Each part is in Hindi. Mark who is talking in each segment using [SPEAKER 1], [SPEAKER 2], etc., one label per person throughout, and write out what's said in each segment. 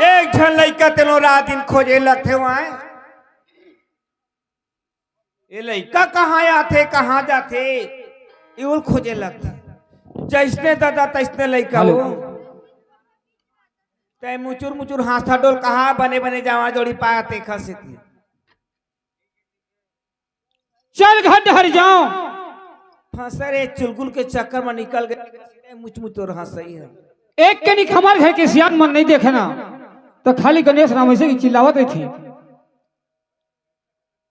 [SPEAKER 1] एक झन लड़का तेनो रात दिन खोजे लगते वहां। ये लड़का कहाँ आते कहाँ जाते ये खोजे लगते। जैसने दादा तैसने लड़का हो। तय मुचुर मुचुर हाथा डोल कहाँ बने बने जावा जोड़ी पाते खसे थी।
[SPEAKER 2] चल घट हर जाओ।
[SPEAKER 1] फंसरे चुलगुल के चक्कर में निकल गए। मुच मुच और हंसई है।
[SPEAKER 2] एक के निक हमारे घर के सियान मन नहीं देखे ना तो खाली गणेश राम ऐसे की चिल्लावत रही थी।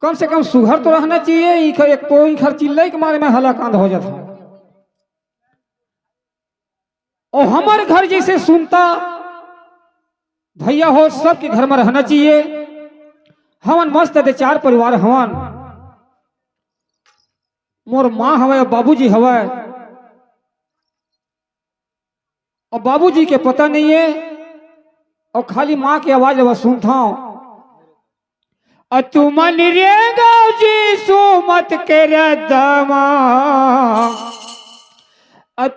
[SPEAKER 2] कम से कम सुघर तो रहना चाहिए। एक तो घर चिल्लाई के मारे में हलाकांड हो जाता। और हमारे घर जैसे सुनता भैया हो सबके घर में रहना चाहिए। हवन मस्त है चार परिवार हवन। मोर माँ हवा बाबूजी हवा और बाबूजी के पता नहीं है और खाली माँ की आवाज अब सुनता हूं। तुमन रे गौजी सुमत के रदमा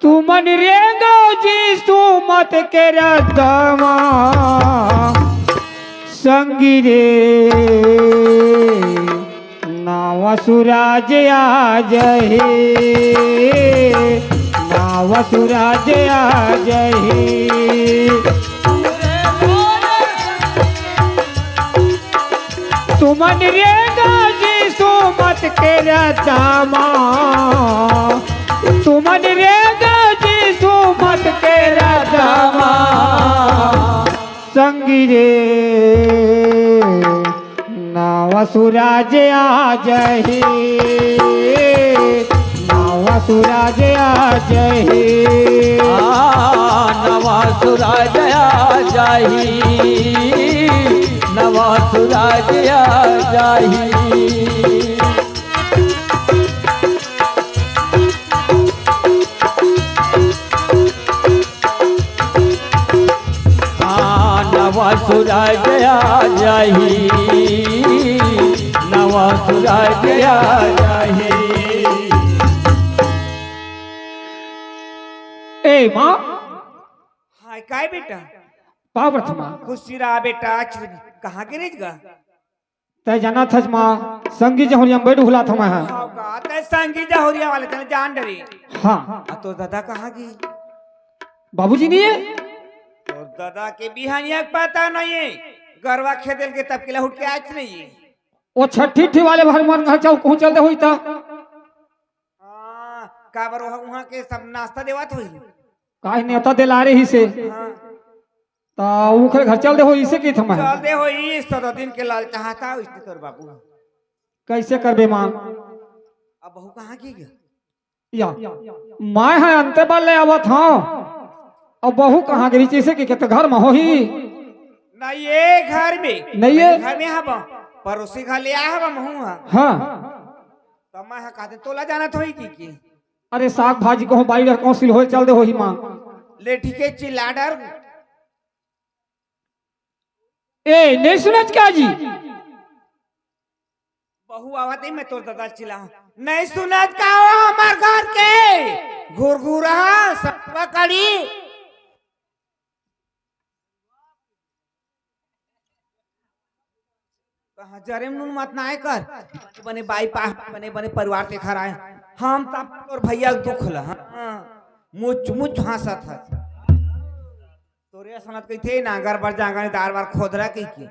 [SPEAKER 2] तुमन रे गौजी सुमत के रदमा संगी रे नाव सुराज आ जहे नाव सुराज आ जहे। तुमन रे गाजी सुमत के रदमा तुमन रे गाजी सुमत के रदमा संगी रे नाव सुराज आ जहे नाव सुराज आ जहे
[SPEAKER 3] नवा सुराज आ जाही नवा सुराज आ जाही। नवा सुराज आ जाही नवा सुराज आ जाही।
[SPEAKER 2] ए माँ
[SPEAKER 1] हाय काय बेटा
[SPEAKER 2] पावर्थ माँ
[SPEAKER 1] खुशी रहा बेटा। कहाँ गिरेज गा
[SPEAKER 2] तय जाना था माँ संगी जहुरिया बैठ हुला था मैं।
[SPEAKER 1] तय संगी जहुरिया वाले तेने जान डरे।
[SPEAKER 2] हाँ
[SPEAKER 1] तो दादा कहाँ गई।
[SPEAKER 2] बाबूजी नहीं है।
[SPEAKER 1] तो दादा के बिहानिया पता नहीं है। गरवा खेदल के तब के उठ के आज नहीं है।
[SPEAKER 2] वो छठी ठी वाले भर मन घर चाउ कहूं चलते हुई था।
[SPEAKER 1] काबर वहां के सब नाश्ता देवत हुई।
[SPEAKER 2] काहे नेता दिला रही से ता उखरे घर चल दे हो इसे की थमा
[SPEAKER 1] चल दे हो इस तो दिन के लाल चाहता इसने तोर बाबू
[SPEAKER 2] कैसे करबे मां।
[SPEAKER 1] अब बहू कहाँ की गया।
[SPEAKER 2] या मैं है अंते बाल ले आवत हूं अब बहू कहाँ गई जैसे कि तो घर में हो ही
[SPEAKER 1] नहीं ये घर में
[SPEAKER 2] नहीं है
[SPEAKER 1] घर में हब पड़ोसी घर ले आया हब महू
[SPEAKER 2] हां
[SPEAKER 1] तो मैं कहते तोला जाना थोई की।
[SPEAKER 2] अरे साग भाजी को बाई रह कौन सिल हो चल दे हो ही मां
[SPEAKER 1] ले ठीक है चिल्ला डर।
[SPEAKER 2] ए नहीं सुनत क्या जी
[SPEAKER 1] बहू आवत ही मैं तोर दादा चिल्ला नहीं सुनत का हो हमार घर के घुरघुरा सब कड़ी। जरे मत ना कर बने बाई पास बने बने परिवार के घर आए हम तब और भैया दुख ला मुझ मुझ हंसा था तोरे सनत कही थे ना घर पर जागा दार बार खोदरा कही की।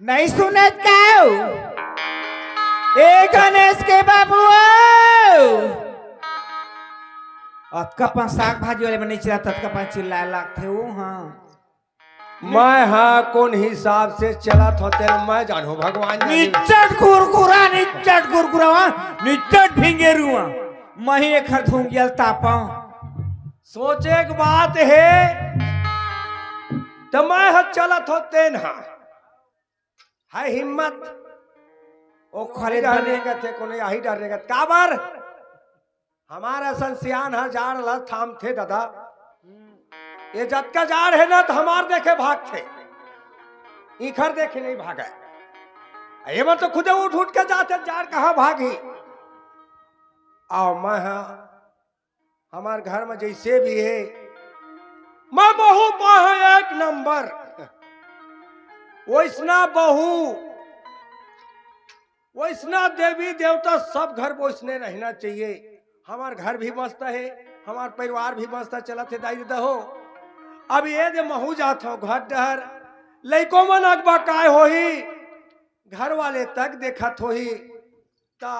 [SPEAKER 1] नहीं सुने क्या ए गणेश के बाबू अतका पास साग भाजी वाले में नहीं चिल्ला तत्का पास चिल्लाए लागते हो। हाँ
[SPEAKER 3] मैं हाँ कौन हिसाब से चला होते मैं जानू भगवान
[SPEAKER 1] निच्चट गुरगुरा निच्चट भिंगेरुआ मैं एक हर धूम गया तापा।
[SPEAKER 3] सोचे एक बात है तो मैं हाँ चलत होते ना है हिम्मत
[SPEAKER 1] ओ खरे
[SPEAKER 3] डरने का थे को नहीं यही डरने का काबर हमारा संसियान है जाड़ ला थाम थे दादा ये जब का जाड़ है ना तो हमार देखे भाग थे इखर देखे नहीं भागा ये बार तो खुदे उठ उठ के जाते जाड़ कहाँ भागी आओ मैं हमारे घर में जैसे भी है मैं बहू पाए एक नंबर वैसना बहू वैसना देवी देवता सब घर वैसने रहना चाहिए। हमार घर भी मस्त है, हमार परिवार भी मस्त चला थे दाई दहो। अब ये दे महू जात हो घर डहर लइको मन अगबा काय होही घर वाले तक देखत होही ता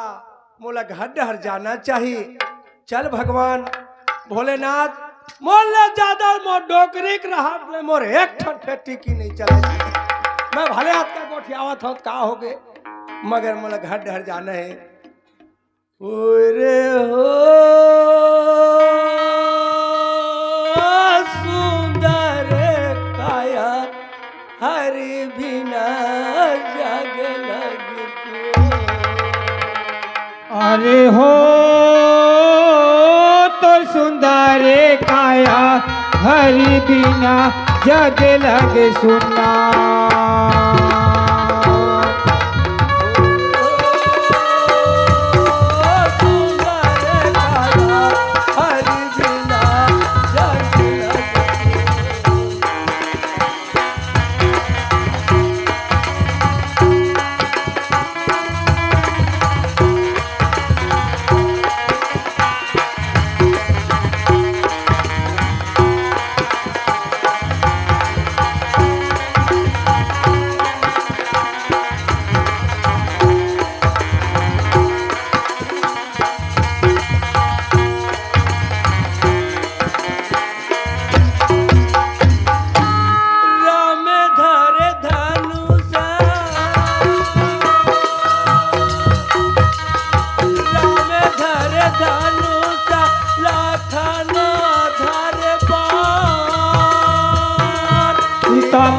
[SPEAKER 3] मोला घर डहर जाना चाहिए। चल भगवान भोलेनाथ मोला ज्यादा मोर डोकरी रहा मोर एक ठन फेटी की नहीं चले मैं भले हाथ का गोठियावत हो का हो गए मगर मोला घर डहर जाना है। ओरे हो सुंदर काया हरि बिना जग लगती।
[SPEAKER 2] अरे हो तो सुंदर काया हरि बिना जग लग सुना।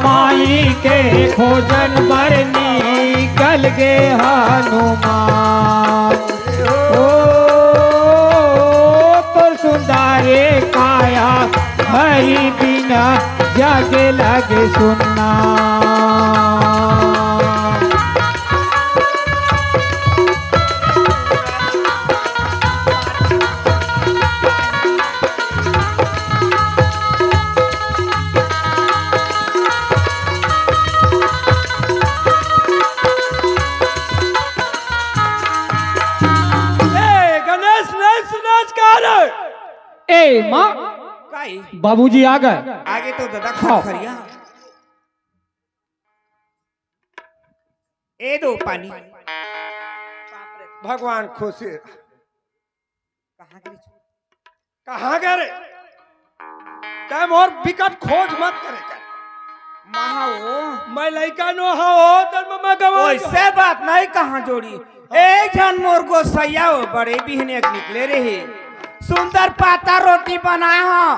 [SPEAKER 2] माई के खोजन पर निकल गे हनुमान। ओ तो सुंदरे काया हरि बिना जग लग सुना। ए माँ
[SPEAKER 1] काई
[SPEAKER 2] बाबूजी आ गए।
[SPEAKER 1] आगे तो दादा
[SPEAKER 2] हाँ।
[SPEAKER 1] खरिया ए दो पानी।
[SPEAKER 3] भगवान खुशी
[SPEAKER 1] कहाँ गिरी?
[SPEAKER 3] कहाँ गए रे टाइम और विकट खोज मत करे कर
[SPEAKER 1] महा वो
[SPEAKER 3] मैं लइका नो हो तर मम्मा गवा
[SPEAKER 1] वैसे बात नहीं कहाँ जोड़ी। एक जन मोर को सैया हो बड़े बिहने निकले रहे सुंदर पाता रोटी बनाए हाँ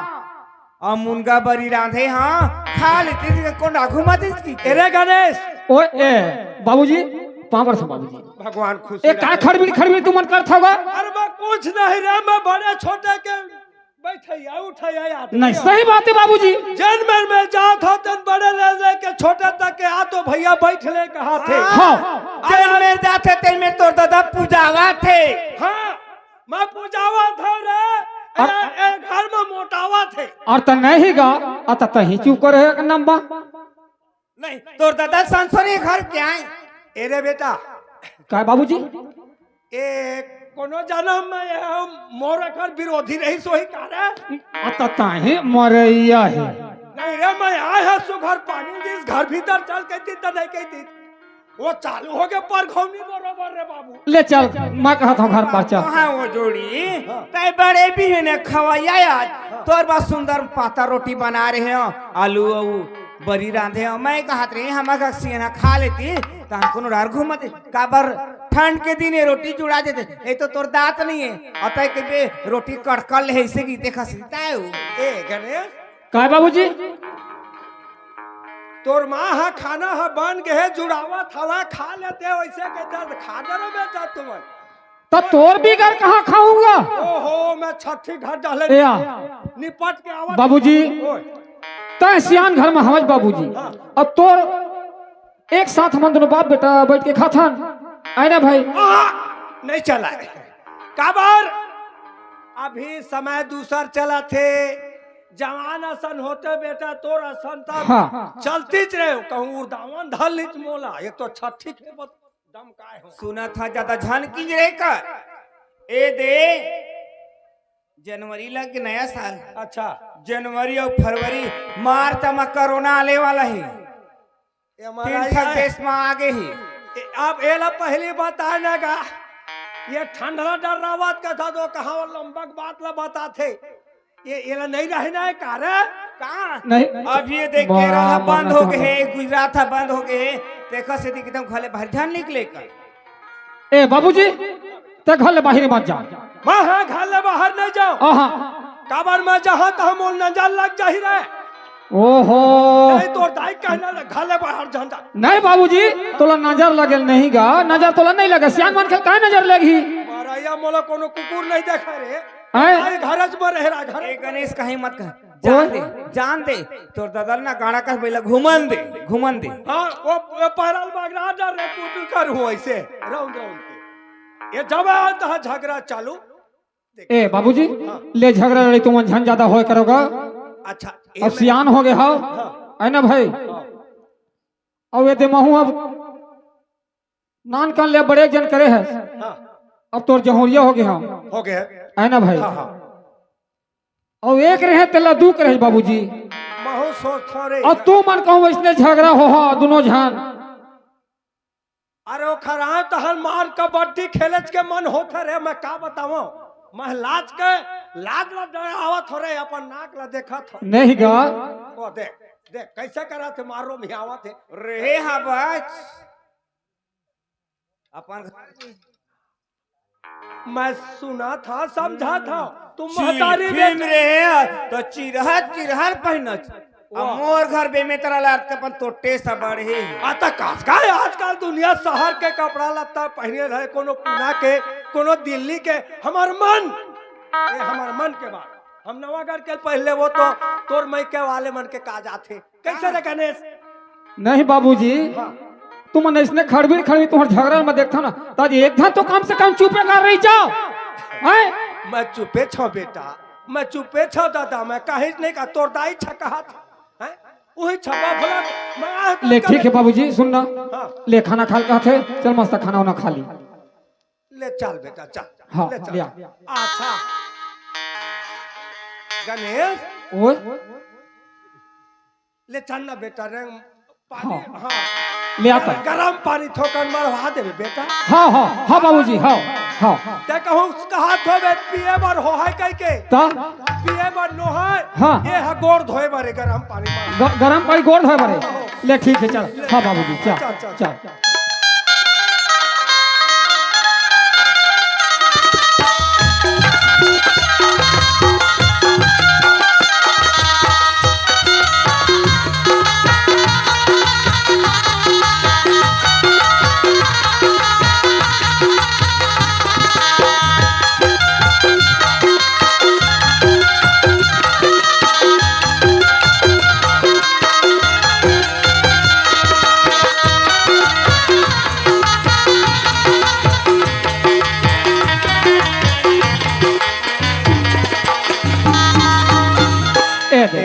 [SPEAKER 1] और मुनगा बरी रांधे हाँ खा लेते कोंडा घुमा देती।
[SPEAKER 3] अरे गणेश
[SPEAKER 2] ओ ए बाबूजी पावर था बाबूजी।
[SPEAKER 3] भगवान खुशी
[SPEAKER 2] ए का खड़बी तू मन करत होगा।
[SPEAKER 3] अरे मैं कुछ नहीं रे मैं बड़े छोटे के बैठैया उठैया याद
[SPEAKER 2] नहीं सही बात है बाबूजी।
[SPEAKER 3] जन्म में जात हो तन बड़े ले के छोटे तक के आ तो भैया बैठ ले कहा थे।
[SPEAKER 2] हाँ
[SPEAKER 1] जब में जाते थे में तो दादा पूजावा थे।
[SPEAKER 3] हाँ मैं पूजावा था रे घर में मोटावा थे
[SPEAKER 2] और त नहीं गा अत तही चुप कर है नंबा
[SPEAKER 1] नहीं तो दादा संसोरी घर क्या है।
[SPEAKER 3] एरे बेटा
[SPEAKER 2] का बाबूजी
[SPEAKER 3] ए कोनो जन्म में मोर कर विरोधी रही सोही करे
[SPEAKER 2] अत तही मरैया है।
[SPEAKER 3] नहीं रे मैं आया सु घर पानी जिस घर भीतर चल के दी त नहीं कहती वो चालू हो गए पर खौनी बरोबर रे बाबू।
[SPEAKER 2] ले चल मैं कहता हूँ घर पर चल।
[SPEAKER 1] कहाँ वो जोड़ी तय बड़े भी ने खवाया आज तोर बात सुंदर पाता रोटी बना रहे हो आलू बरी रांधे हो। मैं कहत रही हम सीना खा लेती तो हम कोनो रार घूमते काबर ठंड के दिन रोटी जुड़ा देते। ये तो तोर दांत नहीं है अतः के रोटी कड़कल है इसे गीते खसीता है।
[SPEAKER 3] ए गणेश
[SPEAKER 2] का बाबूजी
[SPEAKER 3] तोर माँ हा खाना हा बन गए जुड़ावा थवा खा लेते वैसे कहते खा दे रे बेटा तुम
[SPEAKER 2] तो तोर भी घर कहाँ खाऊंगा।
[SPEAKER 3] ओहो मैं छठी घर डाले निपट के आवा
[SPEAKER 2] बाबूजी तय सियान घर में हमज बाबूजी अब तोर एक साथ हम दोनों बाप बेटा बैठ के खाथन आए ना भाई।
[SPEAKER 3] नहीं चला काबर अभी समय दूसर चला थे जवान असन होते बेटा तोर असन तब
[SPEAKER 2] हाँ।
[SPEAKER 3] चलती रहे कहूँ दामन धल लीच मोला ये तो छठी के दम काय हो
[SPEAKER 1] सुना था ज्यादा झानकी रे कर ए दे जनवरी लग नया साल।
[SPEAKER 3] अच्छा
[SPEAKER 1] जनवरी और फरवरी मार्च में कोरोना आने वाला है।
[SPEAKER 3] ये
[SPEAKER 1] तीन
[SPEAKER 3] हमारा
[SPEAKER 1] ठक देश में आगे ही
[SPEAKER 3] अब एला पहली बात आने का ये ठंडा डर रहा बात का था तो कहा लंबक बात ला बताते ये एला नहीं रहना है कार
[SPEAKER 1] कहाँ
[SPEAKER 2] नहीं
[SPEAKER 1] अब ये देख
[SPEAKER 2] बड़ा
[SPEAKER 1] केरला बंद
[SPEAKER 2] बड़ा
[SPEAKER 1] हो गए है, गुजरात बंद हो गए है, देखो से एकदम खाले बाहर ध्यान निकले कर।
[SPEAKER 2] ए बाबूजी ते घर ले बाहर मत जा।
[SPEAKER 3] मैं हाँ घर ले बाहर नहीं जाऊं
[SPEAKER 2] आहा
[SPEAKER 3] काबर में जहाँ तहाँ मोल नजर लग जा ही रहे
[SPEAKER 2] ओहो
[SPEAKER 3] नहीं तो दाई कहना घर ले बाहर झंडा
[SPEAKER 2] नहीं बाबूजी तोला नजर लगे नहीं गा नजर तोला नहीं लगे सियान मन के का नजर लगी
[SPEAKER 3] मारा मोला कोनो कुकुर नहीं देखा रे
[SPEAKER 2] हैं?
[SPEAKER 3] आई घरज में रह रहा घर
[SPEAKER 1] ए गणेश कहीं मत कह जान दे तोर ददल ना गाड़ा का बेला घुमन दे
[SPEAKER 3] हाँ वो पैरल बगरा डर रे कुटू कर हूँ ऐसे राउंड राउंड के ये जब आता है झगड़ा चालू
[SPEAKER 2] ए बाबूजी ले झगड़ा लड़ी तुम झन ज्यादा होए करोगा
[SPEAKER 3] अच्छा
[SPEAKER 2] अब सियान हो गए हो है ना भाई अब ये महू अब नान कान ले बड़े जन करे है
[SPEAKER 3] हाँ
[SPEAKER 2] अब तोर जहोरिया हो गया
[SPEAKER 3] हो गया
[SPEAKER 2] है ना भाई
[SPEAKER 3] हाँ हाँ
[SPEAKER 2] अब एक रहे तेला दू करे बाबूजी
[SPEAKER 3] महू सोच थोड़े
[SPEAKER 2] अब तू मन कहूँ इसने झगड़ा हो दोनों झन
[SPEAKER 3] अरे वो खरा तहन मार कबड्डी खेलच के मन होता रे मैं का बताऊं मैं लाज ला आवत हो रे अपन नाक ला देखा था
[SPEAKER 2] नहीं गा
[SPEAKER 3] वो देख देख कैसे करा थे मारो भी आवत थे
[SPEAKER 1] रे हाँ बच अपन
[SPEAKER 3] मैं सुना था समझा था तुम महतारी
[SPEAKER 1] फिल्म रे तो चिरहर पहनत अब मोर घर बे में तरह लात के अपन तोटे सब बढ़े
[SPEAKER 3] आता कास का आजकल दुनिया शहर के कपड़ा लत्ता पहने रहे कोनो पुना के कोनो दिल्ली के हमार मन के बात हम नवागढ़ के पहले वो तो तोर मई के वाले मन के का जाते कैसे रे गणेश
[SPEAKER 2] नहीं बाबूजी
[SPEAKER 3] हाँ।
[SPEAKER 2] तुम इसने खड़बीड़ तुम्हारे झगड़ा में देखता ना ताज एक था तो कम से कम चुपे कर रही जाओ हैं?
[SPEAKER 3] मैं चुपे छो बेटा मैं चुपे छो दादा मैं कहीं नहीं का तोर दाई छकहा था हैं वही छपा फला मैं
[SPEAKER 2] ले ठीक है बाबूजी सुनना
[SPEAKER 3] हाँ।
[SPEAKER 2] ले खाना खा कहा थे चल मस्त खाना वाना खा ली
[SPEAKER 3] ले चल बेटा चल
[SPEAKER 2] हाँ,
[SPEAKER 3] ले चल
[SPEAKER 2] लिया।
[SPEAKER 3] अच्छा गणेश
[SPEAKER 2] ओए
[SPEAKER 3] ले चल ना बेटा रे पानी
[SPEAKER 2] हाँ।
[SPEAKER 3] हाँ
[SPEAKER 2] ले आता
[SPEAKER 3] गरम पानी थोकन मरवा देबे बेटा
[SPEAKER 2] हाँ हाँ हाँ बाबूजी हाँ हाँ
[SPEAKER 3] ते कहूं कहा धोबे पिए बर हो है कह के
[SPEAKER 2] ता
[SPEAKER 3] पिए बर नो है
[SPEAKER 2] हाँ।
[SPEAKER 3] ये है गोड़ धोए बारे गरम पानी में
[SPEAKER 2] गरम पानी गोड़ है बड़े ले ठीक है चल हाँ बाबूजी चल चल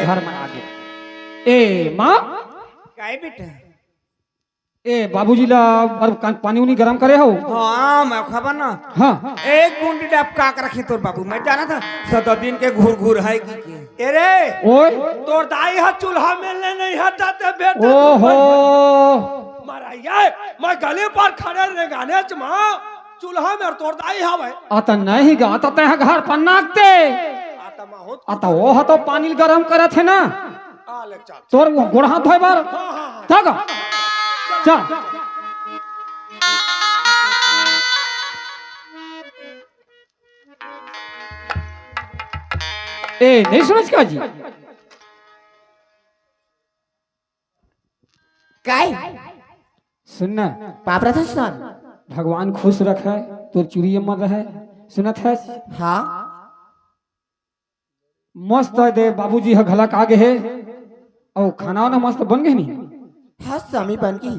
[SPEAKER 2] घर में आगे ए माँ
[SPEAKER 1] काय बेटा
[SPEAKER 2] ए बाबूजी ला पानी उनी गरम करे हो
[SPEAKER 1] हाँ मैं खबर ना
[SPEAKER 2] हाँ
[SPEAKER 1] एक गुंडी डाब काक रखी तोर बाबू मैं जाना था 17 दिन के घूर है की
[SPEAKER 3] अरे
[SPEAKER 2] ओए
[SPEAKER 3] तोर दाई हा चूल्हा में ले नहीं हटाते बेटा
[SPEAKER 2] ओहो
[SPEAKER 3] मारा ये मैं गले पर खड़े रे गाने च मां चूल्हा में तोर दाई हवे
[SPEAKER 2] आता नहीं गा आता ते घर पर नाकते
[SPEAKER 3] आता बहुत
[SPEAKER 2] आता वो हा तो पानी गरम करे थे ना
[SPEAKER 3] आ ले चल
[SPEAKER 2] तोर गोड़ हाथ धोए बार
[SPEAKER 3] हां हां
[SPEAKER 2] तक चल ए नहीं सुनच का जी
[SPEAKER 1] काय
[SPEAKER 2] सुनना
[SPEAKER 1] पापरा था सन
[SPEAKER 2] भगवान खुश रखे तोर चूड़ी मत रहे सुनत है
[SPEAKER 1] हाँ
[SPEAKER 2] मस्त है दे बाबूजी ह घलक आगे है और खाना वाना मस्त बन गई नी
[SPEAKER 1] हाँ स्वामी बन गई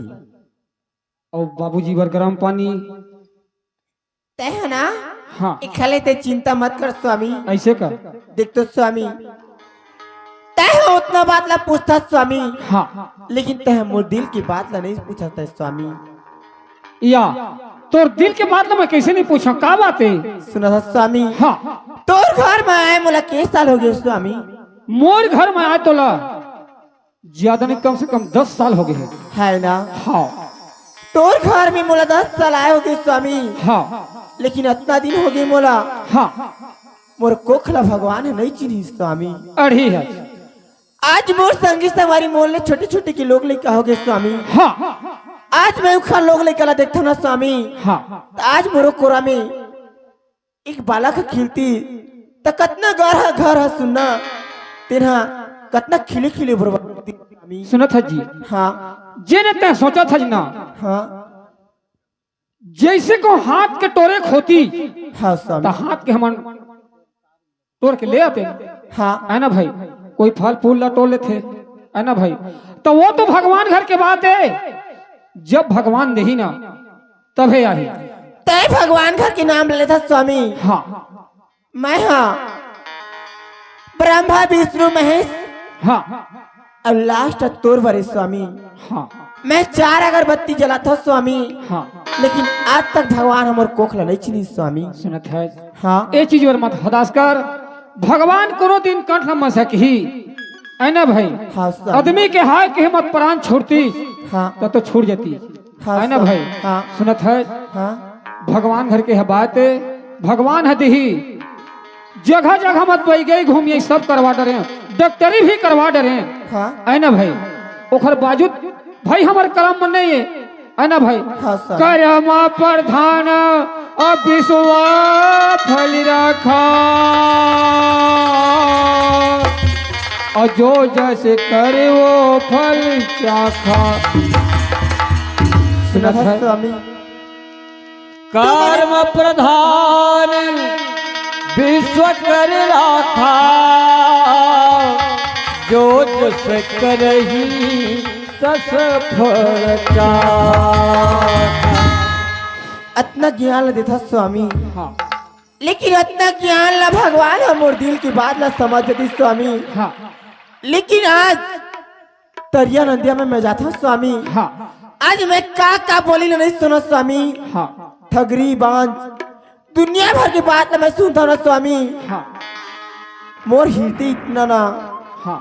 [SPEAKER 2] और बाबूजी बर गरम पानी
[SPEAKER 1] तय है ना
[SPEAKER 2] हाँ
[SPEAKER 4] इखले ते चिंता मत कर स्वामी।
[SPEAKER 2] ऐसे कर।
[SPEAKER 4] देख तो स्वामी तय उतना बात ला पूछता स्वामी,
[SPEAKER 2] हाँ
[SPEAKER 4] लेकिन तय मोर दिल की बात ला नहीं पूछा था स्वामी।
[SPEAKER 2] या तोर दिल के बात ला मैं कैसे नहीं पूछा, का बात है?
[SPEAKER 4] सुना था स्वामी,
[SPEAKER 2] हाँ
[SPEAKER 4] तोर घर में आए मोला के साल हो गए स्वामी?
[SPEAKER 2] मोर घर में आए तोला ज्यादा नहीं कम से कम 10 साल हो गए हैं।
[SPEAKER 4] है ना?
[SPEAKER 2] हाँ
[SPEAKER 4] तोर घर में मोला 10 साल आए हो गए स्वामी,
[SPEAKER 2] हाँ
[SPEAKER 4] लेकिन इतना दिन हो गए मोला
[SPEAKER 2] हाँ
[SPEAKER 4] मोर कोखला भगवान है नहीं चिन्ही स्वामी।
[SPEAKER 2] अड़ी है।
[SPEAKER 4] आज मोर संगी सवारी मोल ने छोटे छोटे के लोग लेकर हो गए स्वामी।
[SPEAKER 2] हाँ
[SPEAKER 4] आज मैं उखा लोग लेकर देखता हूँ ना स्वामी,
[SPEAKER 2] हाँ
[SPEAKER 4] तो आज मोरो कोरा में एक बालक खिलती तो कतना घर है सुनना तेरा कतना खिले खिले स्वामी।
[SPEAKER 2] सुनत है जी।
[SPEAKER 4] हाँ
[SPEAKER 2] जेने तय सोचा था ना,
[SPEAKER 4] हाँ
[SPEAKER 2] जैसे को हाथ के टोरे खोती
[SPEAKER 4] हाँ
[SPEAKER 2] तो
[SPEAKER 4] स्वामी।
[SPEAKER 2] हाथ के हम तोड़ के ले आते
[SPEAKER 4] हाँ
[SPEAKER 2] है ना भाई, कोई फल फूल ला तोड़ लेते है ना भाई। तो वो तो भगवान घर के बात है, जब भगवान देही ना तभी आई।
[SPEAKER 4] तय भगवान घर के नाम ले लेता स्वामी।
[SPEAKER 2] हाँ
[SPEAKER 4] मैं हाँ ब्रह्मा विष्णु महेश
[SPEAKER 2] हाँ
[SPEAKER 4] और लास्ट तोर बरे स्वामी।
[SPEAKER 2] हाँ
[SPEAKER 4] मैं 4 अगरबत्ती जलाता हूँ स्वामी,
[SPEAKER 2] हाँ
[SPEAKER 4] लेकिन आज तक भगवान हमार कोखला नहीं चिन्ही स्वामी।
[SPEAKER 2] सुनत है।
[SPEAKER 4] हाँ
[SPEAKER 2] ये चीज और मत हदास कर, भगवान कोनो दिन कंठ न मसक ही है ना भाई।
[SPEAKER 4] हाँ स्वामी।
[SPEAKER 2] आदमी के हाय के हिम्मत प्राण छोड़ती
[SPEAKER 4] हाँ
[SPEAKER 2] तो छूट जाती
[SPEAKER 4] हाँ
[SPEAKER 2] है ना
[SPEAKER 4] स्वामी।
[SPEAKER 2] भाई।
[SPEAKER 4] हाँ
[SPEAKER 2] सुनत है।
[SPEAKER 4] हाँ
[SPEAKER 2] भगवान घर के है बात है, भगवान है दही जगह जगह मत बह गई घूमिए सब करवा डरे, डॉक्टरी भी करवा डरे
[SPEAKER 4] हाँ
[SPEAKER 2] है ना भाई। ओखर बाजुद भाई हमार कर्म में नहीं है ना भाई।
[SPEAKER 4] हाँ स्वामी।
[SPEAKER 2] कर्म प्रधान अब विश्वा फल रखा, और जो जैसे करे वो फल चाखा।
[SPEAKER 4] सुना था स्वामी।
[SPEAKER 2] कर्म प्रधान विश्व कर राखा, जो जस करही तस फल चाखा।
[SPEAKER 4] इतना ज्ञान देता स्वामी,
[SPEAKER 2] हाँ
[SPEAKER 4] लेकिन इतना ज्ञान ला भगवान हमर दिल की बात ला समझ देती स्वामी।
[SPEAKER 2] हाँ
[SPEAKER 4] लेकिन आज तरिया नदिया में मैं जाता स्वामी।
[SPEAKER 2] हाँ
[SPEAKER 4] आज मैं का बोली ना नहीं सुना स्वामी।
[SPEAKER 2] हाँ
[SPEAKER 4] ठगरी बांझ दुनिया भर की बात मैं सुनता हूँ ना स्वामी।
[SPEAKER 2] हाँ
[SPEAKER 4] मोर हृदय इतना ना
[SPEAKER 2] हाँ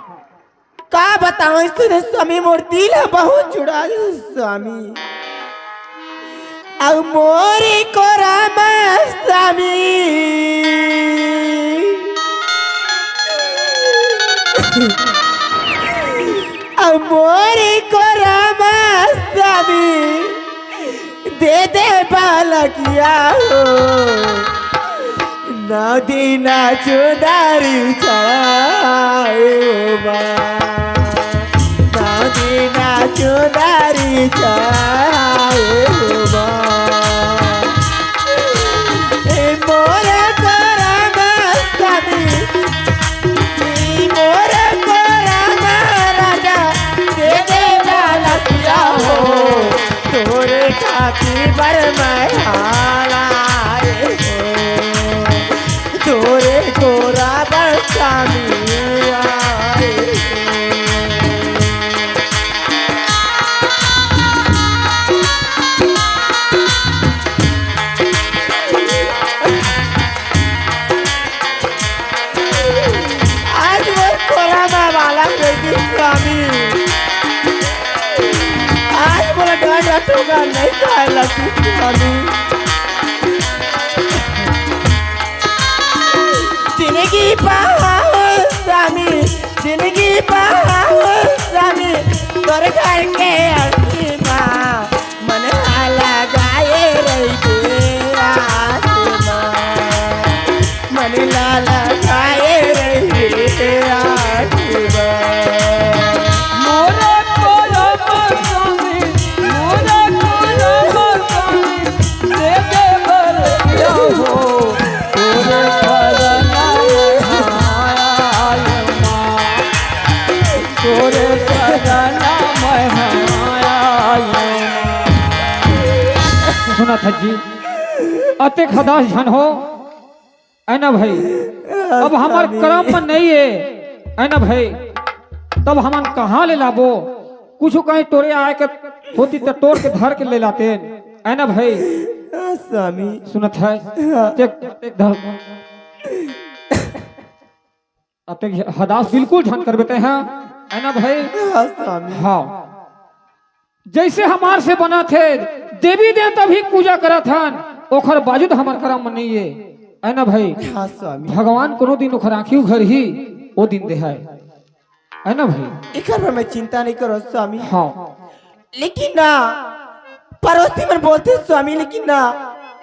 [SPEAKER 4] का बताऊं इससे स्वामी, मोर दिल है बहुत जुड़ा है स्वामी। अब मोरी को राम स्वामी, अब मोरी को राम स्वामी, दे बालकिया हो नदी ना चुदारी चढ़ाए नदी ना चुदारी चढ़ाए मोर करम स्वामी, मोर करम राजा, दे बालकिया हो तोरे खातिर बर मैं हालाए हो, तोरे गोरा बर स्वामी आए हो। आज वो कोरा में वाला बेटी स्वामी, आज बोला डांडा टोका नहीं खाए लगी स्वामी। जिंदगी पाओ स्वामी, जिंदगी पाओ स्वामी, तोर घर के अर्थी माँ मन लगाए रही आत्मा, मन लगाए रही आत्मा।
[SPEAKER 2] मोरा कोलम स्वामी, मोरा कोलम स्वामी, दे दे बलकिया हो तोरे करना आया माँ, तोरे करना सुना था जी। अते खदास झन हो है ना भाई। अब हमार कर्म में नहीं है, है ना भाई। तब हमन कहाँ ले लाबो, कुछ कहीं टोरे आए के होती तो टोर के धर के ले लाते, है ना भाई।
[SPEAKER 4] स्वामी
[SPEAKER 2] सुनत है एक धर अब तक हदास बिल्कुल ध्यान कर बेते हैं, है ना भाई।
[SPEAKER 4] स्वामी
[SPEAKER 2] हाँ, जैसे हमार से बना थे देवी देवता भी पूजा करा था, ओखर बाजुद हमार कर्म में नहीं है ना भाई।
[SPEAKER 4] स्वामी
[SPEAKER 2] भगवान कोनो दिन ओखर आँखियों घर ही वो दिन दे है ना भाई।
[SPEAKER 4] एक बार मैं चिंता नहीं करो स्वामी।
[SPEAKER 2] हाँ,
[SPEAKER 4] लेकिन ना पड़ोसी मन बोलते स्वामी, लेकिन ना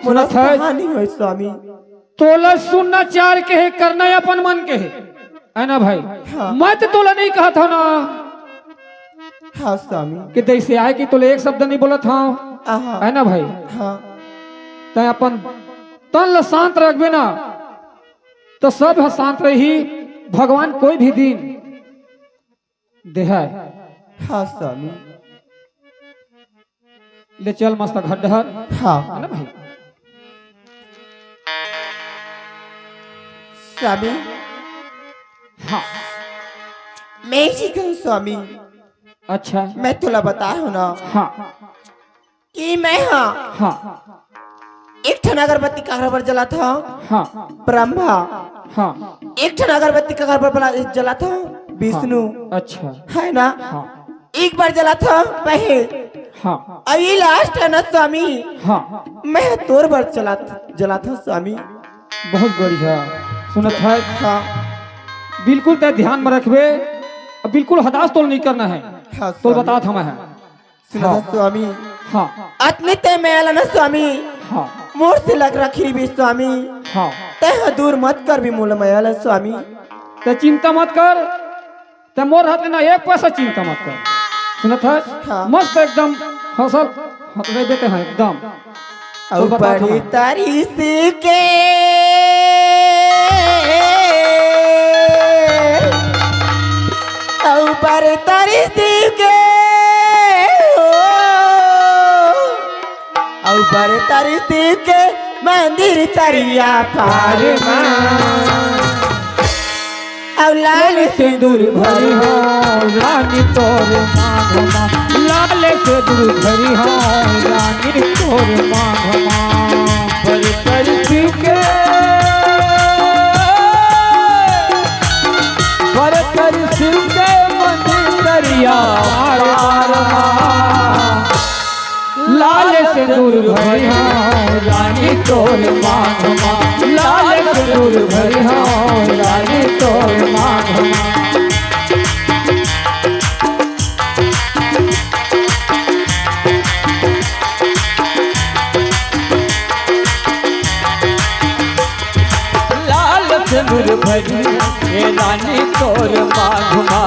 [SPEAKER 2] सुनत है
[SPEAKER 4] नहीं हो स्वामी।
[SPEAKER 2] तोला सुनना चार के है, करना अपन मन के है ना भाई।
[SPEAKER 4] हाँ।
[SPEAKER 2] मैं तो तोला नहीं कहा था ना
[SPEAKER 4] हाँ स्वामी
[SPEAKER 2] कि जैसे आए कि तोले एक शब्द नहीं बोला था, है ना भाई।
[SPEAKER 4] हाँ
[SPEAKER 2] तो अपन तन ल शांत रखबे ना तो सब है शांत रही। भगवान कोई भी दिन दे है।
[SPEAKER 4] हाँ स्वामी
[SPEAKER 2] ले चल मस्त घड्डहर,
[SPEAKER 4] हाँ
[SPEAKER 2] है ना भाई।
[SPEAKER 4] स्वामी
[SPEAKER 2] हाँ
[SPEAKER 4] मैं जी कहूँ स्वामी,
[SPEAKER 2] अच्छा,
[SPEAKER 4] मैं तुला बताया हूँ ना
[SPEAKER 2] हाँ
[SPEAKER 4] कि मैं हाँ
[SPEAKER 2] हाँ
[SPEAKER 4] एक ठन अगरबत्ती का घर पर जला था
[SPEAKER 2] हाँ
[SPEAKER 4] ब्रह्मा,
[SPEAKER 2] हाँ,
[SPEAKER 4] एक ठन अगरबत्ती का घर पर जला था विष्णु,
[SPEAKER 2] अच्छा,
[SPEAKER 4] है ना।
[SPEAKER 2] हाँ
[SPEAKER 4] एक बार जला था पहले,
[SPEAKER 2] हाँ
[SPEAKER 4] अभी लास्ट है ना स्वामी,
[SPEAKER 2] हाँ,
[SPEAKER 4] मैं तोर बार जला था स्वामी।
[SPEAKER 2] बहुत बढ़िया। सुनत है,
[SPEAKER 4] हाँ
[SPEAKER 2] बिल्कुल ते ध्यान में रखबे, अब बिल्कुल हदास तोल नहीं करना है।
[SPEAKER 4] हाँ
[SPEAKER 2] तो
[SPEAKER 4] स्वामी।
[SPEAKER 2] बता था मैं है।
[SPEAKER 4] सुना था स्वामी,
[SPEAKER 2] हाँ
[SPEAKER 4] अतने ते मैं आला ना स्वामी,
[SPEAKER 2] हाँ
[SPEAKER 4] मोर से लग रखी भी स्वामी,
[SPEAKER 2] हाँ,
[SPEAKER 4] ते दूर मत कर भी मोल मैं आला स्वामी।
[SPEAKER 2] ते चिंता मत कर, ते मोर हाथ लेना एक पैसा चिंता मत कर। सुनत है,
[SPEAKER 4] हाँ।
[SPEAKER 2] मस्त एकदम हौसल हाथ ले देते हैं एकदम। तो बता था
[SPEAKER 4] बड़ी
[SPEAKER 2] मैं।
[SPEAKER 4] तारीफ के ऊपर तारीफ के ऊपर तारीफ के मंदिर तरिया पार लाल
[SPEAKER 2] सिंदूर भरी हो रानी तोर मांगमा, लाल सिंदूर भरी हो रानी तोर मांगमा। पर तरसी के पर तरसी के मंदिर दरिया लाल सिंदूर भरी हो रानी तोर मांगमा, लाल सिंदूर भरी हो रानी तोर मांगमा। लाल सिंदूर भरी हे रानी तोर मांगमा,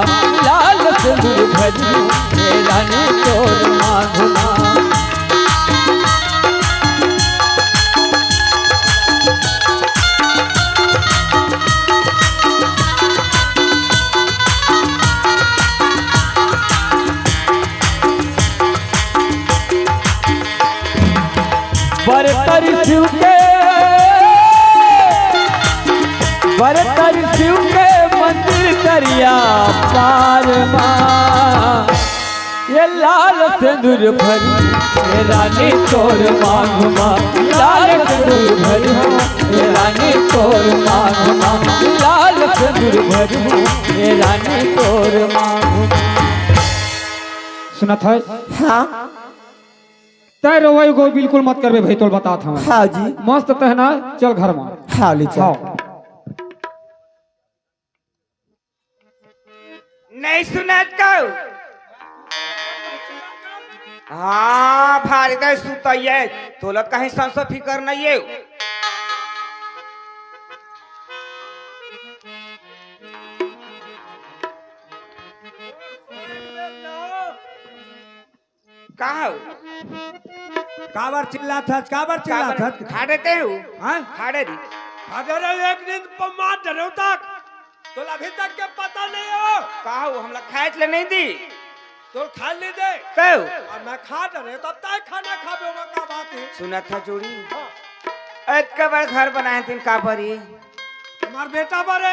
[SPEAKER 2] लाल सिंदूर भरी हे रानी तोर मांगमा। बरतर शिव के मंदिर दरिया पार ये लाल सिंदूर भरी ये रानी तोर मांगमा, लाल सिंदूर भरी ये रानी तोर मांगमा, लाल सिंदूर भरी ये रानी तोर मांगमा। सुना था?
[SPEAKER 4] हाँ
[SPEAKER 2] तय रोवाई को बिल्कुल मत करबे भाई, तोल बता था मैं।
[SPEAKER 4] हाँ जी
[SPEAKER 2] मस्त तहना चल घर में।
[SPEAKER 4] हाँ ले चल।
[SPEAKER 2] हाँ।
[SPEAKER 1] नहीं सुनत कहो? हाँ भारी दे सुतइए, तोला कहीं संसो फिकर नहीं है। कहा
[SPEAKER 3] काबर चिल्ला था, काबर चिल्ला था।
[SPEAKER 1] खा देते हो?
[SPEAKER 3] हाँ?
[SPEAKER 1] खा दे दी।
[SPEAKER 3] अगर एक दिन पमार डरो तक तो अभी तक के पता नहीं हो।
[SPEAKER 1] कहो हम लोग खाए ले नहीं दी
[SPEAKER 3] तो खा ले दे।
[SPEAKER 1] कहो
[SPEAKER 3] और मैं खा डरे तब तक खाना खाबे का बात है।
[SPEAKER 1] सुना था जोड़ी इतका बड़ा घर बनाए थे का भरी
[SPEAKER 3] हमार बेटा बारे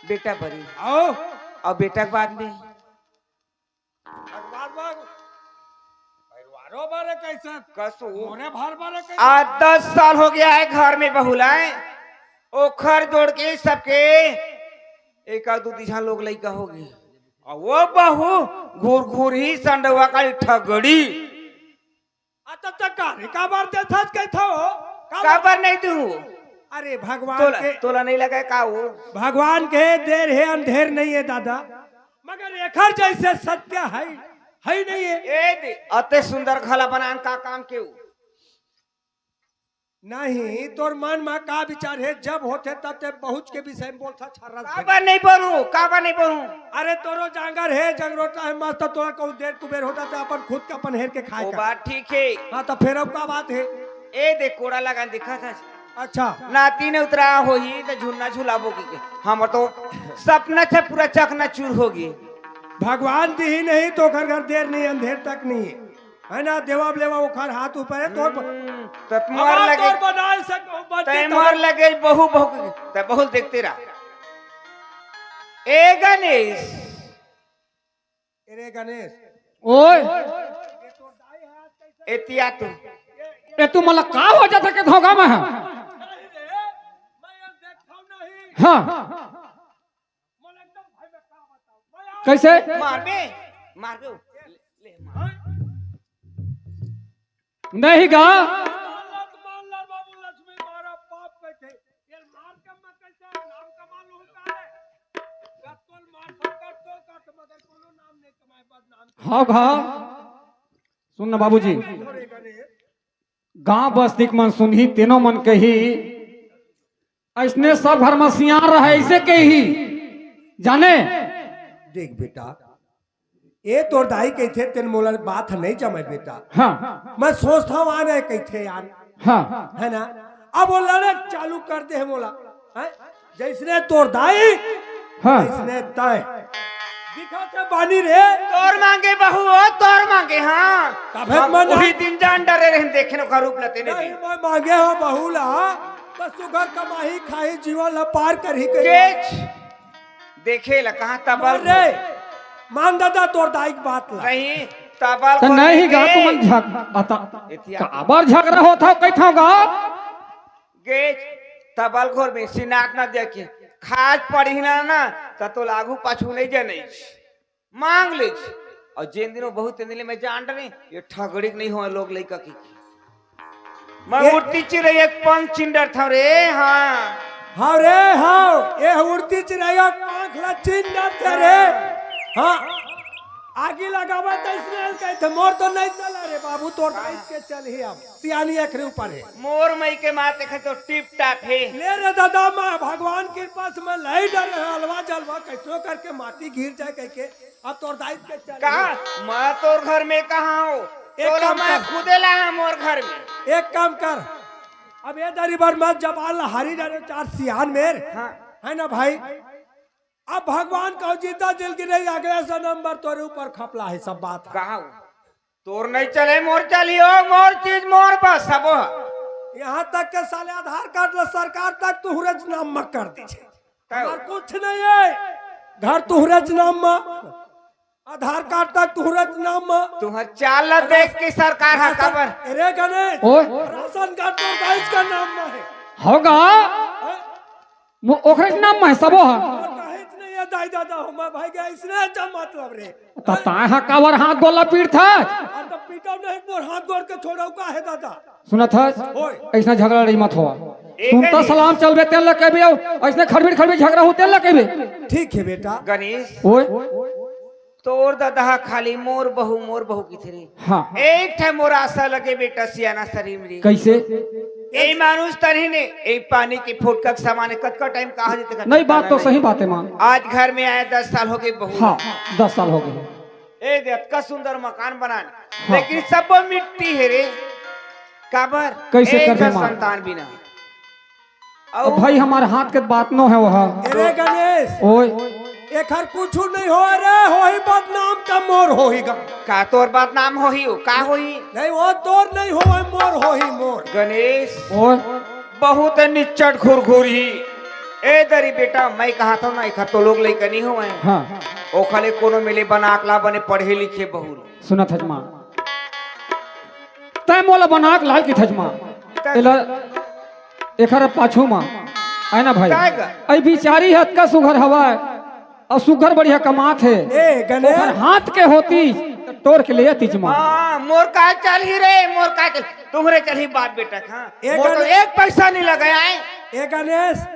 [SPEAKER 1] बेटा बड़ी
[SPEAKER 3] आओ
[SPEAKER 1] और बेटा के बाद में
[SPEAKER 3] भगवान बाग परिवारों बारे कैसे
[SPEAKER 1] कसू
[SPEAKER 3] मोरे भार बारे कैसे
[SPEAKER 1] आज 10 साल हो गया है घर में बहुलाए ओखर जोड़ के सबके एक दो दिशा लोग लइका होगी और वो बहू घूर घूर ही संडवा का ठगड़ी
[SPEAKER 3] आता तक का बार दे था कैथा हो
[SPEAKER 1] काबर नहीं तू
[SPEAKER 3] अरे भगवान
[SPEAKER 1] तोला
[SPEAKER 3] के
[SPEAKER 1] तोला नहीं लगा का वो
[SPEAKER 3] भगवान के देर है अंधेर नहीं है दादा मगर एखर जैसे सत्य है नहीं है
[SPEAKER 1] ए दे अते सुंदर खला बनान का काम क्यों
[SPEAKER 3] नहीं तोर मन में का विचार है जब होते तब ते बहुत के विषय में बोलता छर्रा
[SPEAKER 1] काबर नहीं बोलूं
[SPEAKER 3] अरे तोरो जांगर है जंगरोटा है मस्त तोरा कहूं देर कुबेर होता तो अपन खुद का अपन हेर के खाए
[SPEAKER 1] वो
[SPEAKER 3] का
[SPEAKER 1] बात ठीक है
[SPEAKER 3] हाँ तो फिर अब का बात है
[SPEAKER 1] ए दे कोड़ा लगा दिखा था
[SPEAKER 3] अच्छा
[SPEAKER 1] नाती ने उतरा होई तो झूलना झूलाबो की हम तो सपना से पूरा चकना चूर होगी
[SPEAKER 3] भगवान दी ही नहीं तो घर देर नहीं अंधेर तक नहीं है ना देवा लेवा उखाड़ हाथ ऊपर है तोर
[SPEAKER 1] तो मार लगे
[SPEAKER 3] बनाए सको
[SPEAKER 1] तय मार लगे बहु तो बहुत देखते रहा ए गणेश
[SPEAKER 3] अरे गणेश
[SPEAKER 2] ओए
[SPEAKER 1] एतिया तू
[SPEAKER 2] ए तू मला का हो जाता के धोखा में है हाँ कैसे
[SPEAKER 1] मार बे ले मार
[SPEAKER 2] नहीं गा हाँ घा सुन ना बाबूजी गांव बस्ती के मन सुनही तीनों मन के ही ऐसने सब घर में सियार रहे ऐसे के ही जाने
[SPEAKER 3] देख बेटा ये तोर दाई कहते तेन मोला बात नहीं जमे बेटा
[SPEAKER 2] हाँ
[SPEAKER 3] मैं सोचता हूँ आने कहते यार
[SPEAKER 2] हाँ
[SPEAKER 3] है ना अब वो लड़े चालू कर दे है मोला है जैसने तोर दाई
[SPEAKER 2] हाँ
[SPEAKER 3] जैसने तय दिखाते बानी रे
[SPEAKER 1] तोर मांगे बहू हो तोर मांगे हाँ
[SPEAKER 3] तबे मन
[SPEAKER 1] वही दिन जान डरे रहे देखने का रूप लेते
[SPEAKER 3] नहीं
[SPEAKER 1] नहीं
[SPEAKER 3] मैं मांगे हो बहुला बस सुगर कमाही खाई जीवन ला पार कर ही
[SPEAKER 1] केच देखे ला कहाँ तबल
[SPEAKER 3] रे मान दादा तोर दाई की बात ला
[SPEAKER 1] नहीं तबल
[SPEAKER 2] तो नहीं गा तू मन झग आता काबर झगड़ा होता कैथा गा
[SPEAKER 1] गेच तबल घोर में सिनाट ना देखे खाद पड़ी ना तो लागू पाछू नहीं जाने मांग ले और जिन दिनों बहुत दिन में जान रहे ये ठगड़ी नहीं हो लोग लइका की मैं उड़ती चिड़ै एक पंख चिंडर था रे हाँ
[SPEAKER 3] हाँ रे हाँ ये उड़ती चिड़ैया पांख ला चिंडर थे रे हाँ आगे लगावा तो इसमें कहते मोर तो नहीं चला रे बाबू तोर दाई के चल ही अब सियानी एकरे ऊपर है
[SPEAKER 1] मोर मई के माथे खे तो टिप टाप है
[SPEAKER 3] ले रे दादा मैं भगवान की कृपा से मैं लाई डर हलवा जलवा कैसो करके माटी गिर जाए कह के अब तोर दाई के चल
[SPEAKER 1] कहा मैं तोर घर में कहा हूँ
[SPEAKER 3] काम
[SPEAKER 1] मैं
[SPEAKER 3] कर।
[SPEAKER 1] खुदे ला मोर घर में
[SPEAKER 3] एक काम कर अब ये दरी बार मत जबाल हारी डरे चार सियान मेर
[SPEAKER 1] हाँ
[SPEAKER 3] है ना भाई अब भगवान का जीता दिल की नहीं अगले से नंबर तोरे ऊपर खपला है सब बात है।
[SPEAKER 1] कहा तोर नहीं चले मोर चलियो मोर चीज मोर बस सब
[SPEAKER 3] यहाँ तक के साले आधार कार्ड ला सरकार तक तुहरज नाम में कर दी हमार कुछ नहीं है घर तुहरज नाम में आधार कार्ड तक तुहरज नाम में
[SPEAKER 1] तुम्हार चाल देख के सरकार है खबर
[SPEAKER 3] अरे गणेश
[SPEAKER 2] ओए
[SPEAKER 3] राशन कार्ड तो दाइज का नाम में है
[SPEAKER 2] होगा ओकरे के नाम में सबो है
[SPEAKER 3] दाइज नहीं है दाई दादा हम भाई गया इसने जब मतलब रे
[SPEAKER 2] तो ताहा कावर हाथ गोला पीट था
[SPEAKER 3] अब तो पीटा नहीं मोर हाथ गोड़ के छोड़ो का है दादा
[SPEAKER 2] सुना था
[SPEAKER 3] ओए
[SPEAKER 2] ऐसा झगड़ा रही मत हुआ तुम तो सलाम चलबे तेल लकेबे ऐसे खड़बीड़ खड़बीड़ झगड़ा हो तेल लकेबे
[SPEAKER 3] ठीक है बेटा
[SPEAKER 1] गणेश
[SPEAKER 2] ओए
[SPEAKER 1] तोर दादा खाली मोर बहू की थी
[SPEAKER 2] हाँ
[SPEAKER 1] एक थे मोर आशा लगे बेटा सियाना शरीर में
[SPEAKER 2] कैसे
[SPEAKER 1] ए मानुष तरही ने एक पानी की फुटका सामान कत का टाइम कहा देते
[SPEAKER 2] नहीं बात तो सही बात है मां
[SPEAKER 1] आज घर में आए 10 साल हो गए बहू
[SPEAKER 2] हाँ 10 साल हो गए
[SPEAKER 1] ए देख का सुंदर मकान बनाने लेकिन सब मिट्टी है रे काबर
[SPEAKER 2] कैसे
[SPEAKER 1] एक
[SPEAKER 2] करबे मां?
[SPEAKER 1] संतान बिना
[SPEAKER 2] अब भाई हमारे हाथ के बात नो है वहाँ
[SPEAKER 3] अरे गणेश
[SPEAKER 2] ओए
[SPEAKER 3] एक हर कुछ नहीं हो रे हो ही बदनाम का मोर हो ही
[SPEAKER 1] का तोर बात नाम हो ही हो का हो ही
[SPEAKER 3] नहीं वो तोर नहीं हो मोर हो ही मोर
[SPEAKER 1] गणेश
[SPEAKER 2] ओए
[SPEAKER 1] बहुत निच्चट घुरघुरी ए दरी बेटा मैं कहा था ना एक तो लोग लइका नहीं हुए
[SPEAKER 2] हाँ
[SPEAKER 1] ओ खाले कोनो मिले बनाकला बने पढ़े लिखे बहुल
[SPEAKER 2] सुना थजमा तय मोला बनाक लाल की थजमा एला एखर पाछू मा आय ना भाई
[SPEAKER 1] काय गा?
[SPEAKER 2] आई बिचारी हत का सुघर हवा और सुघर बढ़िया कमात है
[SPEAKER 3] ए गणेश
[SPEAKER 2] ओकर हाथ के होती तो तोड़ के ले तिजमा
[SPEAKER 1] हाँ मोर का चल ही रे मोर का चल तुम्हारे चल ही बात बेटा हाँ
[SPEAKER 3] एक
[SPEAKER 1] मोर तो
[SPEAKER 3] गण-
[SPEAKER 1] एक पैसा नहीं लगाया है
[SPEAKER 3] ए गणेश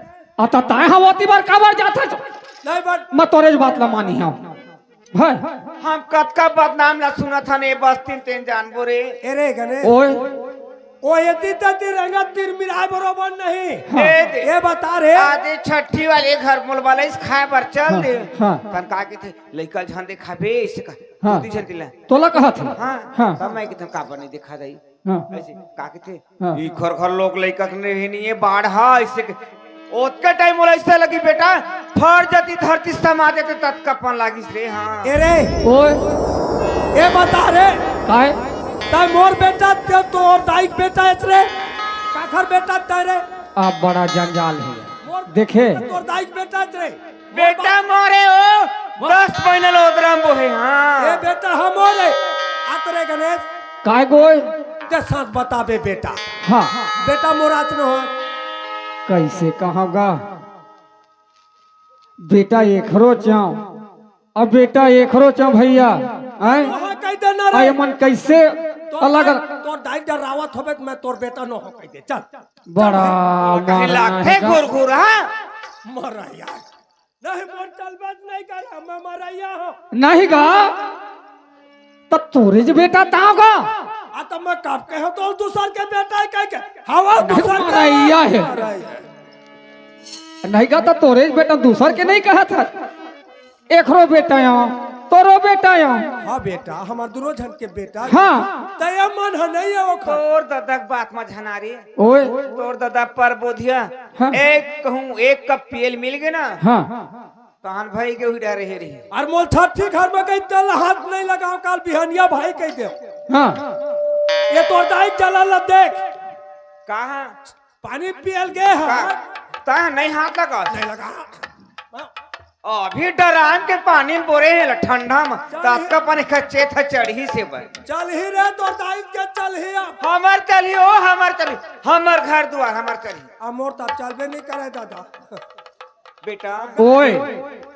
[SPEAKER 2] आता ताय हवाती बार काबर जाता
[SPEAKER 3] नहीं बट
[SPEAKER 2] मैं तोरे बात ला मानी हूं भाई
[SPEAKER 1] हम कतका बदनाम ला सुना था ने बस तीन तीन जानबो रे
[SPEAKER 3] ए रे गणेश
[SPEAKER 2] ओए
[SPEAKER 3] ओ यति तति रंगत तीर मिराय बरोबर नहीं
[SPEAKER 2] हाँ।
[SPEAKER 3] ए बता रे
[SPEAKER 1] आधे छठी वाले घर मोल वाला इस खाए पर चल दे
[SPEAKER 2] हाँ।
[SPEAKER 1] तन का के थे लइका झन देखा बे इसे का
[SPEAKER 2] हाँ।
[SPEAKER 1] दूधी झन दिला
[SPEAKER 2] तोला कहा था
[SPEAKER 1] हाँ
[SPEAKER 2] हाँ।
[SPEAKER 1] तब मैं कितन का बनी दिखा दई
[SPEAKER 2] हाँ
[SPEAKER 1] ऐसे का के थे
[SPEAKER 2] हाँ।
[SPEAKER 1] ई घर घर लोग लइका के नहीं नहीं है बाढ़ हा इसे के ओतके टाइम मोला ऐसा लगी बेटा फर जाती धरती समा देते तत्कपन लागिस रे हाँ
[SPEAKER 3] ए रे
[SPEAKER 2] ओए
[SPEAKER 3] ए बता रे
[SPEAKER 2] काय
[SPEAKER 3] ताय मोर बेटा ते तोर दाई बेटा एत रे काखर बेटा ताय रे
[SPEAKER 2] आप बड़ा जंजाल है
[SPEAKER 3] मोर
[SPEAKER 2] देखे
[SPEAKER 3] तोर दाई बेटा एत रे
[SPEAKER 1] बेटा मोरे ओ 10 महीना लोदराम बोहे
[SPEAKER 3] ए
[SPEAKER 1] हाँ
[SPEAKER 3] बेटा हमोरे आत रे गणेश
[SPEAKER 2] काय गोय
[SPEAKER 3] ते सच बताबे बेटा
[SPEAKER 2] हाँ
[SPEAKER 3] बेटा मोराच न हो
[SPEAKER 2] कैसे कहोगा बेटा एकरो चाव अब बेटा एकरो चाव भैया आय
[SPEAKER 3] वहां कह दे ना रे
[SPEAKER 2] आय मन कैसे अलग
[SPEAKER 3] तोर दाई डरावत होबे मैं तोर बेटा न हो कह दे चल
[SPEAKER 2] बड़ा
[SPEAKER 1] कहीं
[SPEAKER 2] मारना
[SPEAKER 1] लाखे
[SPEAKER 2] है का?
[SPEAKER 1] घुर घुर हाँ
[SPEAKER 3] मर यार नहीं मोर चल बात नहीं कर हम मरैया हो
[SPEAKER 2] नहीं गा तब तोरे जो बेटा तागा
[SPEAKER 3] आ तो मैं कब के हो तो दूसर के बेटा है कह के हवा दूसर के
[SPEAKER 2] मरैया है।
[SPEAKER 3] मरैया।
[SPEAKER 2] नहीं गा तो तोरे बेटा दूसर के नहीं कहा था एकरो बेटा यहाँ तोरो बेटा यहाँ
[SPEAKER 3] हाँ बेटा हमार दोनों जन के बेटा
[SPEAKER 2] हाँ
[SPEAKER 3] तय मन है नहीं है वो
[SPEAKER 1] तोर ददक बात में झनारी
[SPEAKER 2] ओए
[SPEAKER 1] तोर दादा पर बोधिया
[SPEAKER 2] हाँ।
[SPEAKER 1] एक कहूँ एक कप पीएल मिल गए ना
[SPEAKER 2] हाँ
[SPEAKER 1] तहन भाई के उड़ा रहे रही
[SPEAKER 3] और मोल छठी घर में कहीं तल हाथ नहीं लगाओ काल बिहनिया भाई कह दे
[SPEAKER 2] हाँ
[SPEAKER 3] ये तो दाई चला ला देख
[SPEAKER 1] कहा
[SPEAKER 3] पानी पियल गए है
[SPEAKER 1] ता नहीं हाथ लगा
[SPEAKER 3] नहीं लगा
[SPEAKER 1] अभी डराम के पानी में बोरे है ठंडा में तब का पानी खच्चे था चढ़ी से बन
[SPEAKER 3] चल ही रे तो दाई के चल ही अब
[SPEAKER 1] हमार चली ओ हमार चली हमार घर द्वार हमार चली
[SPEAKER 3] मोर तब चलबे नहीं करे दादा
[SPEAKER 1] बेटा
[SPEAKER 2] ओए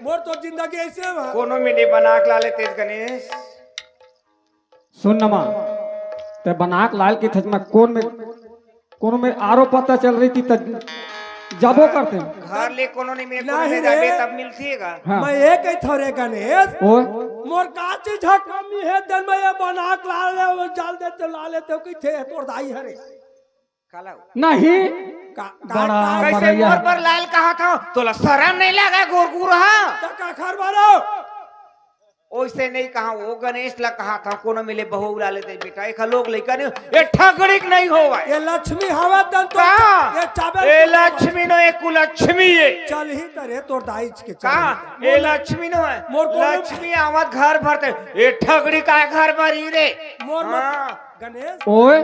[SPEAKER 3] मोर तो जिंदगी ऐसे है
[SPEAKER 1] कोनो मिले बना के लाले तेज गणेश
[SPEAKER 2] सुन नमा ते बनाक लाल की थज में कौन में आरो पता चल रही थी तब जाबो करते हैं।
[SPEAKER 1] घर ले कोनो नहीं मिले कोनो
[SPEAKER 3] नहीं
[SPEAKER 1] ले
[SPEAKER 3] रे।
[SPEAKER 1] जाबे तब मिलतीगा
[SPEAKER 2] हाँ
[SPEAKER 3] मैं एक ही थोड़े गणेश
[SPEAKER 2] ओए
[SPEAKER 3] मोर का चीज है कमी है दिन में ये बना के ला ले वो डाल देते ला लेते कि थे तोर दाई हरे
[SPEAKER 1] काला
[SPEAKER 2] नहीं
[SPEAKER 3] का
[SPEAKER 2] बड़ा
[SPEAKER 1] कैसे
[SPEAKER 2] मरैया
[SPEAKER 1] मोर पर लाल कहा था तोला शर्म नहीं लगा गोरगुर हाँ
[SPEAKER 3] का खर मारो
[SPEAKER 1] ओइसे नहीं कहा वो गणेश ला कहा था कोनो मिले बहू उड़ा लेते बेटा एक लोग लइका नहीं ये ठगड़िक नहीं होवा
[SPEAKER 3] ये लक्ष्मी हवा दन तो
[SPEAKER 1] का
[SPEAKER 3] ये चावल
[SPEAKER 1] ए लक्ष्मी नो एक लक्ष्मी है
[SPEAKER 3] चल ही तरे तोर दाई के चल
[SPEAKER 1] कहा ए लक्ष्मी नो है
[SPEAKER 3] मोर कोनो-
[SPEAKER 1] लक्ष्मी आवत घर भरते ये ठगड़ी का घर भरी रे
[SPEAKER 3] मोर
[SPEAKER 1] हाँ।
[SPEAKER 3] गणेश
[SPEAKER 2] ओए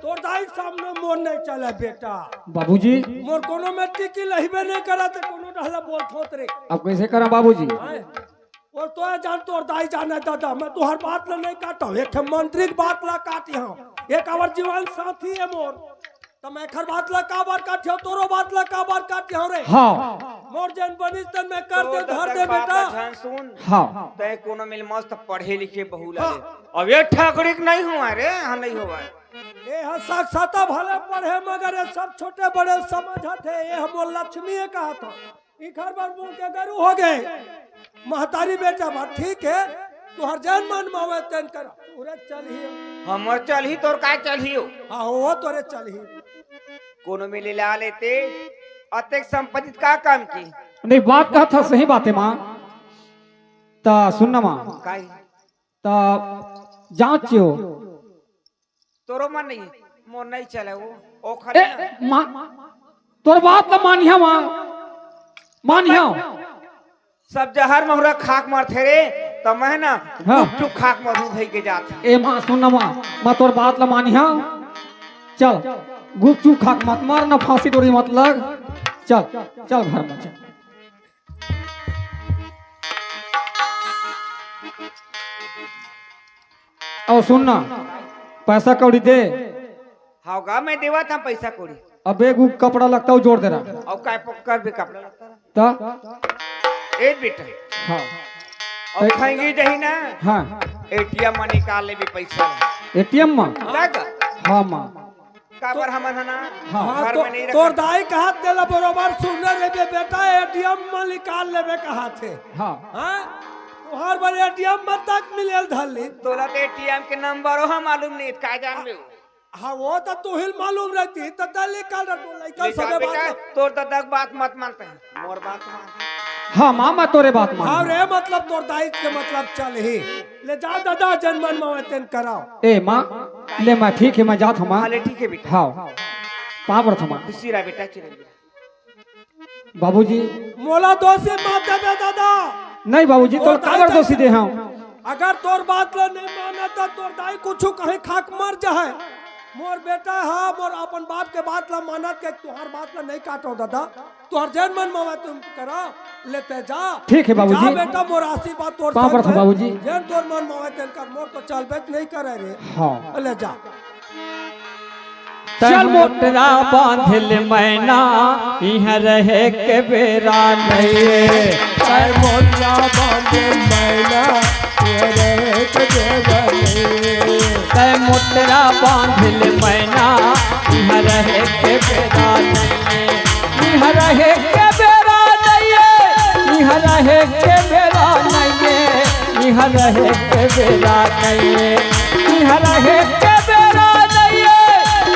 [SPEAKER 3] तोर दाई सामने मोर नहीं चला बेटा
[SPEAKER 2] बाबूजी
[SPEAKER 3] मोर कोनो में टिकी लहिबे नहीं करा तो कोनो ढहला बोल ठोत रे
[SPEAKER 2] अब कैसे करा बाबूजी
[SPEAKER 3] आए। और तो जान तोर दाई जाने दादा मैं तुहर बात ला नहीं काटा हूं एक मंत्री की बात ला काटी हूं एक और जीवन साथी है मोर तो मैं खर बात ला का बार काटी हूं तोरो बात ला का बार काटी हूं रे
[SPEAKER 2] हाँ
[SPEAKER 3] मोर जन बनिस तन मैं कर दे
[SPEAKER 1] तो
[SPEAKER 3] धर
[SPEAKER 1] तक
[SPEAKER 3] दे
[SPEAKER 1] बाप
[SPEAKER 3] बेटा
[SPEAKER 1] का ध्यान सुन
[SPEAKER 2] हाँ
[SPEAKER 1] तय कोनो मिल मस्त पढ़े लिखे बहू ला अब ये ठगड़ी नहीं हुआ रे हाँ नहीं हुआ
[SPEAKER 3] ये हा साक्षाता भले पढ़े मगर ये सब छोटे बड़े समझत है ये हम लक्ष्मी है कहा था ई घर बार मुंह के गरु हो गए महतारी बेटा बा ठीक है तू हर जन मन मावे तन कर पूरे चल ही
[SPEAKER 1] हमर चल ही तोर का चल ही
[SPEAKER 3] हाँ वो तोरे चल ही
[SPEAKER 1] कोनो मिले ला लेते अतेक संपत्ति का काम की
[SPEAKER 2] नहीं बात कहा था सही बात है माँ ता सुनना माँ
[SPEAKER 1] काई
[SPEAKER 2] ता जांचियो
[SPEAKER 1] तोरो मन नहीं मोर नहीं चले वो ओ
[SPEAKER 2] ए
[SPEAKER 1] खरे
[SPEAKER 2] माँ तोर बात ला मानिया माँ मानिया
[SPEAKER 1] सब जहर महुरा खाक मारथे रे तो मैं ना
[SPEAKER 2] हाँ।
[SPEAKER 1] चुप खाक मधु भई के जात
[SPEAKER 2] ए माँ सुनना माँ मैं तोर बात ला मानिया चल गुपचुप खाक मत मार ना फांसी डोरी मत लग चल चल घर में चल। और सुन ना, पैसा कौड़ी दे।
[SPEAKER 1] होगा मैं देवा था पैसा कोड़ी।
[SPEAKER 2] अब एक कपड़ा लगता है जोड़ दे रहा।
[SPEAKER 1] और काय पकड़ भी कपड़ा लगता
[SPEAKER 2] तो
[SPEAKER 1] एक बेटा
[SPEAKER 2] हाँ
[SPEAKER 1] और खाएंगे जही ना
[SPEAKER 2] हाँ
[SPEAKER 1] एटीएम में निकाल ले भी पैसा
[SPEAKER 2] एटीएम में
[SPEAKER 1] लगा
[SPEAKER 2] हाँ माँ
[SPEAKER 1] काबर हमन हना
[SPEAKER 2] हाँ,
[SPEAKER 1] घर में नहीं
[SPEAKER 3] तोर
[SPEAKER 1] रखा
[SPEAKER 3] दाई कहा तेला बरोबर सुनने रे बेटा एटीएम में निकाल लेबे कहा थे।
[SPEAKER 2] हाँ
[SPEAKER 3] हां तुहार बार एटीएम में तक मिलेल धली।
[SPEAKER 1] तोला तो एटीएम के नंबर हो मालूम नहीं का जान ले
[SPEAKER 3] हाँ वो तो तू ही मालूम रहती तो तले काल लड़का
[SPEAKER 1] लेकिन
[SPEAKER 3] सबे
[SPEAKER 1] बेटा
[SPEAKER 3] बात।
[SPEAKER 1] तोर तो तक बात मत मानते हैं मोर बात मान
[SPEAKER 2] हाँ माँ मैं तोरे बात मान।
[SPEAKER 3] हाँ रे मतलब तोर दाई के मतलब चल ही ले जा दादा जन्मन में तेन कराओ।
[SPEAKER 2] ए माँ ले मैं ठीक है मैं जात हूँ माँ।
[SPEAKER 1] हाले ठीक है बेटा
[SPEAKER 2] हाँ कहाँ पर था माँ?
[SPEAKER 1] खुशी रहा बेटा चिरंजीवी
[SPEAKER 2] बाबूजी
[SPEAKER 3] मोला दोषी मत देबे दादा।
[SPEAKER 2] नहीं बाबूजी तो काबर दोषी दे हाँ।
[SPEAKER 3] अगर तोर बात ला नहीं माना तो तोर दाई कुछ कहीं खाक मर जाए। मोर बेटा हाँ मोर अपन बाप के बात ला मानत के तुहार बात ला नहीं काटो दादा। तुहार जन मन में तुम करो लेते जा।
[SPEAKER 2] ठीक है बाबूजी।
[SPEAKER 3] जा बेटा मोर आशीर्वाद तोर
[SPEAKER 2] कहाँ पर था बाबूजी?
[SPEAKER 3] जन तोर मन में तेन कर मोर तो चलबे नहीं करे रे।
[SPEAKER 2] हाँ
[SPEAKER 3] ले जा।
[SPEAKER 2] चल मोटरा बांधल मैना यहाँ रहे के बेरा नहीं।
[SPEAKER 3] चल मोटरा बांधल मैना यहाँ रहे के बेरा नहीं।
[SPEAKER 2] तय मोटरा बांधल मैना यहाँ रहे के बेरा नहीं। यहाँ रहे के बेरा नहीं। यहाँ रहे के बेरा नहीं। यहाँ रहे के बेरा नहीं। यहाँ रहे के बेरा नहीं।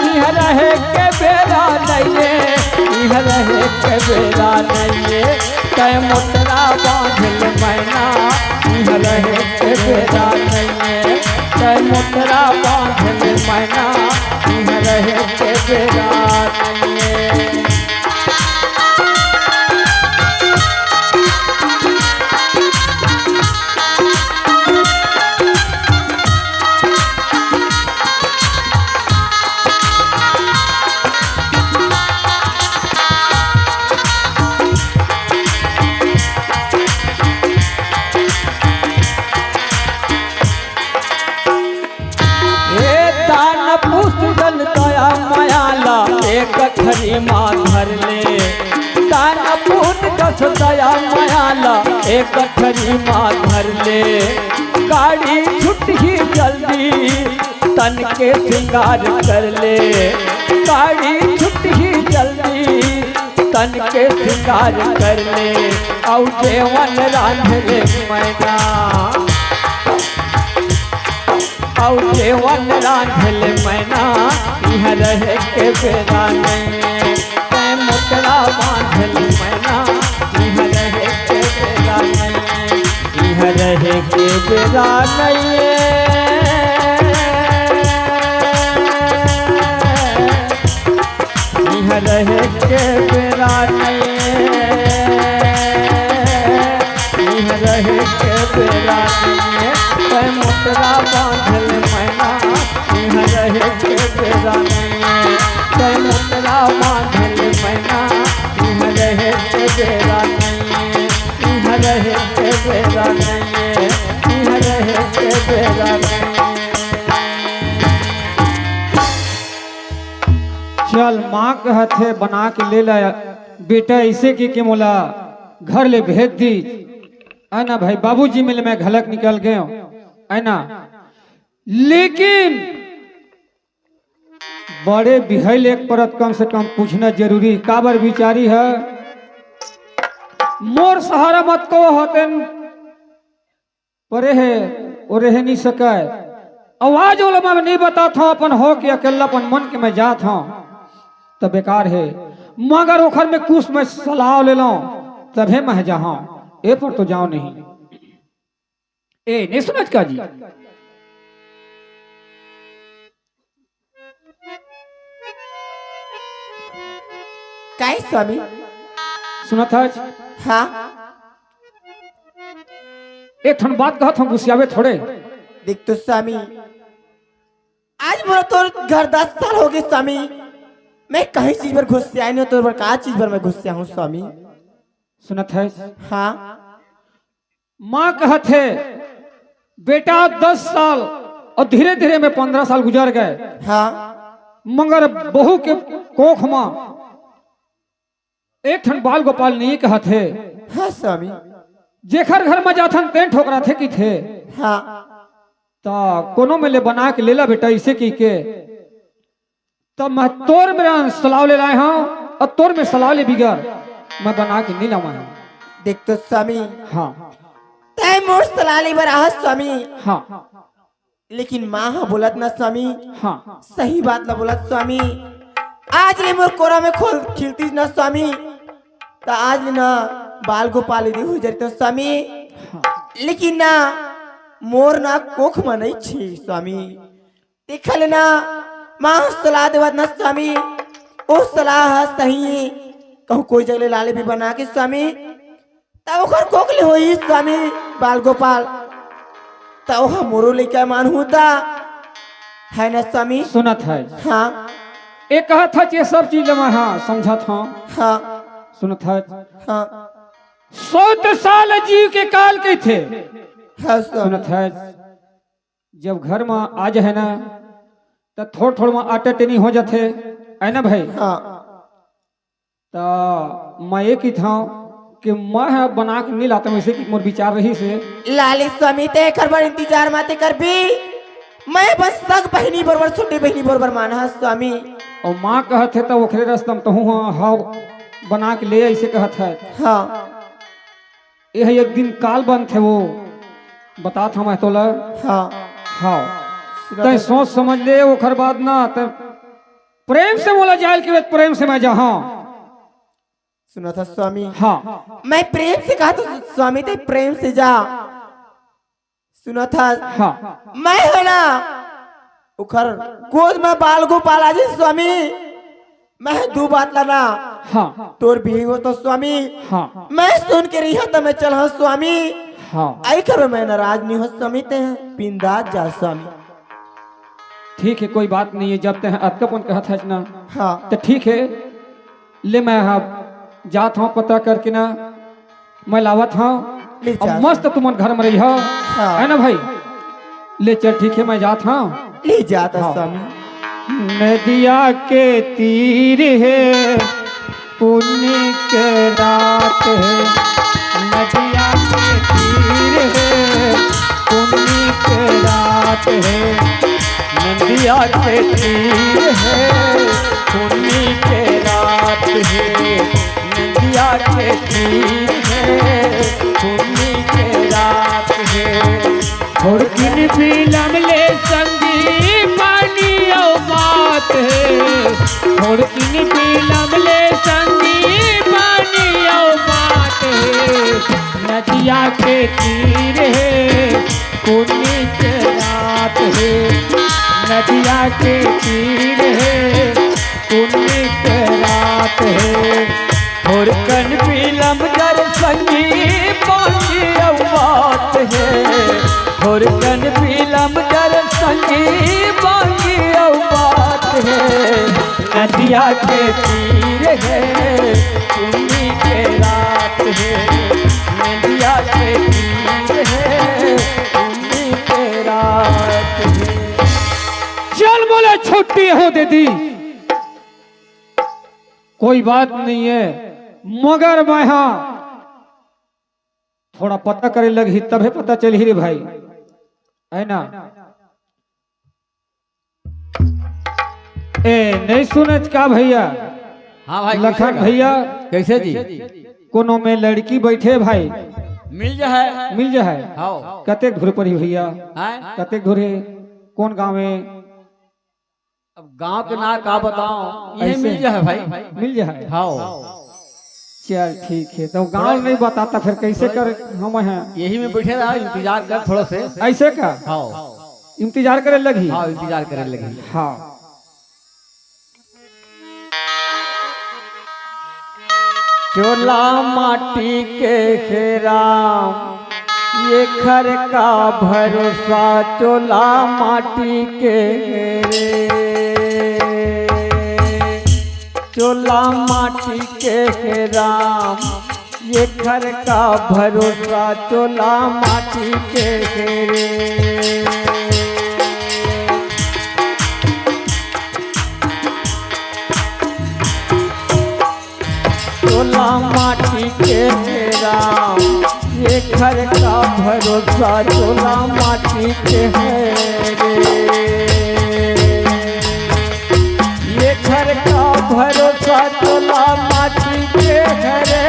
[SPEAKER 2] यहाँ रहे के बेरा नहीं। यहाँ रहे के बेरा नहीं। तय मोटरा बांधल मैना यहाँ रहे के बेरा नहीं। तय मोटरा बांधल मैना यहाँ रहे के बेरा नहीं। पुष्टन दया मायाला एक खरी माँ धर ले। ताना पूत कस दया मायाला एक खरी माँ धर ले। गाड़ी छुट ही जल्दी तन के श्रृंगार कर ले। गाड़ी छुट ही जल्दी तन के श्रृंगार कर ले। और जेवन रांध ले मैना और जेवन रांधल मैना यहाँ रहे के बेरा नहीं। तय मोटरा बांधल मैना यहाँ रहे के बेरा नहीं। यहाँ रहे के बेरा नहीं। यहाँ रहे के बेरा नहीं। यहाँ रहे के बेरा नहीं। तय मोटरा बांधल मैना यहाँ रहे के बेरा नहीं। तय मोटरा बांधल मैना यहाँ रहे के बेरा नहीं। यहाँ रहे के बेरा नहीं। यहाँ रहे के बेरा नहीं। चल माँ कहते बना के ले ला बेटा ऐसे की मोला घर ले भेज दी है ना भाई। बाबूजी मिल में घलक निकल गए है ना। लेकिन बड़े बिहल एक परत कम से कम पूछना जरूरी काबर बिचारी है। मोर सहारा मत को होते परे है और रह नहीं सके। आवाज वाला मैं नहीं बताता हूँ अपन हो कि अकेलापन मन के मैं जात हूँ तो बेकार है। मगर ओखर में कुछ मैं सलाह ले लो तभे मैं जहाँ ए पर तो जाओ नहीं। ए नहीं सुनत का जी।
[SPEAKER 4] काहे स्वामी?
[SPEAKER 2] सुनत है
[SPEAKER 4] हाँ
[SPEAKER 2] एक ठन बात कहत हम गुस्सावे थोड़े।
[SPEAKER 4] देख तो स्वामी आज मोरा तो घर 10 साल हो गए स्वामी। मैं कहीं चीज पर घुस से आई नहीं तो का चीज पर मैं घुस से हूँ स्वामी।
[SPEAKER 2] सुनत है
[SPEAKER 4] हाँ
[SPEAKER 2] माँ कहत है बेटा 10 साल और धीरे धीरे में 15 साल गुजर गए,
[SPEAKER 4] हाँ
[SPEAKER 2] मगर बहू के कोख माँ एक ठन बाल गोपाल नहीं कहत है।
[SPEAKER 4] हाँ स्वामी।
[SPEAKER 2] जेखर घर में जाथन तेन ठोकरा थे कि थे
[SPEAKER 4] हाँ
[SPEAKER 2] ता कोनो में ले बना के लेला बेटा इसे की के तब मैं तोर मेरा सलाव ले लाए हाँ और तोर में सलाव ले बिगड़ मैं बना के नहीं लावा हूँ।
[SPEAKER 4] देख तो स्वामी
[SPEAKER 2] हाँ
[SPEAKER 4] तय मोर सलाली बराह स्वामी,
[SPEAKER 2] हाँ
[SPEAKER 4] लेकिन माँ हाँ बोलत ना स्वामी,
[SPEAKER 2] हाँ
[SPEAKER 4] सही बात ना बोलत स्वामी। आज ले मोर कोरा में खोल खिलती ना स्वामी, तो आज ले ना बाल गोपाल दी हो जाते स्वामी, लेकिन ना मोर ना कोख में नहीं छी स्वामी। देखल ना माँ सलाह देवत ना स्वामी, ओ सलाह सही कहूँ कोई जगह लाले भी बना के स्वामी तब ओकर कोकले होई स्वामी बाल गोपाल तब ओहा मोरो लेके मान होता है ना स्वामी।
[SPEAKER 2] सुनत है
[SPEAKER 4] हाँ
[SPEAKER 2] एक कहा था ये सब चीज मैं हाँ समझा था।
[SPEAKER 4] हाँ
[SPEAKER 2] सुनत है
[SPEAKER 4] हाँ
[SPEAKER 2] 100 साल जीव के काल के थे।
[SPEAKER 4] हाँ स्वामी।
[SPEAKER 2] सुनत है जब घर में आ जाए ना तो थोड़ थोड़ में आटा टेनी हो जाते है ना भाई।
[SPEAKER 4] हाँ
[SPEAKER 2] तो मैं एक ही था कि मैं बना के नहीं लाता वैसे कि मोर विचार रही से
[SPEAKER 4] लाली स्वामी ते कर बर इंतजार माते कर भी मैं बस सग बहनी बरोबर छोटी बहनी बरोबर माना स्वामी।
[SPEAKER 2] और माँ कहत है तो ओखरे रस्तम तो हूँ हाँ बना के ले ऐसे कहत है।
[SPEAKER 4] हाँ
[SPEAKER 2] यह एक दिन काल बंद थे वो बता था मैं तोला।
[SPEAKER 4] हाँ
[SPEAKER 2] हाँ तय सोच समझ ले ओखर बाद ना तो प्रेम से बोला जाए कि प्रेम से मैं जहाँ
[SPEAKER 4] सुना था स्वामी।
[SPEAKER 2] हाँ
[SPEAKER 4] मैं प्रेम से कहा तो स्वामी ते प्रेम से जा सुना था।
[SPEAKER 2] हाँ
[SPEAKER 4] मैं है ना उखर गोद में बाल गोपाल आज स्वामी मैं दो बात लाना
[SPEAKER 2] हाँ
[SPEAKER 4] तोर भी हो तो स्वामी
[SPEAKER 2] हाँ
[SPEAKER 4] मैं सुन के रही तो मैं चल हाँ स्वामी
[SPEAKER 2] हाँ
[SPEAKER 4] आई कर मैं नाराज नहीं हो स्वामी ते बिंदास जा स्वामी।
[SPEAKER 2] ठीक है कोई बात नहीं है जब तक अतकपन कहत है ना
[SPEAKER 4] हाँ
[SPEAKER 2] तो ठीक है ले मैं हाँ जात हूँ पता करके ना मैं लावत हूँ
[SPEAKER 4] ले जा।
[SPEAKER 2] अब मस्त तुम घर में रही हो
[SPEAKER 4] हाँ।
[SPEAKER 2] है ना भाई ले चल ठीक है मैं जात हूँ
[SPEAKER 4] ले जाता
[SPEAKER 2] हाँ।
[SPEAKER 4] स्वामी।
[SPEAKER 2] नदिया के तीर है पुण्य के रात है नदिया के तीर है पुण्य के रात है नदिया के तीर है पुण्य के रात है नदिया के तीर है पुण्य के रात है और किन फिल्म ले संगी पानी और बात है और किन फिल्म ले संगी पानी और बात है नदिया के तीर है पुण्य के रात है नदिया के तीर है पुण्य के रात है और कन फिल्म जर संगी पानी और बात है और कन फिल्म जर संगी बाकी बात है नदिया के तीर है पुण्य के रात है नदिया के तीर है पुण्य के रात है। चल बोले छुट्टी हो दे दी कोई बात नहीं है मगर मैं हाँ थोड़ा पता करे लगी तभी पता चली रे भाई है ना। ए नहीं सुने का भैया।
[SPEAKER 5] हाँ भाई
[SPEAKER 2] लखन भैया
[SPEAKER 5] कैसे जी
[SPEAKER 2] कोनो में लड़की बैठे भाई
[SPEAKER 5] मिल जाए
[SPEAKER 2] मिल जाए
[SPEAKER 5] हाँ
[SPEAKER 2] कतेक धुर पर भैया
[SPEAKER 5] हैं?
[SPEAKER 2] कतेक धुर है कौन गाँव में
[SPEAKER 5] अब गांव के ना का बताओ ये
[SPEAKER 2] ऐसे?
[SPEAKER 5] मिल जाए भाई
[SPEAKER 2] मिल जाए
[SPEAKER 5] हाँ
[SPEAKER 2] चल ठीक है तो गाँव नहीं बताता फिर कैसे कर हम हैं
[SPEAKER 5] यही में बैठे रहा इंतजार कर थोड़ा से
[SPEAKER 2] ऐसे का
[SPEAKER 5] हाँ
[SPEAKER 2] इंतजार करे लगी
[SPEAKER 5] हाँ इंतजार करे लगी
[SPEAKER 2] हाँ चोला माटी के खेराम ये खर का भरोसा चोला माटी के चोला माटी के है राम, ये घर का भरोसा चोला माटी के है रे। चोला माटी के है राम, ये घर का भरोसा चोला माटी के है रे। ये घर का भरोसा चोला माटी के है रे।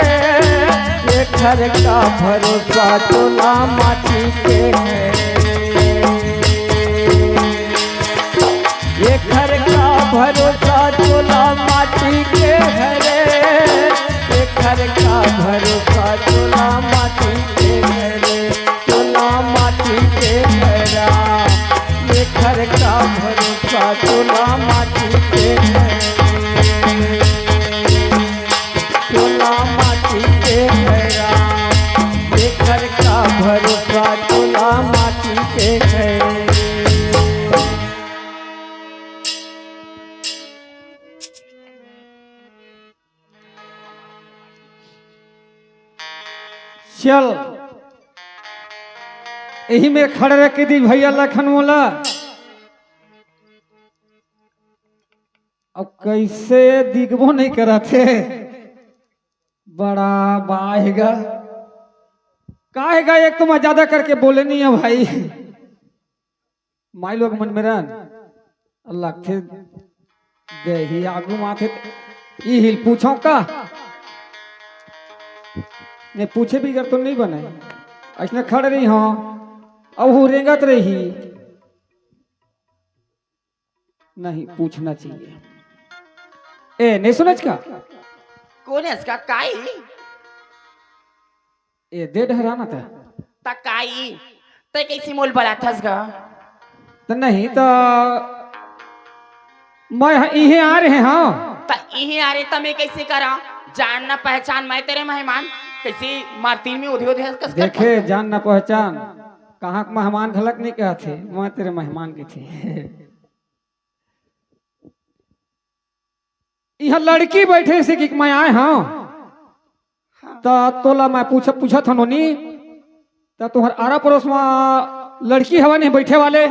[SPEAKER 2] ये घर का भरोसा चोला माटी के है। ये घर का भरोसा चोला माटी के है रे। ये घर का भरोसा चोला माटी के है रे। चोला माटी के है राम, ये घर का भरोसा चोला माटी के है। चोला माटी के है राम, ये घर का भरोसा चोला माटी के है। चल यही में खड़े रख दी भैया लखन मोला। अब कैसे दिखबो नहीं करा थे, बड़ा बाहेगा काहेगा। एक तो मैं ज्यादा करके बोले नहीं है भाई, माई लोग मन में रन अल्लाह थे दे ही आगू माथे ई हिल पूछो का ने पूछे भी कर तो नहीं बने ऐसने खड़े रही हाँ अब वो रेंगत रही नहीं पूछना चाहिए। ए नहीं सुनच का
[SPEAKER 4] कौन है इसका काई
[SPEAKER 2] ए दे डहराना था
[SPEAKER 4] ता काई ते कैसी मोल बड़ा थस गा
[SPEAKER 2] तो नहीं तो मैं इहे आ रहे हाँ
[SPEAKER 4] ता इहे आ रहे तमे कैसे करा जानना पहचान मैं तेरे मेहमान कैसे मारतीन में उधे उधे कस
[SPEAKER 2] देखे जान ना पहचान कहाँ के मेहमान घलक नहीं कहा थे मैं तेरे मेहमान के थे। यहाँ लड़की बैठे से कि मैं आए हाँ तो तोला मैं पूछा था नोनी तो तुम्हार आरा पड़ोस में लड़की हवा नहीं बैठे वाले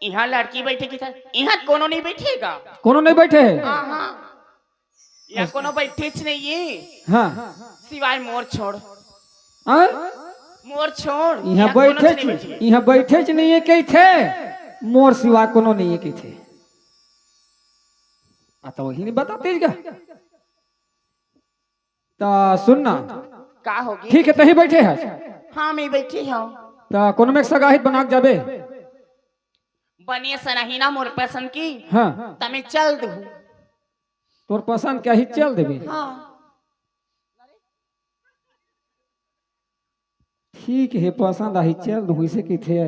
[SPEAKER 4] यहाँ लड़की बैठे की था यहाँ कोनो नहीं बैठेगा
[SPEAKER 2] कोनो नहीं बैठे
[SPEAKER 4] हाँ यहाँ कोनो बैठे नहीं है
[SPEAKER 2] हाँ
[SPEAKER 4] सिवाय मोर छोड़
[SPEAKER 2] हाँ
[SPEAKER 4] मोर छोड़
[SPEAKER 2] यहाँ बैठे नहीं है कई थे मोर सिवा कोनो नहीं है कई थे तो वही नहीं बताते क्या तो सुनना
[SPEAKER 4] का होगी
[SPEAKER 2] ठीक है तही बैठे है
[SPEAKER 4] हाँ मैं बैठी हूँ
[SPEAKER 2] तो कोनो में सगाहित बना के जाबे
[SPEAKER 4] बनिए सनहीना मोर पसंद की
[SPEAKER 2] हाँ
[SPEAKER 4] तमे चल दू
[SPEAKER 2] तोर पसंद क्या ही चल देबे
[SPEAKER 4] हाँ
[SPEAKER 2] ठीक है पसंद आई चल दू इसे की थे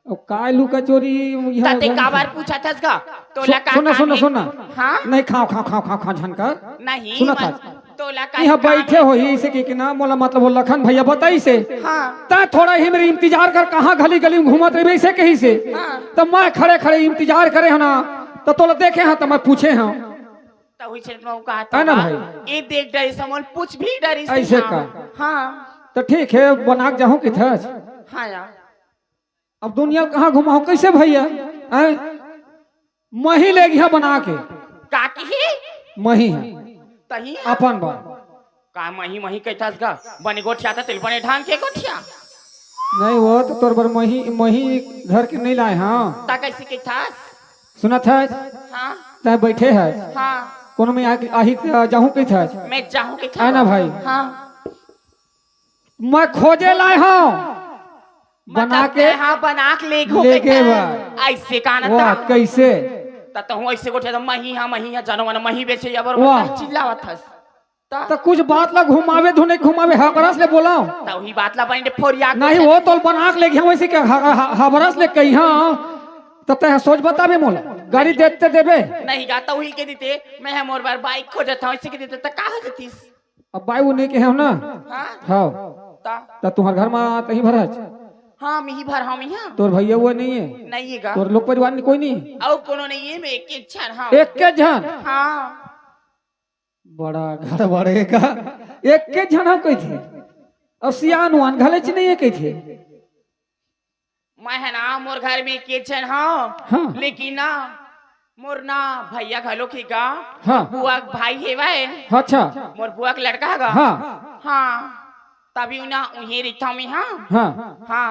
[SPEAKER 2] अब कालू कचोरी
[SPEAKER 4] ताते का बार पूछा था इसका तोला का
[SPEAKER 2] सुना सुना सुना
[SPEAKER 4] हाँ
[SPEAKER 2] नहीं खाओ झनकर
[SPEAKER 4] नहीं
[SPEAKER 2] सुना था
[SPEAKER 4] तोला का
[SPEAKER 2] यहाँ बैठे हो ही इसे की ना मोला मतलब वो लखन भैया बताई से
[SPEAKER 4] हाँ
[SPEAKER 2] ता थोड़ा ही मेरे इंतजार कर कहाँ गली गली में घूमत रही इसे कहीं से
[SPEAKER 4] हाँ
[SPEAKER 2] तो मैं खड़े खड़े इंतजार करे है ना तो तोला देखे हैं तो मैं पूछे हैं
[SPEAKER 4] तो हुई छे मैं कहा
[SPEAKER 2] है ना
[SPEAKER 4] था
[SPEAKER 2] भाई
[SPEAKER 4] ये देख डरी समोल पूछ भी डरी से
[SPEAKER 2] ऐसे
[SPEAKER 4] हाँ।
[SPEAKER 2] का
[SPEAKER 4] हाँ
[SPEAKER 2] तो ठीक है बना के जाऊँ कि था
[SPEAKER 4] हाँ यार
[SPEAKER 2] अब दुनिया कहाँ घुमाऊं कैसे भैया मही ले गया बना के
[SPEAKER 4] काकी ही
[SPEAKER 2] मही है
[SPEAKER 4] तही
[SPEAKER 2] अपन बात
[SPEAKER 4] का मही मही कहता गा बने गोठिया था तिल बने ढांग के गोठिया
[SPEAKER 2] नहीं वो तो तोर बर मही घर के नहीं लाए हाँ
[SPEAKER 4] ता कैसे कहता
[SPEAKER 2] सुना था
[SPEAKER 4] हाँ
[SPEAKER 2] तय बैठे है
[SPEAKER 4] हाँ
[SPEAKER 2] कोनो में आही जाऊँ की था
[SPEAKER 4] मैं जाऊँ के
[SPEAKER 2] है ना भाई
[SPEAKER 4] हाँ
[SPEAKER 2] मैं खोजे लाए हाँ बना के
[SPEAKER 4] हाँ बना के
[SPEAKER 2] लेके बा
[SPEAKER 4] ऐसे काना
[SPEAKER 2] वाह
[SPEAKER 4] था
[SPEAKER 2] कैसे
[SPEAKER 4] तो हूँ ऐसे गोठिया तो मही हाँ जानो मन मही बेचे अब
[SPEAKER 2] वाह।
[SPEAKER 4] चिल्लावत हस
[SPEAKER 2] तो कुछ बात ला घुमावे धुने घुमावे हबरस ले बोलाओ
[SPEAKER 4] तो ही बात ला बने फोरिया
[SPEAKER 2] नहीं वो तो बना के ले गया वैसे के हबरस ले कही हाँ तो तय सोच बताबे मोला गाड़ी देते देबे
[SPEAKER 4] नहीं गाता हुई के देते मैं हम और बार बाइक खोजत हूँ ऐसे के देते तो कहाँ जतीस
[SPEAKER 2] अब बाई वो नहीं के है ना
[SPEAKER 4] हाँ
[SPEAKER 2] हाँ
[SPEAKER 4] ता
[SPEAKER 2] तो तुम्हार घर में तही भरज
[SPEAKER 4] हाँ मिही भर हम यहाँ
[SPEAKER 2] तोर भैया वो नहीं है
[SPEAKER 4] नहीं है गा
[SPEAKER 2] तोर लोग परिवार में कोई नहीं
[SPEAKER 4] और कोनो नहीं है मैं एक एक छन हाँ
[SPEAKER 2] एक के जन
[SPEAKER 4] हाँ
[SPEAKER 5] बड़ा गड़बड़ेगा एक के जना कही थे अब सियान वान घले च नहीं कही थे
[SPEAKER 6] मैं है ना मोर घर में किचन हाँ
[SPEAKER 5] हाँ।
[SPEAKER 6] लेकिन ना मोर ना भैया घलो की गा
[SPEAKER 5] हाँ।
[SPEAKER 6] बुआ के भाई है वह
[SPEAKER 5] अच्छा
[SPEAKER 6] मोर बुआ का लड़का है गा
[SPEAKER 5] हाँ
[SPEAKER 6] हाँ तभी ना उन्हें रिश्ता में हाँ
[SPEAKER 5] हाँ
[SPEAKER 6] हाँ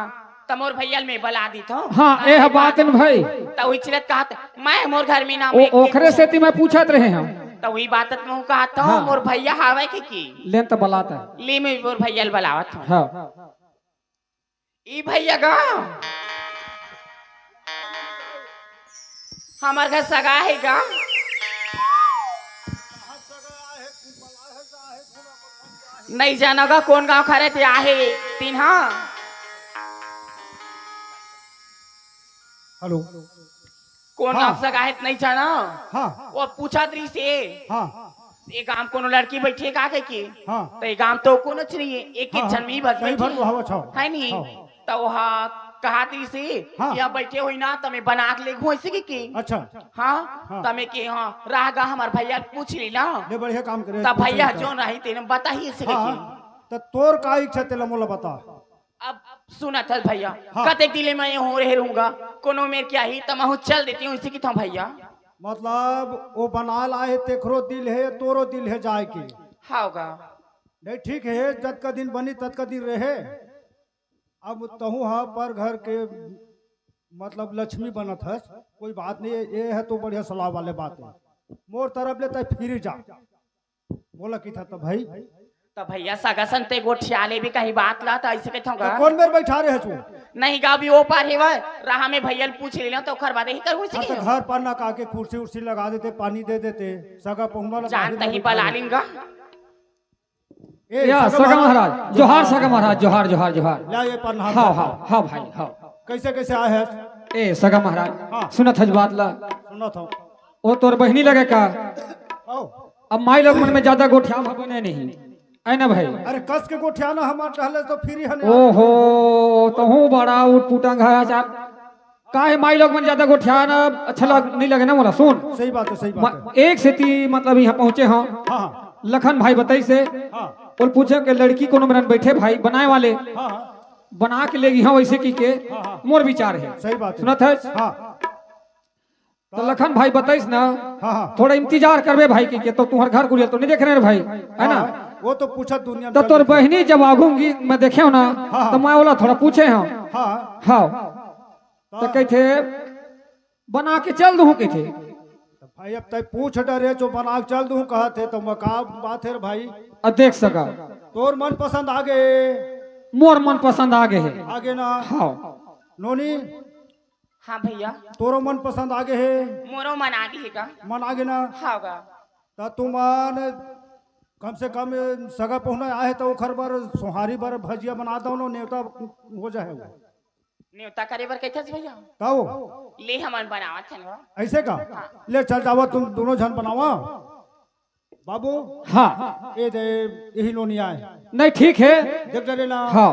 [SPEAKER 6] तब मोर भैया में बला दी तो
[SPEAKER 5] हाँ ए बात न भाई
[SPEAKER 6] तो वही चिलत कहा मैं मोर घर में ना
[SPEAKER 5] ओ ओखरे से ती मैं पूछत रहे हम
[SPEAKER 6] तो वही बात में कहा था
[SPEAKER 5] हाँ।
[SPEAKER 6] मोर भैया हावे की
[SPEAKER 5] लेन तो बलाता
[SPEAKER 6] ले में मोर भैया बलावत हूँ
[SPEAKER 5] हाँ
[SPEAKER 6] ई भैया गा हमार घर सगा है गा नहीं जानोगा कौन गांव खरे थे आहे तीन हाँ
[SPEAKER 3] हेलो
[SPEAKER 6] कौन
[SPEAKER 3] हाँ।
[SPEAKER 6] गांव सगा है नहीं जाना
[SPEAKER 3] हाँ
[SPEAKER 6] वो पूछा त्री से
[SPEAKER 3] हाँ
[SPEAKER 6] ये गांव कोनो लड़की बैठी का के की
[SPEAKER 3] हाँ
[SPEAKER 6] तो ये गांव तो कोनो चाहिए एक ही
[SPEAKER 3] हाँ,
[SPEAKER 6] जन्म ही बस
[SPEAKER 3] सही भर
[SPEAKER 6] बैठी
[SPEAKER 3] हवा छाओ
[SPEAKER 6] है नहीं
[SPEAKER 3] हाँ।
[SPEAKER 6] तो वहाँ कहा त्री से
[SPEAKER 3] हाँ।
[SPEAKER 6] यहाँ बैठे हुई ना तमें बना के ले घोंसी की
[SPEAKER 3] अच्छा
[SPEAKER 6] हाँ
[SPEAKER 3] हाँ।
[SPEAKER 6] तमें के हाँ रह गा हमार भैया पूछ ली ना
[SPEAKER 3] ये बढ़िया काम करे
[SPEAKER 6] तब भैया जो नहीं तेने बता ही सके
[SPEAKER 3] हाँ तो तोर का इच्छा तेला मोला बता
[SPEAKER 6] अब सुना था भैया
[SPEAKER 3] हाँ।
[SPEAKER 6] कते दिले मैं हो रहे रहूंगा कोनो मेरे क्या ही तमहु चल देती हूँ इसी की था भैया
[SPEAKER 3] मतलब वो बना लाए तेखरो दिल है तोरो दिल है जाए के
[SPEAKER 6] होगा
[SPEAKER 3] नहीं ठीक है जद का दिन बनी तद का दिन रहे अब तहु हाँ पर घर के मतलब लक्ष्मी बनत है कोई बात नहीं ये है तो बढ़िया सलाह वाले बात है मोर तरफ ले तय फिर जा बोला की था तो भाई
[SPEAKER 6] तो भैया सगा संते गोठियाले भी कहीं बात ला तो ऐसे कहता
[SPEAKER 3] तो कौन मेर बैठा रहे तू
[SPEAKER 6] नहीं गा भी वो पार है वह राह में भैया पूछ लेना तो खर बात ही करूँ
[SPEAKER 3] हाँ तो घर पर ना का के कुर्सी उर्सी लगा देते पानी दे देते सगा पहुंगा लगा
[SPEAKER 6] जानता
[SPEAKER 3] देते,
[SPEAKER 6] ही बला लेंगा
[SPEAKER 3] ए,
[SPEAKER 5] या
[SPEAKER 3] सगा
[SPEAKER 5] सगा
[SPEAKER 3] महाराज,
[SPEAKER 5] महाराज जोहार सगा महाराज जोहार जोहार जोहार
[SPEAKER 3] ला ये पन्ना
[SPEAKER 5] हाँ हाँ हाँ भाई हाँ
[SPEAKER 3] कैसे कैसे आए हैं
[SPEAKER 5] ए सगा
[SPEAKER 3] हाँ।
[SPEAKER 5] महाराज सुनत हज बात ला
[SPEAKER 3] सुना था
[SPEAKER 5] ओ तोर बहनी लगे का
[SPEAKER 3] आओ
[SPEAKER 5] अब माई लोग मन में ज्यादा गोठिया बने नहीं है ना भाई
[SPEAKER 3] अरे कस के गोठियाना हमार टहले तो फिर ही हने
[SPEAKER 5] ओहो तो हूँ बड़ा उठ पुटंग है चार काहे माई लोग मन ज्यादा गोठिया ना अच्छा नहीं लगे ना मोला सुन
[SPEAKER 3] सही बात है सही बात है
[SPEAKER 5] एक से ती मतलब यहाँ पहुँचे हाँ
[SPEAKER 3] हाँ हाँ
[SPEAKER 5] लखन भाई बताई से
[SPEAKER 3] हाँ
[SPEAKER 5] और पूछे कि लड़की कोनो मेरन बैठे भाई बनाए वाले
[SPEAKER 3] हाँ हाँ
[SPEAKER 5] बना के लेगी हाँ वैसे की के
[SPEAKER 3] हाँ, हाँ।
[SPEAKER 5] मोर विचार है
[SPEAKER 3] सही बात है
[SPEAKER 5] सुनत है
[SPEAKER 3] हाँ
[SPEAKER 5] तो लखन भाई बताइस ना
[SPEAKER 3] हाँ हाँ
[SPEAKER 5] थोड़ा इंतजार करबे भाई की के तो तुम्हारे घर कुरियल तो नहीं देख रहे हैं भाई है ना
[SPEAKER 3] हाँ, वो तो पूछा दुनिया
[SPEAKER 5] तो
[SPEAKER 3] में
[SPEAKER 5] तोर
[SPEAKER 3] चल
[SPEAKER 5] बहनी जब आगूंगी मैं देखे हो ना
[SPEAKER 3] हाँ।
[SPEAKER 5] तो मैं बोला थोड़ा पूछे हम
[SPEAKER 3] हाँ
[SPEAKER 5] हाँ तो कहे थे बना के चल दूं कहे थे
[SPEAKER 3] तो भाई अब तय पूछ डरे जो बना के चल दूं कहा थे तो मका बात है रे भाई
[SPEAKER 5] अब देख सका
[SPEAKER 3] तोर मन पसंद आगे
[SPEAKER 5] मोर मन पसंद आगे है
[SPEAKER 3] आगे ना
[SPEAKER 5] हाँ
[SPEAKER 3] नोनी
[SPEAKER 6] हाँ भैया
[SPEAKER 3] तोरो मन पसंद आगे है
[SPEAKER 6] मोरो मन आगे है का
[SPEAKER 3] मन आगे ना
[SPEAKER 6] होगा
[SPEAKER 3] तो तुमान कम से कम सगा पहुना आए तो खर बार सोहारी बार भजिया बना दो नो नेवता हो जाए वो
[SPEAKER 6] न्योता करे बर कहते भैया
[SPEAKER 3] ताओ
[SPEAKER 6] ले हमन बनावत हन वा
[SPEAKER 3] ऐसे का ले चल जावा तुम दोनों जन बनावा बाबू
[SPEAKER 5] हाँ
[SPEAKER 3] ये दे यही लोनी आए
[SPEAKER 5] नहीं ठीक है
[SPEAKER 3] देख डरे ना
[SPEAKER 5] हाँ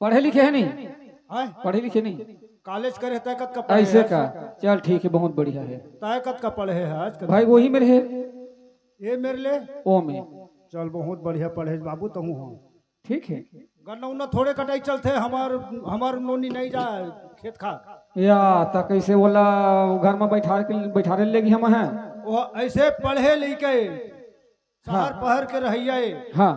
[SPEAKER 5] पढ़े लिखे है नहीं
[SPEAKER 3] आए
[SPEAKER 5] पढ़े लिखे नहीं
[SPEAKER 3] कॉलेज करे तयकत का पढ़े
[SPEAKER 5] ऐसे
[SPEAKER 3] है
[SPEAKER 5] का चल ठीक है बहुत बढ़िया है
[SPEAKER 3] तयकत का पढ़े है आज
[SPEAKER 5] भाई वही मेरे है
[SPEAKER 3] ये मेरे ले
[SPEAKER 5] ओ में
[SPEAKER 3] चल बहुत बढ़िया पढ़े बाबू तो हूँ
[SPEAKER 5] ठीक है
[SPEAKER 3] गन्ना उन्ना थोड़े कटाई चलते हमार हमार नोनी नहीं जाए खेत खा
[SPEAKER 5] या तो कैसे बोला घर में बैठा लेगी हम हैं
[SPEAKER 3] वो ऐसे पढ़े लिखे शहर पहर के रहिए
[SPEAKER 5] हाँ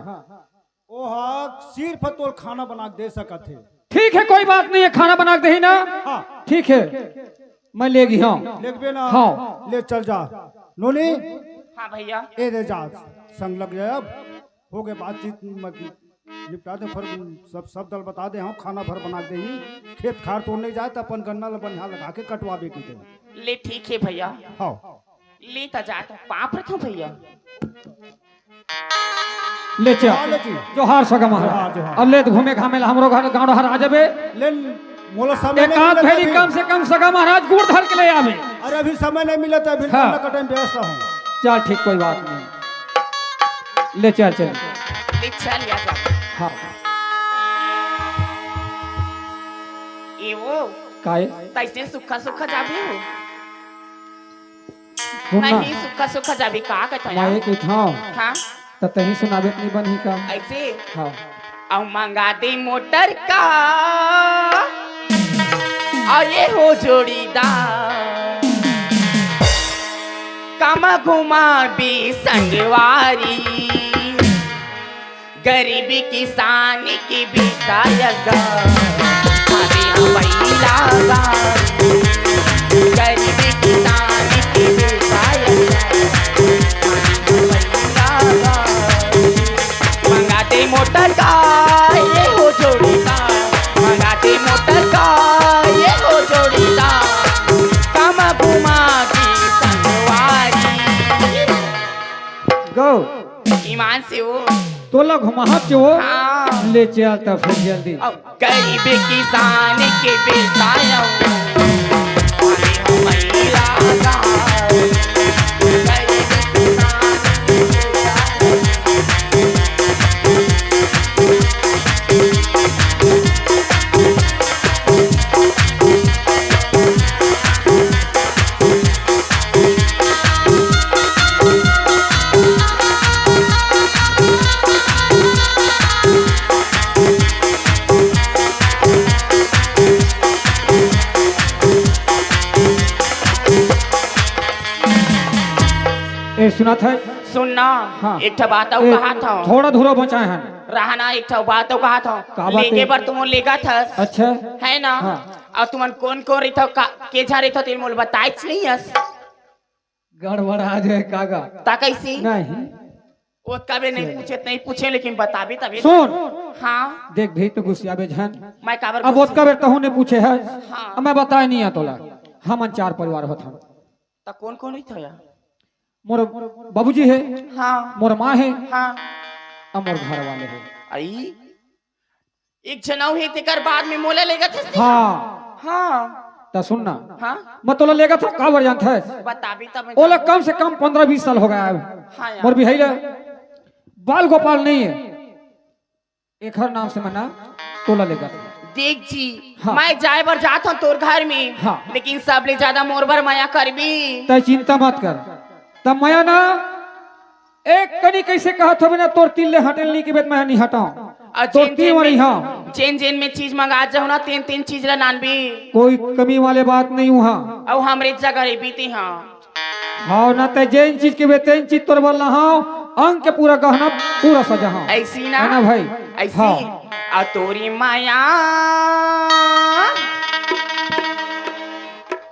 [SPEAKER 3] ओ हाँ सिर्फ तोर खाना बना के दे सकत है
[SPEAKER 5] ठीक है कोई बात नहीं है खाना बना के दही ना
[SPEAKER 3] हाँ
[SPEAKER 5] ठीक है मैं लेगी हाँ
[SPEAKER 3] लेखबे ना
[SPEAKER 5] हाँ।
[SPEAKER 3] ले चल जा नोनी
[SPEAKER 6] हाँ भैया
[SPEAKER 3] ए दे जा संग लग जाए अब हो गए बातचीत निपटा दे फिर सब दल बता दे हाँ खाना भर बना दे ही खेत खार तो नहीं जाए तो अपन गन्ना बनिया लगा के कटवाबे की दे
[SPEAKER 6] ले ठीक है भैया
[SPEAKER 3] हाँ
[SPEAKER 6] ले तो जात पाप रखो भैया
[SPEAKER 5] ले चल
[SPEAKER 3] हाँ, ले जी।
[SPEAKER 5] जोहार सगा
[SPEAKER 3] जोहार,
[SPEAKER 5] महाराज
[SPEAKER 3] जोहार।
[SPEAKER 5] अब ले तो घूमे घामे ला हमरो घर गाँव आ जाबे
[SPEAKER 3] लेन मोला समय
[SPEAKER 5] एक
[SPEAKER 3] नहीं
[SPEAKER 5] आध
[SPEAKER 3] मिलता
[SPEAKER 5] भेली
[SPEAKER 3] अभी।
[SPEAKER 5] कम से कम सगा महाराज गुड़ धर के ले आवे
[SPEAKER 3] अरे अभी समय नहीं मिला था अभी
[SPEAKER 5] हाँ।
[SPEAKER 3] गन्ना कटाई में व्यस्त हूँ
[SPEAKER 5] चल ठीक कोई बात नहीं ले चल चल
[SPEAKER 6] ले चल या जा
[SPEAKER 5] हाँ
[SPEAKER 6] ये वो
[SPEAKER 5] काहे
[SPEAKER 6] तैसे सुखा सुखा जाबे हो
[SPEAKER 5] सुनना
[SPEAKER 6] नहीं सुखा सुखा जाबी का कहता
[SPEAKER 5] माए के ठाव
[SPEAKER 6] हाँ
[SPEAKER 5] त तही सुनाबे नहीं बनी का
[SPEAKER 6] ऐसे
[SPEAKER 5] हाँ
[SPEAKER 6] और मंगा दे मोटर का और ये हो जोड़ीदार कम घुमा भी संगवारी गरीबी किसान की विदायक हमें हवाई लगा गरीबी किसान की विदायक मंगाते मोटर का ये हो जोड़ीदार मंगाते मोटर का ये हो जोड़ीदार कम घुमा की संगवारी
[SPEAKER 5] गो
[SPEAKER 6] ईमान से हो
[SPEAKER 5] तोला घुमाहत जो
[SPEAKER 6] हाँ
[SPEAKER 5] ले चल त फिर जल्दी
[SPEAKER 6] गरीब किसान के बेटाया महिला
[SPEAKER 5] ए सुना था
[SPEAKER 6] सुनना
[SPEAKER 5] हाँ।
[SPEAKER 6] एक ठो बात
[SPEAKER 5] ए,
[SPEAKER 6] कहा था
[SPEAKER 5] थोड़ा धुरा बचाए हैं
[SPEAKER 6] रहना एक ठो बात कहा था
[SPEAKER 5] का बात
[SPEAKER 6] लेके
[SPEAKER 5] है?
[SPEAKER 6] पर तुम लेगा था
[SPEAKER 5] अच्छा
[SPEAKER 6] है ना
[SPEAKER 5] हाँ।
[SPEAKER 6] और तुम कौन कौन रही था के जा रही था तेरे मोल बताइच नहीं हस
[SPEAKER 5] गड़बड़ा जाए कागा
[SPEAKER 6] ता कैसी
[SPEAKER 5] नहीं
[SPEAKER 6] वो कभी नहीं पूछे लेकिन बताबी तभी
[SPEAKER 5] सुन
[SPEAKER 6] हाँ
[SPEAKER 5] देख भी तो गुस्सा बेझन
[SPEAKER 6] मैं काबर
[SPEAKER 5] अब ओतका बेर तहु ने पूछे है
[SPEAKER 6] हाँ।
[SPEAKER 5] अब मैं बताए नहीं है तोला हम चार परिवार होत हम
[SPEAKER 6] ता कौन कौन रही था यार
[SPEAKER 5] मोर बाबूजी है
[SPEAKER 6] हाँ
[SPEAKER 5] मोर माँ है
[SPEAKER 6] हाँ
[SPEAKER 5] और मोर घर वाले है
[SPEAKER 6] आई एक जनाव है तेकर बाद में मोले लेगा थे
[SPEAKER 5] हाँ
[SPEAKER 6] हाँ
[SPEAKER 5] तो सुनना
[SPEAKER 6] हाँ
[SPEAKER 5] मैं तोला लेगा था का बर जानता है
[SPEAKER 6] बताबी तब मैं
[SPEAKER 5] ओला कम से कम 15-20 साल हो गया है
[SPEAKER 6] हाँ यार।
[SPEAKER 5] मोर भी है बाल गोपाल नहीं है एक हर नाम से मना तोला लेगा था
[SPEAKER 6] देख जी
[SPEAKER 5] हाँ।
[SPEAKER 6] मैं जाए बर जाता हूँ तोर घर में
[SPEAKER 5] हाँ।
[SPEAKER 6] लेकिन सबले ज्यादा मोर भर माया करबी
[SPEAKER 5] तय चिंता मत कर तब मैं ना एक कनी कैसे कहा था बिना तोर तिल्ले हटेल नहीं के बेत मैं नहीं हटाऊं
[SPEAKER 6] और
[SPEAKER 5] तो तीन वाली हाँ
[SPEAKER 6] चेन चेन में चीज मंगा जाओ ना तीन तीन चीज ला नानबी
[SPEAKER 5] कोई कमी वाले बात नहीं हुआ
[SPEAKER 6] और हमरे जगह बीती हाँ
[SPEAKER 5] हाँ ना ते जैन चीज के बेतेन चीज तोर बोलना हाँ अंग के पूरा गहना पूरा सजा हाँ
[SPEAKER 6] ऐसी ना
[SPEAKER 5] है ना भाई
[SPEAKER 6] ऐसी
[SPEAKER 5] हाँ
[SPEAKER 6] और तोरी माया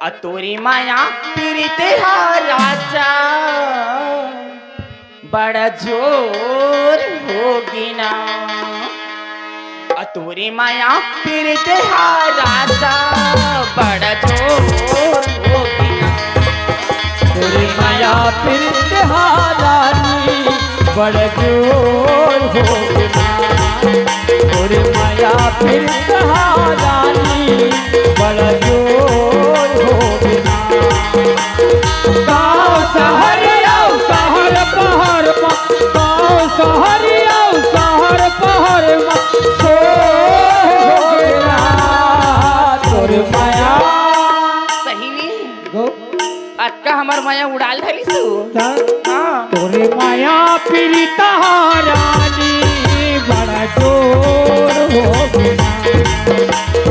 [SPEAKER 6] और तोरी माया पीरित राजा बड़ा जोर होगी ना और तोरी माया पीरित राजा बड़ा जोर होगी ना
[SPEAKER 2] तेरी माया फिर हारानी बड़ जोर हो तेरी माया फिर हारानी बड़ जोर हो गाँव शहरिया शहर पहर गाँव शहरिया शहर पहर तोर माया
[SPEAKER 6] सही नहीं
[SPEAKER 5] गो
[SPEAKER 6] अक्का हमार माया उड़ाल धली सु हाँ
[SPEAKER 5] तोरे माया पीरी तहारानी बड़ा जोर हो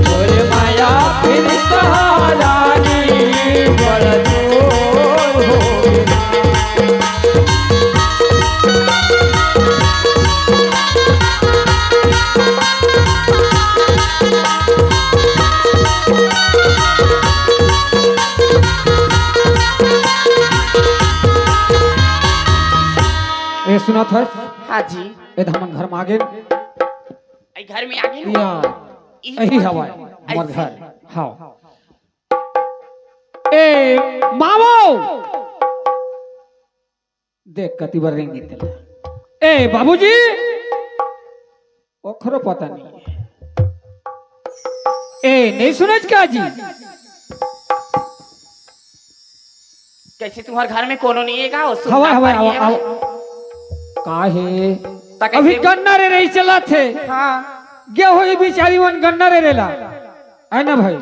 [SPEAKER 2] तोर माया फिर हारानी बड़ जोर हो
[SPEAKER 5] ए सुना था
[SPEAKER 6] हाँ जी
[SPEAKER 5] ए हमन घर में आ गेल
[SPEAKER 6] आई घर में आगे
[SPEAKER 5] या यही हवा हमर घर हाँ ए मामो देख कति बार रिंग देते ए बाबूजी ओखरो पता नहीं ए नहीं सुनज क्या जी
[SPEAKER 6] कैसे तुम्हारे घर में कोनो नहीं है का
[SPEAKER 5] हवा हवा हवा काहे अभी गन्ना रे रही चला थे
[SPEAKER 6] हाँ
[SPEAKER 5] गे होई बिचारी वन गन्ना रे रेला है ना भाई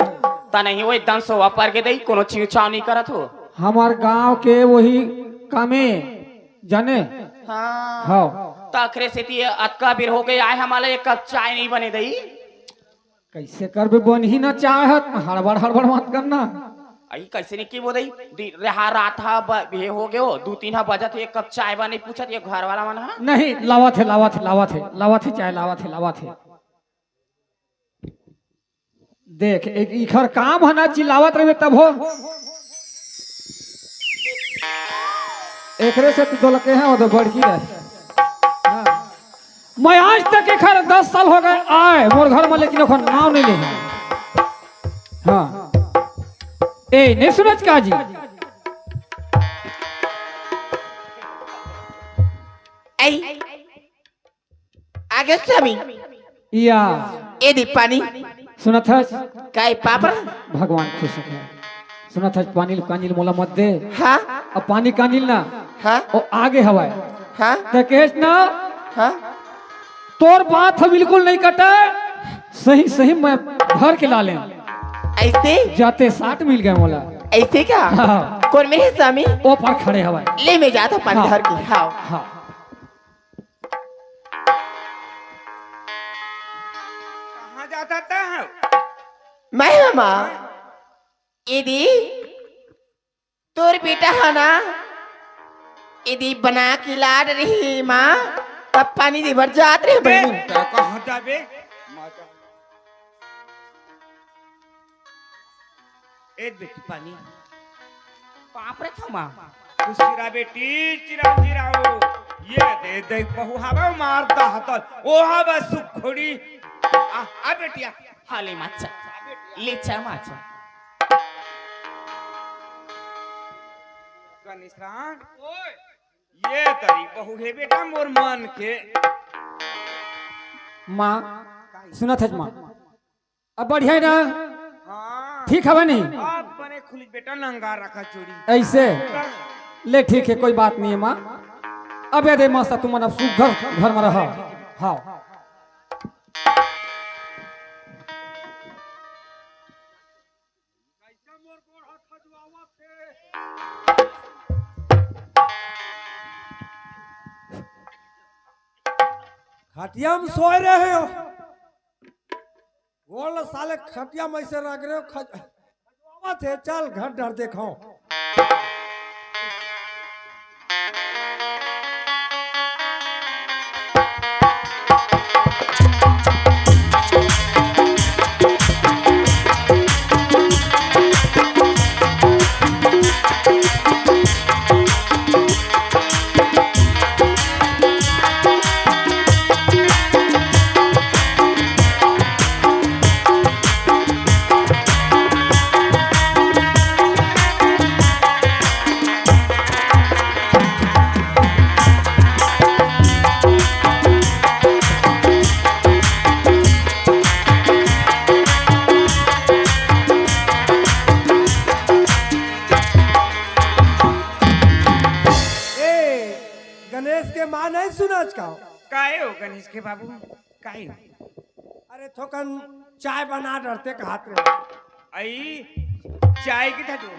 [SPEAKER 6] ता नहीं वो एकदम सोवा पर के दई कोनो चिंचाव नहीं करत हो
[SPEAKER 5] हमार गांव के वही कामे जाने
[SPEAKER 6] हाँ
[SPEAKER 5] हाँ
[SPEAKER 6] तखरे से ती अतका बेर हो गए आए हमारे एक कप चाय नहीं बने दई
[SPEAKER 5] कैसे करबे बन ही ना चाहत हड़बड़ हड़बड़ मत करना
[SPEAKER 6] आई कैसे नहीं की बोदई रहा रात हा ये हो गयो 2-3 बजत एक कप चाय बने पूछत ये घर वाला मन हा
[SPEAKER 5] नहीं लावत है लावत है लावत है लावत है चाहे लावत है लावत है देख एक इखर काम है ना चिल्लावत रहे तब हो एकरे से तू दोलके हैं वो तो बड़की है हाँ। मैं आज तक इखर 10 साल हो गए आए मोर घर में लेकिन ओखर नाम नहीं ले हाँ ए नहीं सूरज का जी
[SPEAKER 4] आई आगे स्वामी
[SPEAKER 5] या
[SPEAKER 4] ए दी पानी
[SPEAKER 5] सुना था
[SPEAKER 4] काय पापड़
[SPEAKER 5] भगवान खुश है सुना था पानी कांजिल मोला मत दे
[SPEAKER 4] हाँ
[SPEAKER 5] अब पानी कांजिल ना
[SPEAKER 4] हाँ
[SPEAKER 5] वो आगे हवाए
[SPEAKER 4] हाँ
[SPEAKER 5] तो कहेस ना
[SPEAKER 4] हाँ
[SPEAKER 5] तोर बात है बिल्कुल नहीं कटा सही सही मैं भर के ला लें
[SPEAKER 4] ऐसे
[SPEAKER 5] जाते 60 मिल गए मोला
[SPEAKER 4] ऐसे क्या
[SPEAKER 5] हाँ।
[SPEAKER 4] कौन मेरे स्वामी
[SPEAKER 5] वो पर खड़े हवाए
[SPEAKER 4] ले मैं जाता पानी
[SPEAKER 5] हाँ।
[SPEAKER 4] भर के हाँ
[SPEAKER 5] हाँ
[SPEAKER 1] कहाँ जाता था
[SPEAKER 4] मैं हमा यदि तोर बेटा है ना यदि बना के लाड रही माँ तब पानी दे भर जात रहे बहू
[SPEAKER 1] तो कहाँ जाबे माता एक बेटी पानी
[SPEAKER 6] पाप रे थमा
[SPEAKER 1] चिरा बेटी चिरा चिराओ ये दे दे बहु हवा मारता हतल ओ हवा सुखोड़ी आ बेटिया
[SPEAKER 6] हाले माचा ले चा माचा
[SPEAKER 1] गणेशरान ये तरी बहु है बेटा मोर मन के
[SPEAKER 5] माँ सुना था माँ अब बढ़िया है ना
[SPEAKER 1] हाँ
[SPEAKER 5] ठीक है नहीं
[SPEAKER 1] अब बने खुली बेटा नंगा रखा चोरी
[SPEAKER 5] ऐसे ले ठीक है कोई बात नहीं है माँ अब दे मस्त तुम मन अब घर में रहो हाँ
[SPEAKER 3] खटिया में सोए रहे हो बोल साले खटिया में ऐसे रख रहे हो खजवावा थे चल घर डर देखो गणेश के माँ नहीं सुनच का
[SPEAKER 1] काहे हो गणेश के बाबू काहे हो?
[SPEAKER 3] अरे थोकन चाय बना डरते का हाथ में
[SPEAKER 1] आई चाय की था जो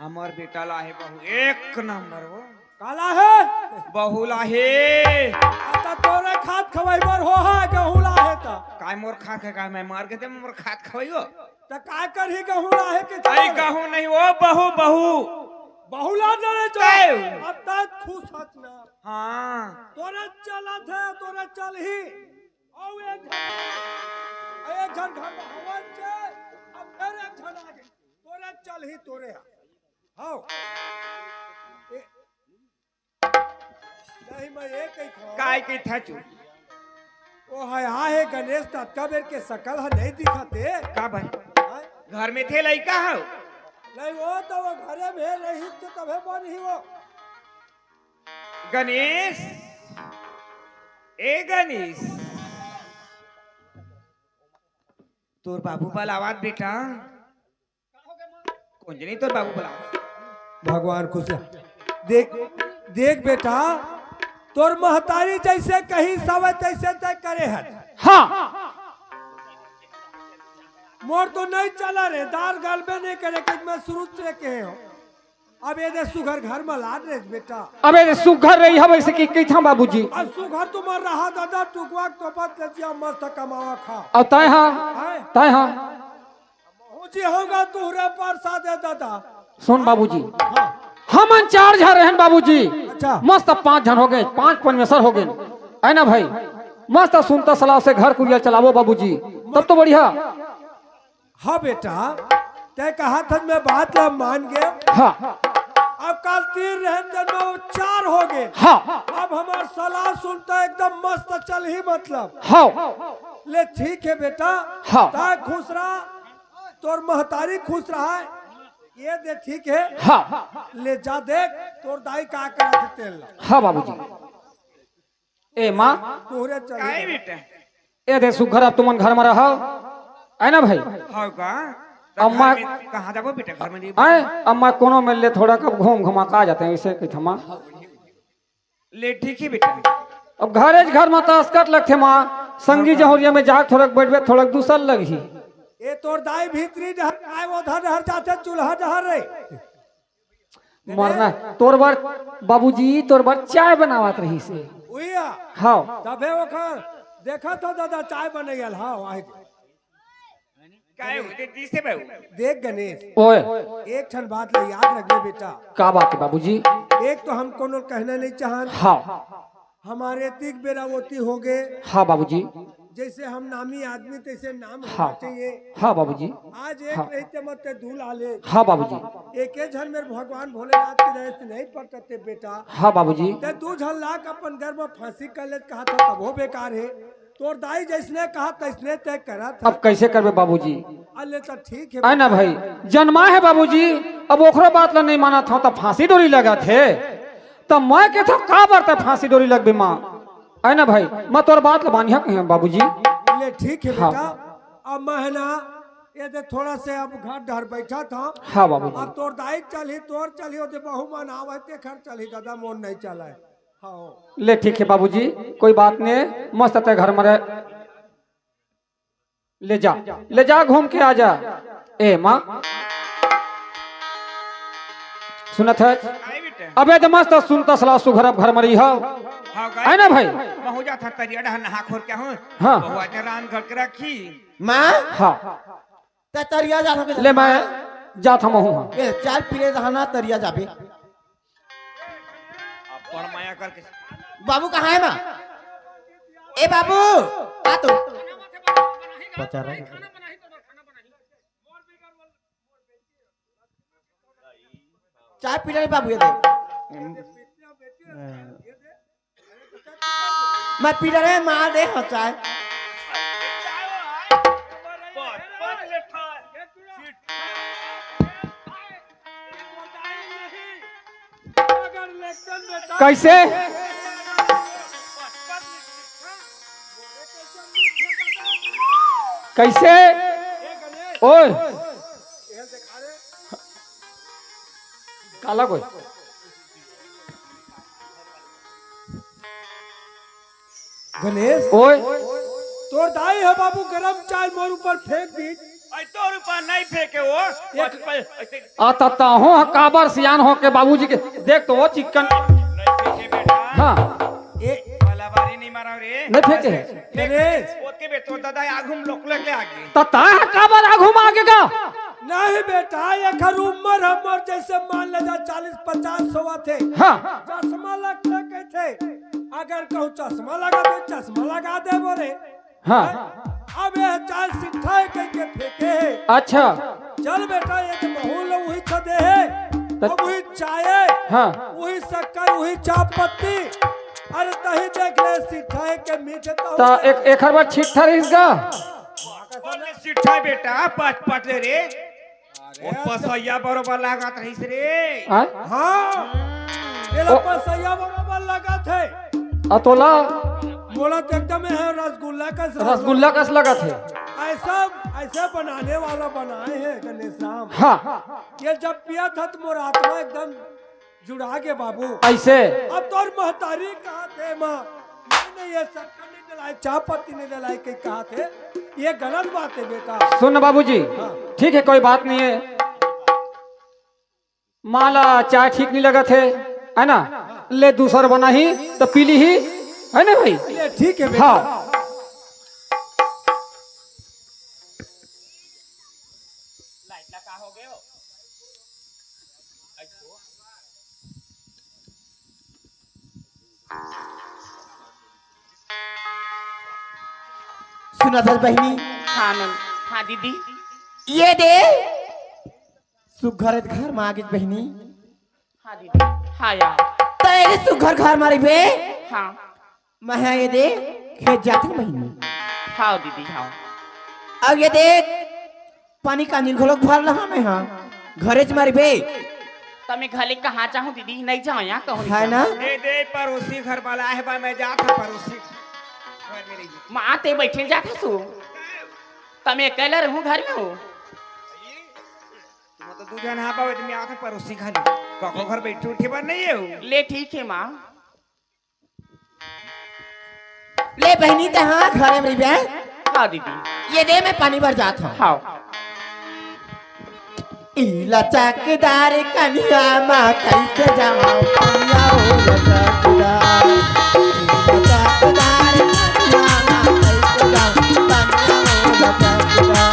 [SPEAKER 1] हमार बेटा लाहे बहू एक नंबर हो
[SPEAKER 3] काला है
[SPEAKER 1] बहू लाहे
[SPEAKER 3] आता तोरे खात खवाई बर हो है गहुला है ता
[SPEAKER 1] काय मोर खा के काय मैं मार के दे मोर खात खवाइयो
[SPEAKER 3] त काय कर ही गहुला है के
[SPEAKER 1] आई कहूं नहीं वो बहू बहू
[SPEAKER 3] बहुला डरे जो
[SPEAKER 1] काय?
[SPEAKER 3] अब तक खुश हत ना
[SPEAKER 1] हाँ
[SPEAKER 3] तोरे चलत है तोरे चल ही औ एक जन घर में हवन छे अब फिर एक जन आगे तोरे चल ही तोरे हां नहीं मैं एक ही था
[SPEAKER 1] काय के था चू
[SPEAKER 3] ओ है गणेश तत्का बेर के सकल है नहीं दिखते
[SPEAKER 1] का बन
[SPEAKER 3] हाय?
[SPEAKER 1] घर में थे लइका हो
[SPEAKER 3] नहीं वो तो वो घरे में रही तो तबे बन ही वो
[SPEAKER 1] गणेश ए गणेश तोर बाबू बलावत बेटा कौन जनी तोर बाबू बलावत
[SPEAKER 3] भगवान खुश देख देख बेटा तोर महतारी जैसे कहीं सब तैसे तय करे है
[SPEAKER 5] हाँ
[SPEAKER 3] मोर तो नहीं चला रे, दार गलबे नहीं करे कि मैं शुरू से कहे हो। अब ये दे सुघर घर में लाद रे बेटा।
[SPEAKER 5] अबे सुघर रही है वैसे की कही था बाबूजी।
[SPEAKER 3] अब सुघर तुम्हार रहा दादा टुकवा टोपत ले जिया मस्त कमावा खा।
[SPEAKER 5] अब तय हाँ
[SPEAKER 3] है
[SPEAKER 5] तय हाँ
[SPEAKER 3] जी होगा तुहरे पर सादे दादा।
[SPEAKER 5] सुन बाबूजी,
[SPEAKER 3] हाँ
[SPEAKER 5] हम 4 जन रहन बाबूजी।
[SPEAKER 3] अच्छा।
[SPEAKER 5] मस्त 5 जन हो गए, 5 परमेश्वर हो गए, है ना भाई। मस्त सुनता सलाह से घर कुरिया चलावो बाबूजी, तब तो बढ़िया।
[SPEAKER 3] हाँ बेटा, ते कहा था मैं बात ला मान गए।
[SPEAKER 5] हाँ
[SPEAKER 3] अब कल 3 रहन जन में 4 हो गए।
[SPEAKER 5] हाँ
[SPEAKER 3] अब हमार सलाह सुनता एकदम मस्त चल ही मतलब।
[SPEAKER 5] हाँ
[SPEAKER 3] ले ठीक है बेटा।
[SPEAKER 5] हाँ।
[SPEAKER 3] ता खुश रहा, तोर महतारी खुश रहा है, ये दे ठीक है।
[SPEAKER 5] हाँ
[SPEAKER 3] ले जा देख तोर दाई का करत है तेल ला।
[SPEAKER 5] हाँ बाबूजी। ए माँ
[SPEAKER 3] तोरे
[SPEAKER 1] काहे
[SPEAKER 3] चल
[SPEAKER 1] बेटा?
[SPEAKER 5] ए दे सुघर अब तुमन घर में रहो, है ना भाई।
[SPEAKER 1] होगा
[SPEAKER 5] अम्मा
[SPEAKER 1] कहाँ जाबो बेटा? घर में नहीं
[SPEAKER 5] आए अम्मा कोनो मिल ले थोड़ा कब घूम घुमा का जाते हैं इसे कही थमा।
[SPEAKER 1] ले ठीक है बेटा।
[SPEAKER 5] अब घर में तो अस्कट लगते माँ, संगी जहरिया में जाग थोड़क बैठबे थोड़क दूसर लगी।
[SPEAKER 3] ये तोर दाई भीतरी डहर आए वो धर डहर जाते चूल्हा डहर रे।
[SPEAKER 5] मरना तोर बार बाबूजी, तोर बार चाय बनावत रही से।
[SPEAKER 3] उइया
[SPEAKER 5] हाँ
[SPEAKER 3] तबे ओखर देखा तो दादा चाय बने गेल। हाँ आए
[SPEAKER 1] काहे होते दिसे बहू?
[SPEAKER 3] देख गणेश,
[SPEAKER 5] ओए
[SPEAKER 3] एक क्षण बात ले याद रखने बेटा।
[SPEAKER 5] का बात है बाबूजी।
[SPEAKER 3] एक तो हम कोनो कहना नहीं चाहन,
[SPEAKER 5] हाँ
[SPEAKER 3] हमारे तिक बेरावती हो गए।
[SPEAKER 5] हाँ बाबूजी।
[SPEAKER 3] जैसे हम नामी आदमी तैसे नाम होना
[SPEAKER 5] हाँ
[SPEAKER 3] चाहिए।
[SPEAKER 5] हाँ बाबूजी।
[SPEAKER 3] आज एक
[SPEAKER 5] हाँ।
[SPEAKER 3] रहते मत धूल आले,
[SPEAKER 5] हाँ बाबूजी।
[SPEAKER 3] एक झन मेरे भगवान भोलेनाथ के रहे नहीं पटते बेटा।
[SPEAKER 5] हाँ बाबूजी।
[SPEAKER 3] ते 2 झन लाख अपन घर में फांसी कर ले कहा था तब वो बेकार है। तोर दाई जैसने कहा तैसने तय करा था।
[SPEAKER 5] अब कैसे करबे बाबूजी,
[SPEAKER 3] अल्ले तो ठीक है
[SPEAKER 5] है ना भाई। जन्मा है बाबूजी, अब ओकरो बात ला नहीं माना था तो फांसी डोरी लगा थे, तो मैं के था का बार फांसी डोरी लगबे माँ, है ना भाई। मैं तोर बात ला मानिया कहीं बाबूजी।
[SPEAKER 3] ले ठीक है
[SPEAKER 5] हाँ।
[SPEAKER 3] बेटा। अब मैं ना ये दे थोड़ा से अब घर डर बैठा था।
[SPEAKER 5] हाँ बाबूजी।
[SPEAKER 3] अब तोर दाई चली तोर चली ओदे बहु मन आवते खर चली दादा मोन नहीं चला है। हाँ
[SPEAKER 5] ले ठीक है बाबूजी, कोई बात नहीं, मस्त है घर में रह। ले जा घूम के आ जा। ए माँ सुनत है?
[SPEAKER 1] काहे बेटा?
[SPEAKER 5] अबे तो मस्त सुनता सलाह सुघर अब घर में रही हो,
[SPEAKER 1] हाँ
[SPEAKER 5] है ना भाई।
[SPEAKER 1] महू जा था तरिया डहर नहा खोर क्या हूँ।
[SPEAKER 5] हाँ।
[SPEAKER 1] बहुआ ने रान घर के रखी।
[SPEAKER 4] माँ
[SPEAKER 5] हाँ
[SPEAKER 4] ते तरिया जा सके
[SPEAKER 5] ले मैं जा था महू। हाँ
[SPEAKER 4] ए चाय पीले रहना तरिया जाबे।
[SPEAKER 1] अपन माया करके
[SPEAKER 4] बाबू कहाँ है माँ? ए बाबू आ तो पचा रहा है। चाय पी ले बाबू, ये दे मैं पी रहे माँ दे हो चाय।
[SPEAKER 5] कैसे कैसे ओए काला कोई
[SPEAKER 3] गणेश
[SPEAKER 5] ओए
[SPEAKER 3] तोर दाई है बाबू, गरम चाय मोर ऊपर फेंक दी।
[SPEAKER 1] तो रुपया नहीं फेंके वो
[SPEAKER 5] आता हो काबर सियान हो के बाबूजी के देख तो वो चिकन।
[SPEAKER 1] नहीं फेंके बेटा।
[SPEAKER 5] हाँ
[SPEAKER 1] वाला बारी नहीं मारा रे।
[SPEAKER 5] नहीं फेंके है
[SPEAKER 3] गणेश
[SPEAKER 1] ओके बेटो दादा आगुम लोक लेके आगे।
[SPEAKER 5] तो ताहा काबर आघू मागे का।
[SPEAKER 3] नहीं बेटा, एक उम्र हमर जैसे मान ले जा 40-50 सवा थे।
[SPEAKER 5] हाँ
[SPEAKER 3] चश्मा लगते के थे, अगर कहूँ चश्मा लगा दे चश्मा लगा दे बोले।
[SPEAKER 5] हाँ
[SPEAKER 3] अब ये चाल सिखाए के फेंके है।
[SPEAKER 5] अच्छा
[SPEAKER 3] चल बेटा ये तो बहु लोग वही खदे है, अब वही चाय
[SPEAKER 5] हाँ
[SPEAKER 3] वही शक्कर वही चाप पत्ती। अरे तही देख ले सिखाए के मीठे
[SPEAKER 5] तो एक हर बार छिट्ठा रहीगा।
[SPEAKER 1] सिट्ठा बेटा पट पट ले रे। और पसैया बरोबर लागत रहीस रे।
[SPEAKER 3] हाँ ये लोग पसैया बराबर लगा थे।
[SPEAKER 5] अतोला
[SPEAKER 3] बोला तो एकदम है
[SPEAKER 5] रसगुल्ला कस लगा थे।
[SPEAKER 3] ऐसा ऐसे बनाने वाला बनाए हैं गणेश राम।
[SPEAKER 5] हाँ
[SPEAKER 3] ये जब पिया था तो मोर आत्मा एकदम जुड़ा के बाबू।
[SPEAKER 5] ऐसे
[SPEAKER 3] अब तो महतारी कहा थे माँ, मैंने ये शक्कर नहीं डलाए, चाय पत्ती नहीं डलाई, कहीं कहा थे, ये गलत बात है बेटा।
[SPEAKER 5] सुन बाबूजी, ठीक है कोई बात नहीं है। माला चाय ठीक नहीं लगा थे, है ना? ले दूसरा बना ही तो पीली ही, है ना भाई?
[SPEAKER 3] ये ठीक है बेटा।
[SPEAKER 5] हाँ।
[SPEAKER 4] सुना था बहनी,
[SPEAKER 6] हाँ नन हाँ दीदी।
[SPEAKER 4] ये दे सुघर घर मागित बहनी।
[SPEAKER 6] हाँ दीदी। हाँ यार।
[SPEAKER 4] तेरे सुघर घर मारी बे।
[SPEAKER 6] हाँ।
[SPEAKER 4] मैं ये दे खेत जाते बहनी।
[SPEAKER 6] हाँ दीदी हाँ।
[SPEAKER 4] अब ये देख पानी का नील घोलक भर रहा मैं, हाँ घरे ज मारी बे।
[SPEAKER 6] तमे घले कहाँ चाहूँ दीदी, नहीं जाओ यहाँ कहूँ
[SPEAKER 4] है ना?
[SPEAKER 1] दे पड़ोसी घर वाला है बा, मैं जा था पड़ोसी घर में नहीं।
[SPEAKER 6] माँ ते बैठे जाते सु तमे अकेला रहूँ घर में हो।
[SPEAKER 1] तो दू जन हाँ पावे मैं आता पड़ोसी घर कको घर बैठे उठे बार नहीं है।
[SPEAKER 6] ले ठीक है माँ।
[SPEAKER 4] ले बहनी ते हाँ घरे में बे।
[SPEAKER 6] हाँ दीदी।
[SPEAKER 4] ये दे मैं पानी भर जाता हूँ।
[SPEAKER 6] हाँ।
[SPEAKER 4] इला चकदार कन्या माँ कैसे जाऊँ कन्या हो चकदार। इला चकदार कन्या माँ कैसे जाऊँ कन्या हो चकदार।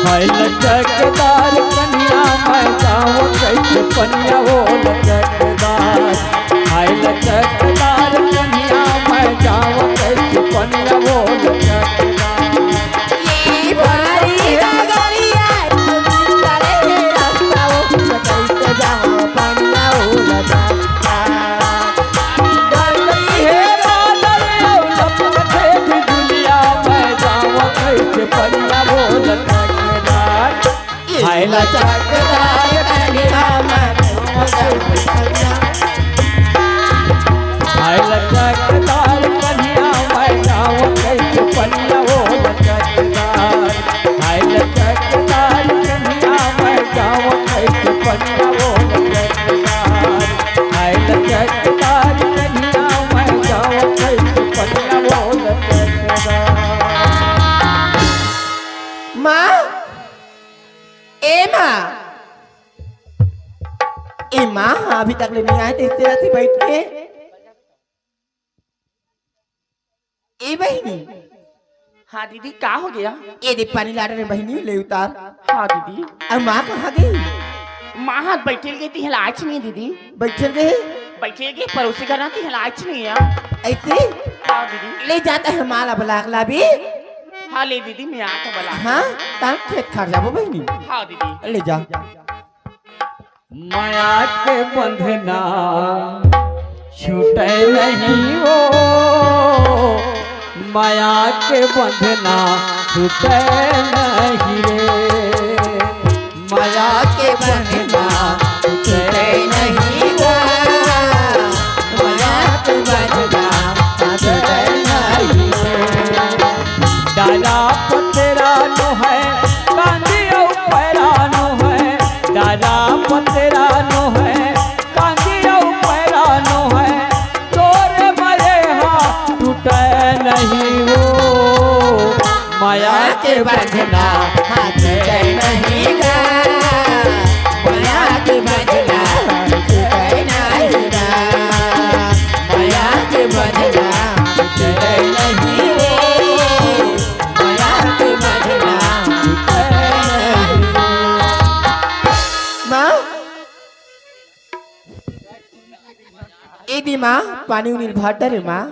[SPEAKER 2] हाय लचकदार कन्या मैं जाऊँ कैसे पनिया हो लचकदार। हाय लचकदार कन्या मैं जाऊँ कैसे पनिया हो लचकदार।
[SPEAKER 4] ये भारी डगरिया चले रास्ता हो कैसे जाऊँ कन्या हो चकदार।
[SPEAKER 2] डरती है बादल लपटे बिजुलिया मैं जाऊँ कैसे पनिया हो लचकदार। हाय
[SPEAKER 4] इला चकदार कन्या माँ कैसे जाऊँ।
[SPEAKER 2] हाय लचकदार कन्या मैं जाऊँ कैसे पनिया हो लचकदार। हाय लचकदार कन्या मैं जाऊँ कैसे पनिया हो लचकदार। हाय लचकदार कन्या मैं जाऊँ कैसे पनिया हो लचकदार।
[SPEAKER 4] माँ ए माँ, ए माँ अभी तक ले नहीं आए तो इस तरह से बैठ के। ए बहनी,
[SPEAKER 6] हाँ दीदी क्या हो गया?
[SPEAKER 4] ये दे पानी ला रहे बहनी ले उतार।
[SPEAKER 6] हाँ दीदी।
[SPEAKER 4] अब माँ कहाँ गई?
[SPEAKER 6] माँ हाथ बैठे गई थी हिलाच नहीं दीदी।
[SPEAKER 4] बैठे गए
[SPEAKER 6] बैठे गई पड़ोसी घर आती हिलाच नहीं है।
[SPEAKER 4] ऐसे
[SPEAKER 6] हाँ दीदी।
[SPEAKER 4] ले जाता है माला बलागला भी।
[SPEAKER 6] हाँ ले दीदी मैं आता बला।
[SPEAKER 4] हाँ ताल खेत खा जाबो बहनी।
[SPEAKER 6] हाँ दीदी।
[SPEAKER 4] ले जा।
[SPEAKER 2] माया के बंधना छूटे नहीं हो। माया के बंधना छूटे नहीं रे। माया के बंधना छूटे नहीं रे।
[SPEAKER 4] माया के बंधना छूटे नहीं रे।
[SPEAKER 2] डाला पतेरा नो है कांदी औ पैरा नो है। डाला पतेरा नो है कांदी औ पैरा नो है। तोरे मरे हा टूटे नहीं हो। माया के बंधना
[SPEAKER 4] छूटे नहीं गा। माया के बंधना छूटे नहीं गा। माया के बंधना छूटे नहीं रे। माया के बंधना छूटे नहीं। माँ ए दी माँ पानी उनी भर डरे माँ।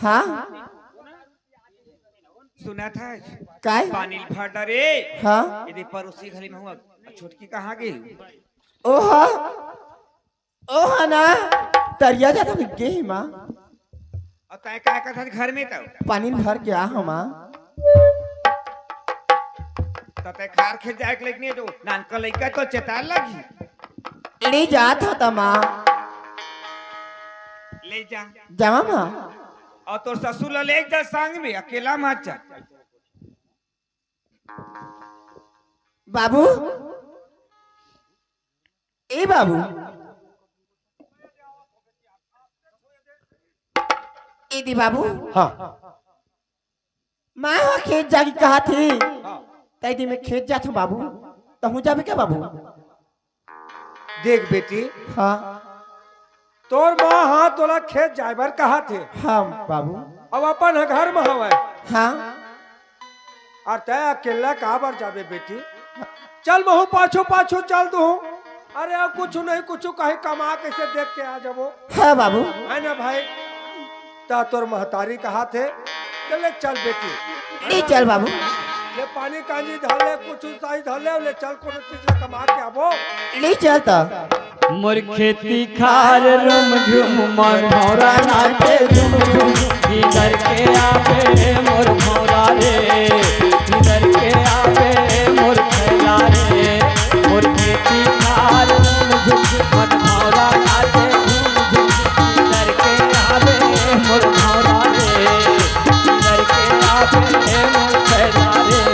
[SPEAKER 4] हाँ
[SPEAKER 1] सुना था
[SPEAKER 4] काय?
[SPEAKER 1] पानी भर डरे।
[SPEAKER 4] हाँ
[SPEAKER 1] यदि पड़ोसी घरी में हुआ छोटकी कहाँ गई?
[SPEAKER 4] ओहा ओहा ना तरिया जाता भी गई माँ।
[SPEAKER 1] और तय क्या करता था घर में तब?
[SPEAKER 4] पानी भर गया हम माँ।
[SPEAKER 1] तो तय खार खेत जाए के लेकिन तो नानका लड़का तो चेतार लगी।
[SPEAKER 4] ले जात होता माँ।
[SPEAKER 1] ले जा।
[SPEAKER 4] जावा माँ।
[SPEAKER 1] और तो ससुर ला ले जा संग में, अकेला मत जा।
[SPEAKER 4] बाबू ए बाबू इदी बाबू
[SPEAKER 3] हाँ
[SPEAKER 4] मैं वहाँ खेत जाके कहा थी
[SPEAKER 3] हाँ।
[SPEAKER 4] तैदी में खेत जाता बाबू तो हूँ जाबे क्या बाबू
[SPEAKER 3] देख बेटी,
[SPEAKER 4] हाँ
[SPEAKER 3] तोर माँ हाँ तोला खेत जायबर कहा थे,
[SPEAKER 4] हाँ बाबू
[SPEAKER 3] अब अपन घर में हवा
[SPEAKER 4] हाँ
[SPEAKER 3] और तय अकेला कहा बार जाबे बेटी। चल महू पाछू पाछू चल दू। अरे अब कुछ नहीं कुछ कहीं कमा कैसे देख के आ जाबो,
[SPEAKER 4] हाँ बाबू
[SPEAKER 3] है ना भाई। ता तोर महतारी कहा थे चले चल बेटी,
[SPEAKER 4] नहीं चल बाबू
[SPEAKER 3] ले पानी कांजी धले कुछ साई धले ले चल कोनो चीज ला कमा के आबो।
[SPEAKER 4] नहीं चलता
[SPEAKER 2] मोर खेती खार रम झुम मन भौरा नाचे झुम झुम इधर के आवे मोर भौरा रे इधर के आवे मोर खैला रे मोर खेती खार रम झुम मन भौरा नाचे झुम झुम इधर के आवे मोर भौरा रे इधर के आवे मोर खैला रे।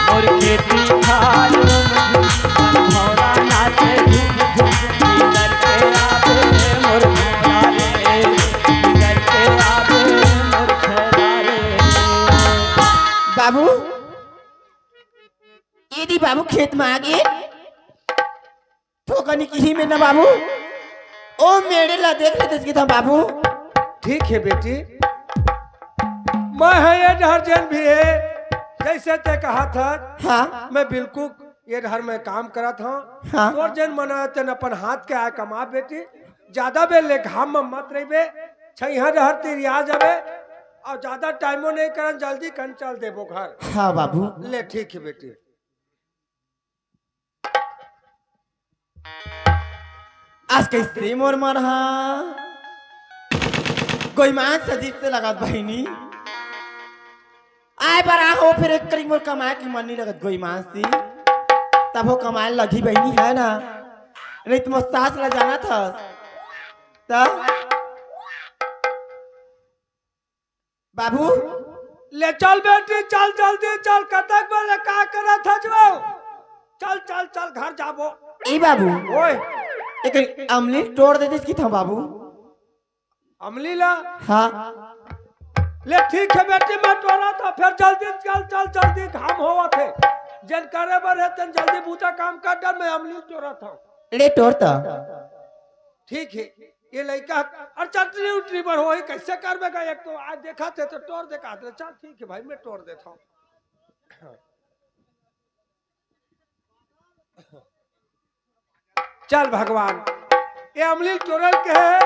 [SPEAKER 2] मोर खेती खार मन भौरा नाचे झुम झुम इधर के आवे मोर भौरा रे इधर के आवे मोर खैरा रे।
[SPEAKER 4] बाबू यदि बाबू खेत में आ गए ठोकनी की में ना बाबू ओ मेरे ला देख लेते था बाबू
[SPEAKER 3] ठीक है बेटी, मैं है ये डरजन भी है जैसे ते कहा था।
[SPEAKER 4] हाँ
[SPEAKER 3] मैं बिल्कुल ये घर में काम करा था।
[SPEAKER 4] हाँ।
[SPEAKER 3] तोर जन मना तेन अपन हाथ के आय कमा बेटी, ज्यादा बेर ले घाम में मत रही छैहा रहर तेरी आ जाबे और ज्यादा टाइमो नहीं करन जल्दी कन चल देबो घर।
[SPEAKER 4] हाँ बाबू
[SPEAKER 3] ले ठीक है बेटी।
[SPEAKER 4] आज कैसे मोर मन हाँ कोई मान सजीत से लगत बहिनी आए बरा हो फिर एक करी मोर कमाए की मन नहीं लगत गोई मान सी तब वो कमाए लगी बहिनी है ना नहीं तुम सास ला जाना था तब बाबू
[SPEAKER 3] ले चल बेटी चल जल्दी चल, कतक बोले का करा था जो चल चल चल घर जाबो।
[SPEAKER 4] ए बाबू
[SPEAKER 3] ओए
[SPEAKER 4] एक अमली तोड़ देते इसकी था बाबू
[SPEAKER 3] अमली ला
[SPEAKER 4] हाँ
[SPEAKER 3] ले ठीक है बेटी, मैं तोड़ा था फिर जल्दी चल चल जल्दी घाम होवा थे जन करे बर है तन जल्दी बूटा काम कर डर मैं अमली तोड़ा था।
[SPEAKER 4] ले तोड़ता
[SPEAKER 3] ठीक है ये लड़का और चटनी उटनी पर हो कैसे कर बेगा, एक तो आज देखा थे तो तोड़ दे का चल ठीक है भाई मैं तोड़ देता हूँ। चल भगवान ये अमलील तोड़ल के है,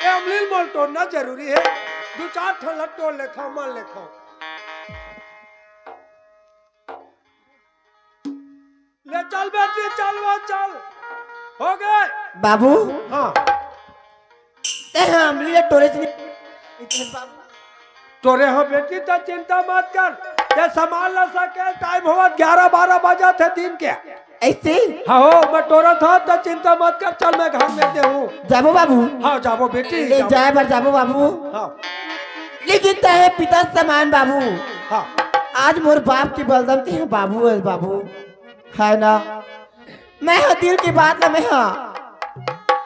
[SPEAKER 3] ये अमलील मोल तोड़ना जरूरी है। दो चार ठोला तोड़ लेता हूँ मान लेता हूँ। ले चल बेटी चल वो चल हो गए
[SPEAKER 4] बाबू
[SPEAKER 3] हाँ।
[SPEAKER 4] ते हाँ अमली ले तोड़े से इतने बाबू
[SPEAKER 3] तोरे हो बेटी तो चिंता मत कर, ये संभाल ना सके टाइम हुआ 11-12 बजा थे दिन के।
[SPEAKER 4] ऐसे
[SPEAKER 3] हाँ हो मैं तोरा था तो चिंता मत कर, चल मैं घर में दे हूँ।
[SPEAKER 4] जाबो बाबू
[SPEAKER 3] हाँ जाबो बेटी
[SPEAKER 4] ले
[SPEAKER 3] जाबो।
[SPEAKER 4] जाए बार जाबो बाबू
[SPEAKER 3] हाँ
[SPEAKER 4] लेकिन तहे पिता समान बाबू
[SPEAKER 3] हाँ
[SPEAKER 4] आज मोर बाप की बलदम ते बाबू है बाबू है ना मैं हाँ दिल की बात ना मैं हाँ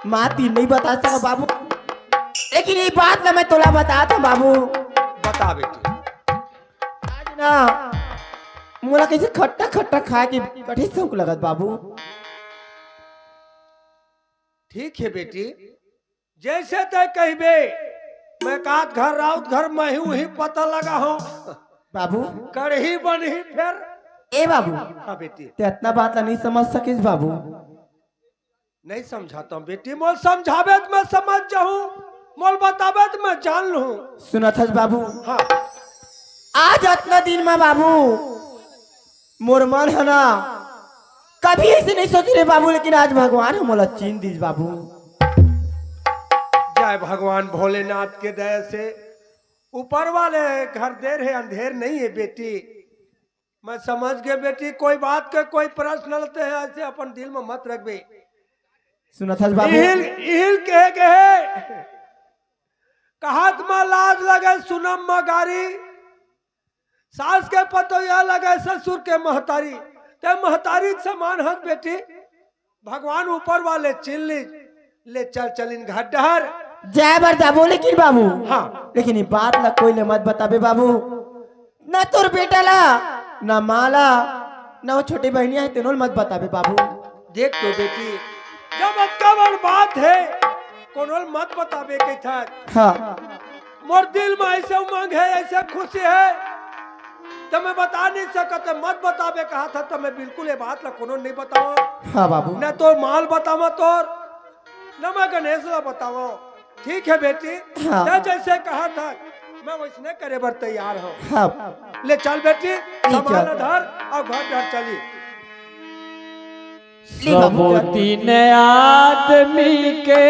[SPEAKER 4] माँ तीन नहीं बता सका बाबू लेकिन ये बात ना मैं तोला बता था बाबू
[SPEAKER 3] बता बेटी।
[SPEAKER 4] आज ना मोला कैसे खट्टा खट्टा खा के कठी शौक लगत बाबू
[SPEAKER 3] ठीक है बेटी जैसे तय कहबे मैं कात घर राउत घर मैं ही पता लगा हूँ
[SPEAKER 4] बाबू
[SPEAKER 3] करही बनही फिर।
[SPEAKER 4] ए बाबू
[SPEAKER 3] हाँ बेटी
[SPEAKER 4] ते इतना बात ला नहीं समझ सकिस बाबू
[SPEAKER 3] नहीं समझाता हूँ बेटी, मोल समझावे तो मैं समझ जाऊँ, मोल बतावे तो मैं जान लूँ।
[SPEAKER 4] सुनत हस बाबू
[SPEAKER 3] हाँ
[SPEAKER 4] आज इतना दिन में बाबू मोर मन है ना कभी ऐसे नहीं सोच रहे बाबू लेकिन आज भगवान है मोला चीन दीज बाबू
[SPEAKER 3] जय भगवान भोलेनाथ के दया से ऊपर वाले घर देर है अंधेर नहीं है बेटी। मैं समझ गए बेटी, कोई बात के कोई प्रश्न लेते हैं ऐसे अपन दिल में मत रखबे।
[SPEAKER 4] सुनत हस बाबू
[SPEAKER 3] इहिल इहिल कहे गए कहत में लाज लगे सुनम मगारी, सास के पतोया लगे ससुर के महतारी। ते महतारी के समान हक बेटी, भगवान ऊपर वाले चिन ली ले चल चलिन घर डहर।
[SPEAKER 4] जय बरदा बोले कि बाबू
[SPEAKER 3] हाँ।
[SPEAKER 4] लेकिन ये बात ला कोई ले मत बताबे बाबू, ना तोर बेटा ला ना माला ना वो छोटी बहनिया है तेनों मत बताबे बाबू।
[SPEAKER 3] देख तो बेटी, जब अटकावर बात है कोनोल मत बताबे के था।
[SPEAKER 4] हाँ
[SPEAKER 3] मोर दिल में ऐसे उमंग है, ऐसे खुशी है, तो मैं बता नहीं सकता। मत बताबे कहा था तो मैं बिल्कुल ये बात ला कोनो नहीं बताओ।
[SPEAKER 4] हाँ बाबू
[SPEAKER 3] न तो माल बतावा तोर, न मैं गणेश ला बतावा। ठीक है बेटी,
[SPEAKER 4] हाँ।
[SPEAKER 3] ते जैसे कहा था मैं वैसने करे बर तैयार हूँ।
[SPEAKER 4] हाँ
[SPEAKER 3] ले चल बेटी, सामान
[SPEAKER 4] चल।
[SPEAKER 3] धर और घर घर चली।
[SPEAKER 4] ले बाबू
[SPEAKER 2] सबो
[SPEAKER 4] चल।
[SPEAKER 2] दिन आदमी के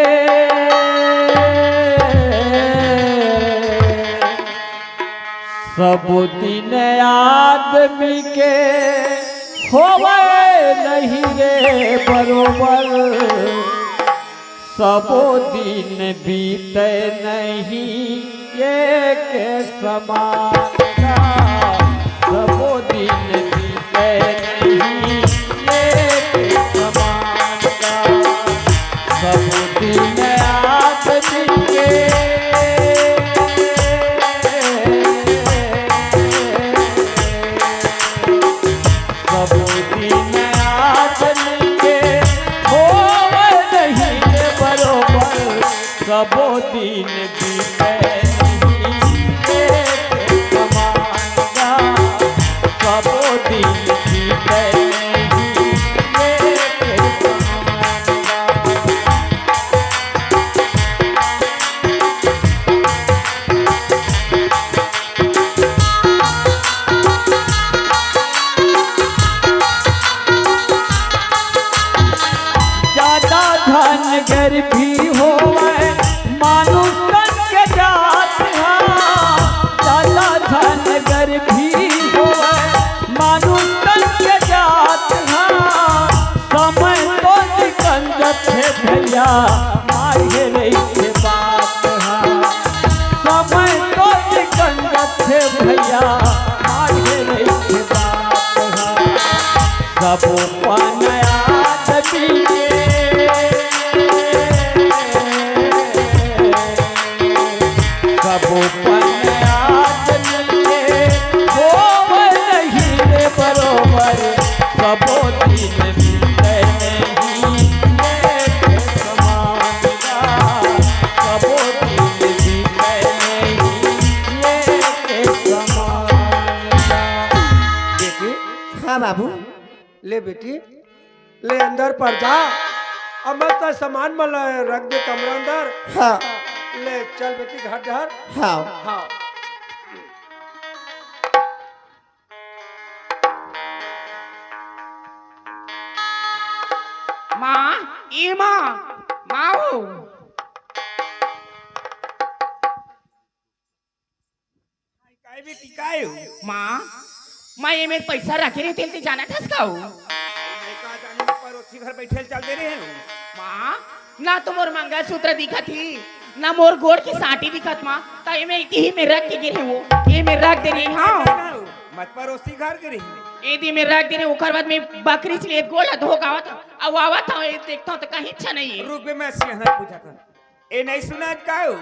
[SPEAKER 2] सबो दिन आदमी के होवे नहीं रे बरोबर, सबो दिन बीते नहीं ये के समान का, सबो दिन बीते नहीं ये के समान का, सबो दिन आदमी के सबो दिन आदमी के होवे नहीं रे बरोबर, सबो दिन बीते नहीं एक समान का, सबो दिन बीते नहीं एक समान का। ज्यादा धन घर भी होवे मानुष तन के जात है, ज्यादा धन घर भी होवे मानुष तन के जात है, समय तो निकंजत है भैया मारे रही के बात है, समय तो निकंजत है भैया मारे रही के बात है, सबो पनया दबी के सबो पनया दबी के होवे नहीं रे बरोबर, सबो दिन बीते नहीं एक समान का, सबो दिन बीते नहीं एक समान का।
[SPEAKER 3] बेटी
[SPEAKER 4] हाँ बाबू
[SPEAKER 3] ले बेटी, ले अंदर पर जा। अब मस्त सामान में रख दे कमरा अंदर।
[SPEAKER 4] हाँ
[SPEAKER 3] ले चल बेटी घर डहर।
[SPEAKER 4] हाँ
[SPEAKER 3] हाँ
[SPEAKER 6] माँ, ई माँ, माऊ,
[SPEAKER 1] काय बेटी काय हो?
[SPEAKER 6] माँ, मैं ये में पैसा रखे रही थी जाना था इसका
[SPEAKER 1] मैं कहा जाने पड़ोसी घर बैठे चल दे रहे हैं।
[SPEAKER 6] माँ, ना तो मोर मंगलसूत्र दिखत थी, ना मोर गोड़ की साटी दिखत माँ, तो ये में इति ही में रख के गिरे वो, ये में रख दे रही हाँ,
[SPEAKER 1] मत पड़ोसी घर के रही।
[SPEAKER 6] एदी में रख दे रही, उखर बाद में बकरी चले गोड़ धोकावत, अब आवत हूँ ये देखता हूँ तो कहीं अच्छा नहीं है।
[SPEAKER 1] रुक बे, मैं सिंहना पूछा था। ए नहीं सुना का हो?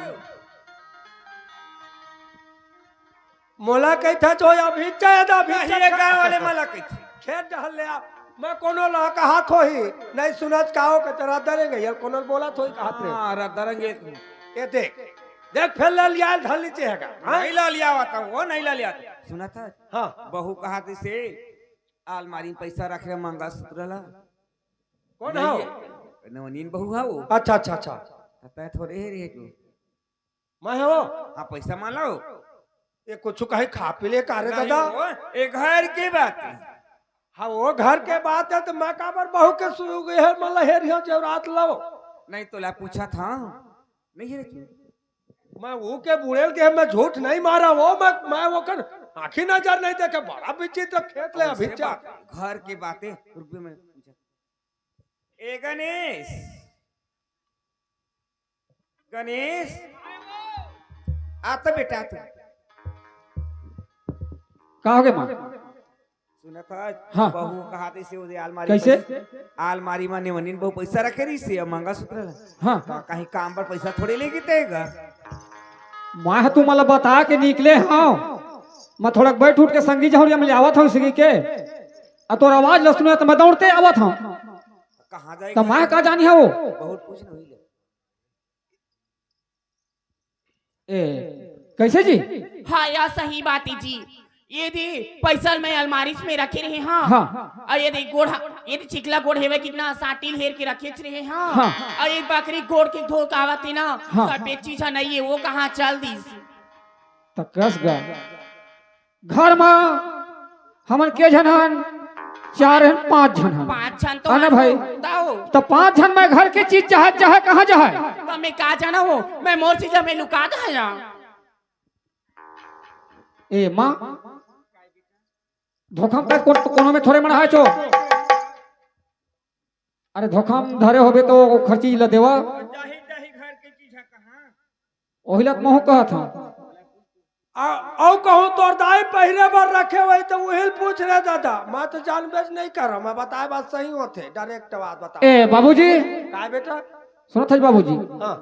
[SPEAKER 3] मोला कही था जो अभी चाहे अभी
[SPEAKER 1] ये गांव वाले मला कहते
[SPEAKER 3] खेत डहल ले आ। मैं कोनो ला कहा थो ही नहीं सुनत काहो के तेरा डरेंगे यार, कोनो बोला थो ही कहा थे।
[SPEAKER 1] हां रदरंगे
[SPEAKER 3] ये देख देख फिर ले लिया धल नीचे हैगा। हाँ
[SPEAKER 1] नहीं ला लिया आता वो नहीं ला लिया सुना था।
[SPEAKER 3] हाँ
[SPEAKER 1] बहू कहा थे से अलमारी में पैसा रख रहे मंगा सूत्र ला।
[SPEAKER 3] कौन हो?
[SPEAKER 1] नवनीन बहू है वो।
[SPEAKER 3] अच्छा अच्छा अच्छा
[SPEAKER 1] तय थोड़े ही रहे तू।
[SPEAKER 3] मैं हो
[SPEAKER 1] हां पैसा मान लो।
[SPEAKER 3] ये कुछ कहीं खा पी ले का रे दादा।
[SPEAKER 1] एक घर की बात है।
[SPEAKER 3] हाँ वो घर के बात है तो मैं काबर बहू के सुन गई है मतलब हेरियो जवरात लो।
[SPEAKER 1] नहीं तो ला पूछा था नहीं है तू।
[SPEAKER 3] मैं वो के बुढ़ेल के मैं झूठ नहीं मारा वो मैं वो कर आंखी नजर नहीं देखे बड़ा विचित्र खेत ले अभी चा।
[SPEAKER 1] घर की बातें रुक में पूछा। ए गणेश गणेश आता बेटा आता
[SPEAKER 5] का हो गए माँ
[SPEAKER 1] सुना था
[SPEAKER 5] हाँ।
[SPEAKER 1] बहू कहा थे से उदे अलमारी
[SPEAKER 5] कैसे?
[SPEAKER 1] अलमारी में निमनिन बहु पैसा रखे रही से मंगा सूत्र
[SPEAKER 5] हाँ
[SPEAKER 1] कहीं काम पर पैसा थोड़े लेके तेगा
[SPEAKER 5] माँ तू मला बता के निकले हाँ मैं थोड़ा बैठ उठ के संगी जहर में आवत हूँ सिगी के आ तोर आवाज ल सुने तो मैं दौड़ते आवत हूँ
[SPEAKER 1] कहाँ जाएगा
[SPEAKER 5] तो माँ का जानी है वो
[SPEAKER 1] बहुत कुछ नहीं ले
[SPEAKER 5] ए कैसे जी
[SPEAKER 6] हाँ या सही बात है जी। ये दे पैसा मैं अलमारी में रखे रहे हाँ
[SPEAKER 5] हाँ
[SPEAKER 6] और ये दे गोड़ा ये दे चिकला गोड़ हेवे कितना साटिल हेर के रखे रहे हाँ
[SPEAKER 5] हाँ।
[SPEAKER 6] और एक बकरी गोड़ के धोक आवत है ना
[SPEAKER 5] हाँ।
[SPEAKER 6] सटे चीज नहीं है वो कहाँ चल दी
[SPEAKER 5] तो कस गा घर में हमन के जनन 4 हैं 5 जन हैं
[SPEAKER 6] 5 जन तो
[SPEAKER 5] है ना भाई?
[SPEAKER 6] दाओ
[SPEAKER 5] तो 5 जन में घर की चीज चाहे चाहे कहाँ जाए
[SPEAKER 6] तो मैं कहा जाना हो मैं मोर चीज में लुका था यहाँ
[SPEAKER 5] ए माँ धोखम का कोनो में थोड़े मना है चो अरे धोखम धरे होबे तो खर्ची ल देवा
[SPEAKER 1] जाही जाही घर के चीज है कहाँ
[SPEAKER 5] ओहिलत महू कहा था
[SPEAKER 3] औ कहूँ तोर दाई पहिरे बार रखे हुए तो वही पूछ रहे दादा मैं तो जानबेज नहीं कर रहा मैं बताए बात सही होते डायरेक्ट बात बता
[SPEAKER 5] ए बाबूजी
[SPEAKER 3] का बेटा
[SPEAKER 5] सुनो थे बाबूजी
[SPEAKER 3] हाँ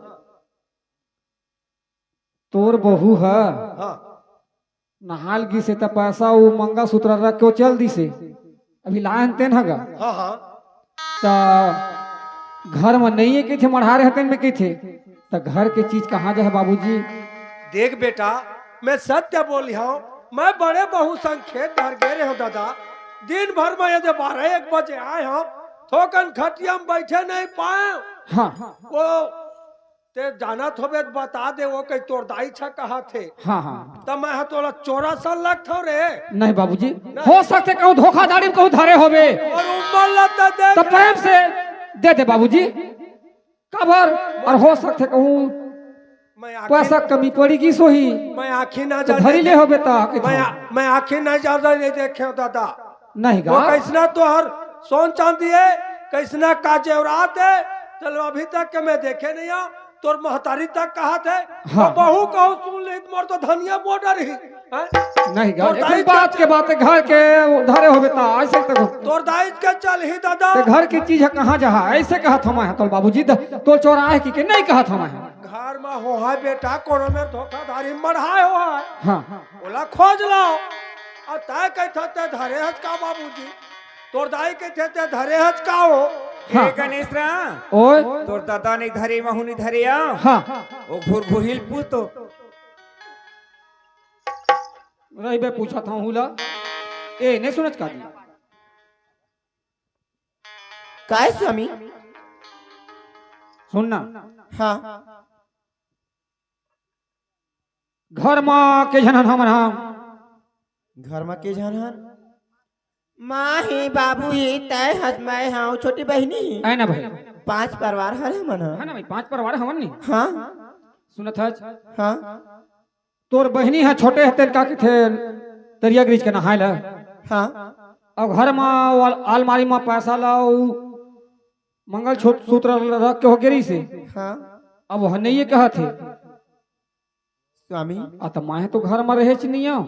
[SPEAKER 5] तोर बहू है
[SPEAKER 3] हाँ
[SPEAKER 5] नहाल गी से तो पैसा वो मंगा सूत्र रख के वो चल दी से अभी लायन तेन हगा
[SPEAKER 3] हाँ हाँ
[SPEAKER 5] तो घर में नहीं है कि थे मढ़ारे हतन में की थे तो घर के चीज कहाँ जाए बाबूजी
[SPEAKER 3] देख बेटा मैं सत्य बोली हूँ मैं बड़े बहु संख्यक घर गए हूँ दादा दिन भर में यदि 12-1 बजे आए हम थोकन खटिया में बैठे नहीं पाए
[SPEAKER 5] हाँ
[SPEAKER 3] वो ते जाना थोबे तो बता दे वो कहीं तोर दाई छा कहा थे
[SPEAKER 5] हाँ हाँ
[SPEAKER 3] तब मैं तोरा 84 लाख थो रे
[SPEAKER 5] नहीं बाबूजी हो सकते कहूँ धोखाधड़ी में कहूँ धरे होबे
[SPEAKER 3] और उम्र लता दे
[SPEAKER 5] तो प्रेम से दे दे बाबूजी कबर और हो सकते कहूँ पैसा कमी पड़ेगी सोही
[SPEAKER 3] मैं आँखी ना
[SPEAKER 5] तो धरी ले होबे तो
[SPEAKER 3] मैं आँखी ना ज्यादा नहीं देखे दादा
[SPEAKER 5] नहीं
[SPEAKER 3] वो
[SPEAKER 5] गा
[SPEAKER 3] कैसना तो हर सोन चांदी है कैसना का जेवरात है चलो अभी तक के मैं देखे नहीं हूँ तोर महतारी तक कहा थे
[SPEAKER 5] हाँ।
[SPEAKER 3] बहू कहूँ सुन ले मोर तो धनिया बॉर्डर ही
[SPEAKER 5] नहीं गा
[SPEAKER 3] तोर दाई
[SPEAKER 5] एक बात के बात है घर के धरे होबे तो ऐसे तो
[SPEAKER 3] तोर दाई के चल ही दादा
[SPEAKER 5] ते घर की चीज है कहाँ जहा ऐसे कहा था मैं तो बाबूजी तो चोराए की नहीं कहा था मैं
[SPEAKER 3] घर में हो है बेटा कोनो में धोखाधड़ी बढ़ाए हो है
[SPEAKER 5] हाँ
[SPEAKER 3] बोला खोज लाओ और तय कहते थे धरे हज का बाबूजी तोर दाई कहते थे धरे हज का हो
[SPEAKER 5] हाँ।
[SPEAKER 1] हे गणेश रा
[SPEAKER 5] ओए
[SPEAKER 1] तोर दादा नहीं धरे महू नहीं धरे आ
[SPEAKER 5] हाँ
[SPEAKER 1] वो घुर घुरिल पूछ तो
[SPEAKER 5] रही बे पूछा था हुला ए नहीं सुनत का जी
[SPEAKER 4] काय स्वामी
[SPEAKER 5] सुनना
[SPEAKER 4] हाँ
[SPEAKER 5] घर में के जनन हमन हम
[SPEAKER 4] घर में के जानन माँ ही बाबू ही तय हज मैं हाँ छोटी बहनी
[SPEAKER 5] है ना भाई
[SPEAKER 4] 5 परिवार हर मन
[SPEAKER 5] है ना भाई 5 परिवार हमन नहीं
[SPEAKER 4] हाँ
[SPEAKER 5] सुनत है
[SPEAKER 4] हाँ
[SPEAKER 5] तोर बहनी है छोटे हते का के थे दरिया ब्रिज के नहाय ला
[SPEAKER 4] हाँ
[SPEAKER 5] अब घर में अलमारी में पैसा लाओ मंगल सूत्र रख के हो गिरी से
[SPEAKER 4] हाँ
[SPEAKER 5] अब वह नहीं कहा थे
[SPEAKER 4] स्वामी
[SPEAKER 5] आ तो मैं तो घर में रहे नहीं आओ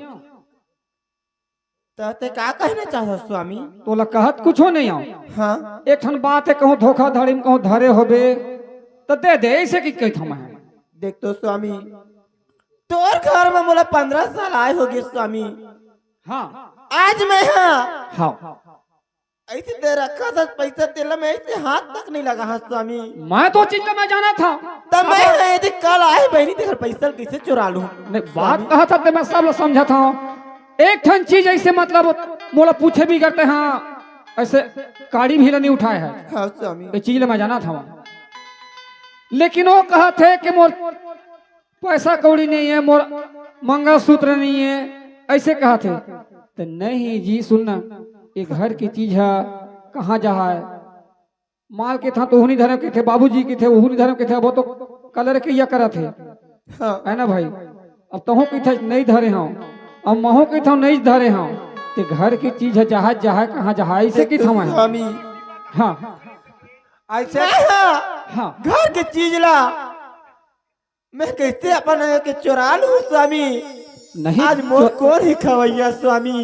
[SPEAKER 4] तो ते का कहना चाहो स्वामी
[SPEAKER 5] तो ला कहत कुछो नहीं आओ
[SPEAKER 4] हाँ
[SPEAKER 5] एक ठन बात है कहूँ धोखाधड़ी में कहूँ धरे होबे तो दे दे ऐसे की कही था मैं
[SPEAKER 4] देख तो स्वामी तोर घर में मोला 15 साल आए हो गए स्वामी
[SPEAKER 5] हाँ
[SPEAKER 4] आज मैं हाँ
[SPEAKER 5] हाँ
[SPEAKER 4] ऐसे दे रखा था पैसा तेला में ऐसे हाथ तक नहीं लगा हाँ स्वामी
[SPEAKER 5] मैं तो चीज का मैं जाना था
[SPEAKER 4] तब मैं यदि कल आए बहनी तेरे पैसा कैसे चुरा लूं
[SPEAKER 5] नहीं बात कहा था तो मैं सब लोग समझा था एक ठन चीज ऐसे मतलब मोला पूछे भी करते हाँ ऐसे गाड़ी भी नहीं उठाए है
[SPEAKER 4] हाँ स्वामी
[SPEAKER 5] ये चीज मैं जाना था वहाँ। लेकिन वो कहा थे कि मोर पैसा कौड़ी नहीं है मोर मंगलसूत्र नहीं है ऐसे कहा थे तो नहीं जी सुनना ये घर की चीज है कहाँ जहा है माल के था तो उन्हीं धर्म के थे बाबूजी के थे उन्हीं धर्म के थे वो तो कलर के या करा थे
[SPEAKER 4] हाँ
[SPEAKER 5] है ना भाई अब तहु की थे नहीं धरे हूँ अब महू की था नहीं धरे हूँ ते घर की चीज है जहा जहा कहाँ जहा ऐसे की था मैं
[SPEAKER 4] स्वामी
[SPEAKER 5] हाँ
[SPEAKER 3] ऐसे
[SPEAKER 4] मैं हाँ
[SPEAKER 5] हाँ
[SPEAKER 4] घर के चीज ला मैं कैसे अपन के चुरा लूं स्वामी?
[SPEAKER 5] नहीं
[SPEAKER 4] आज मोर कौन ही खवैया स्वामी?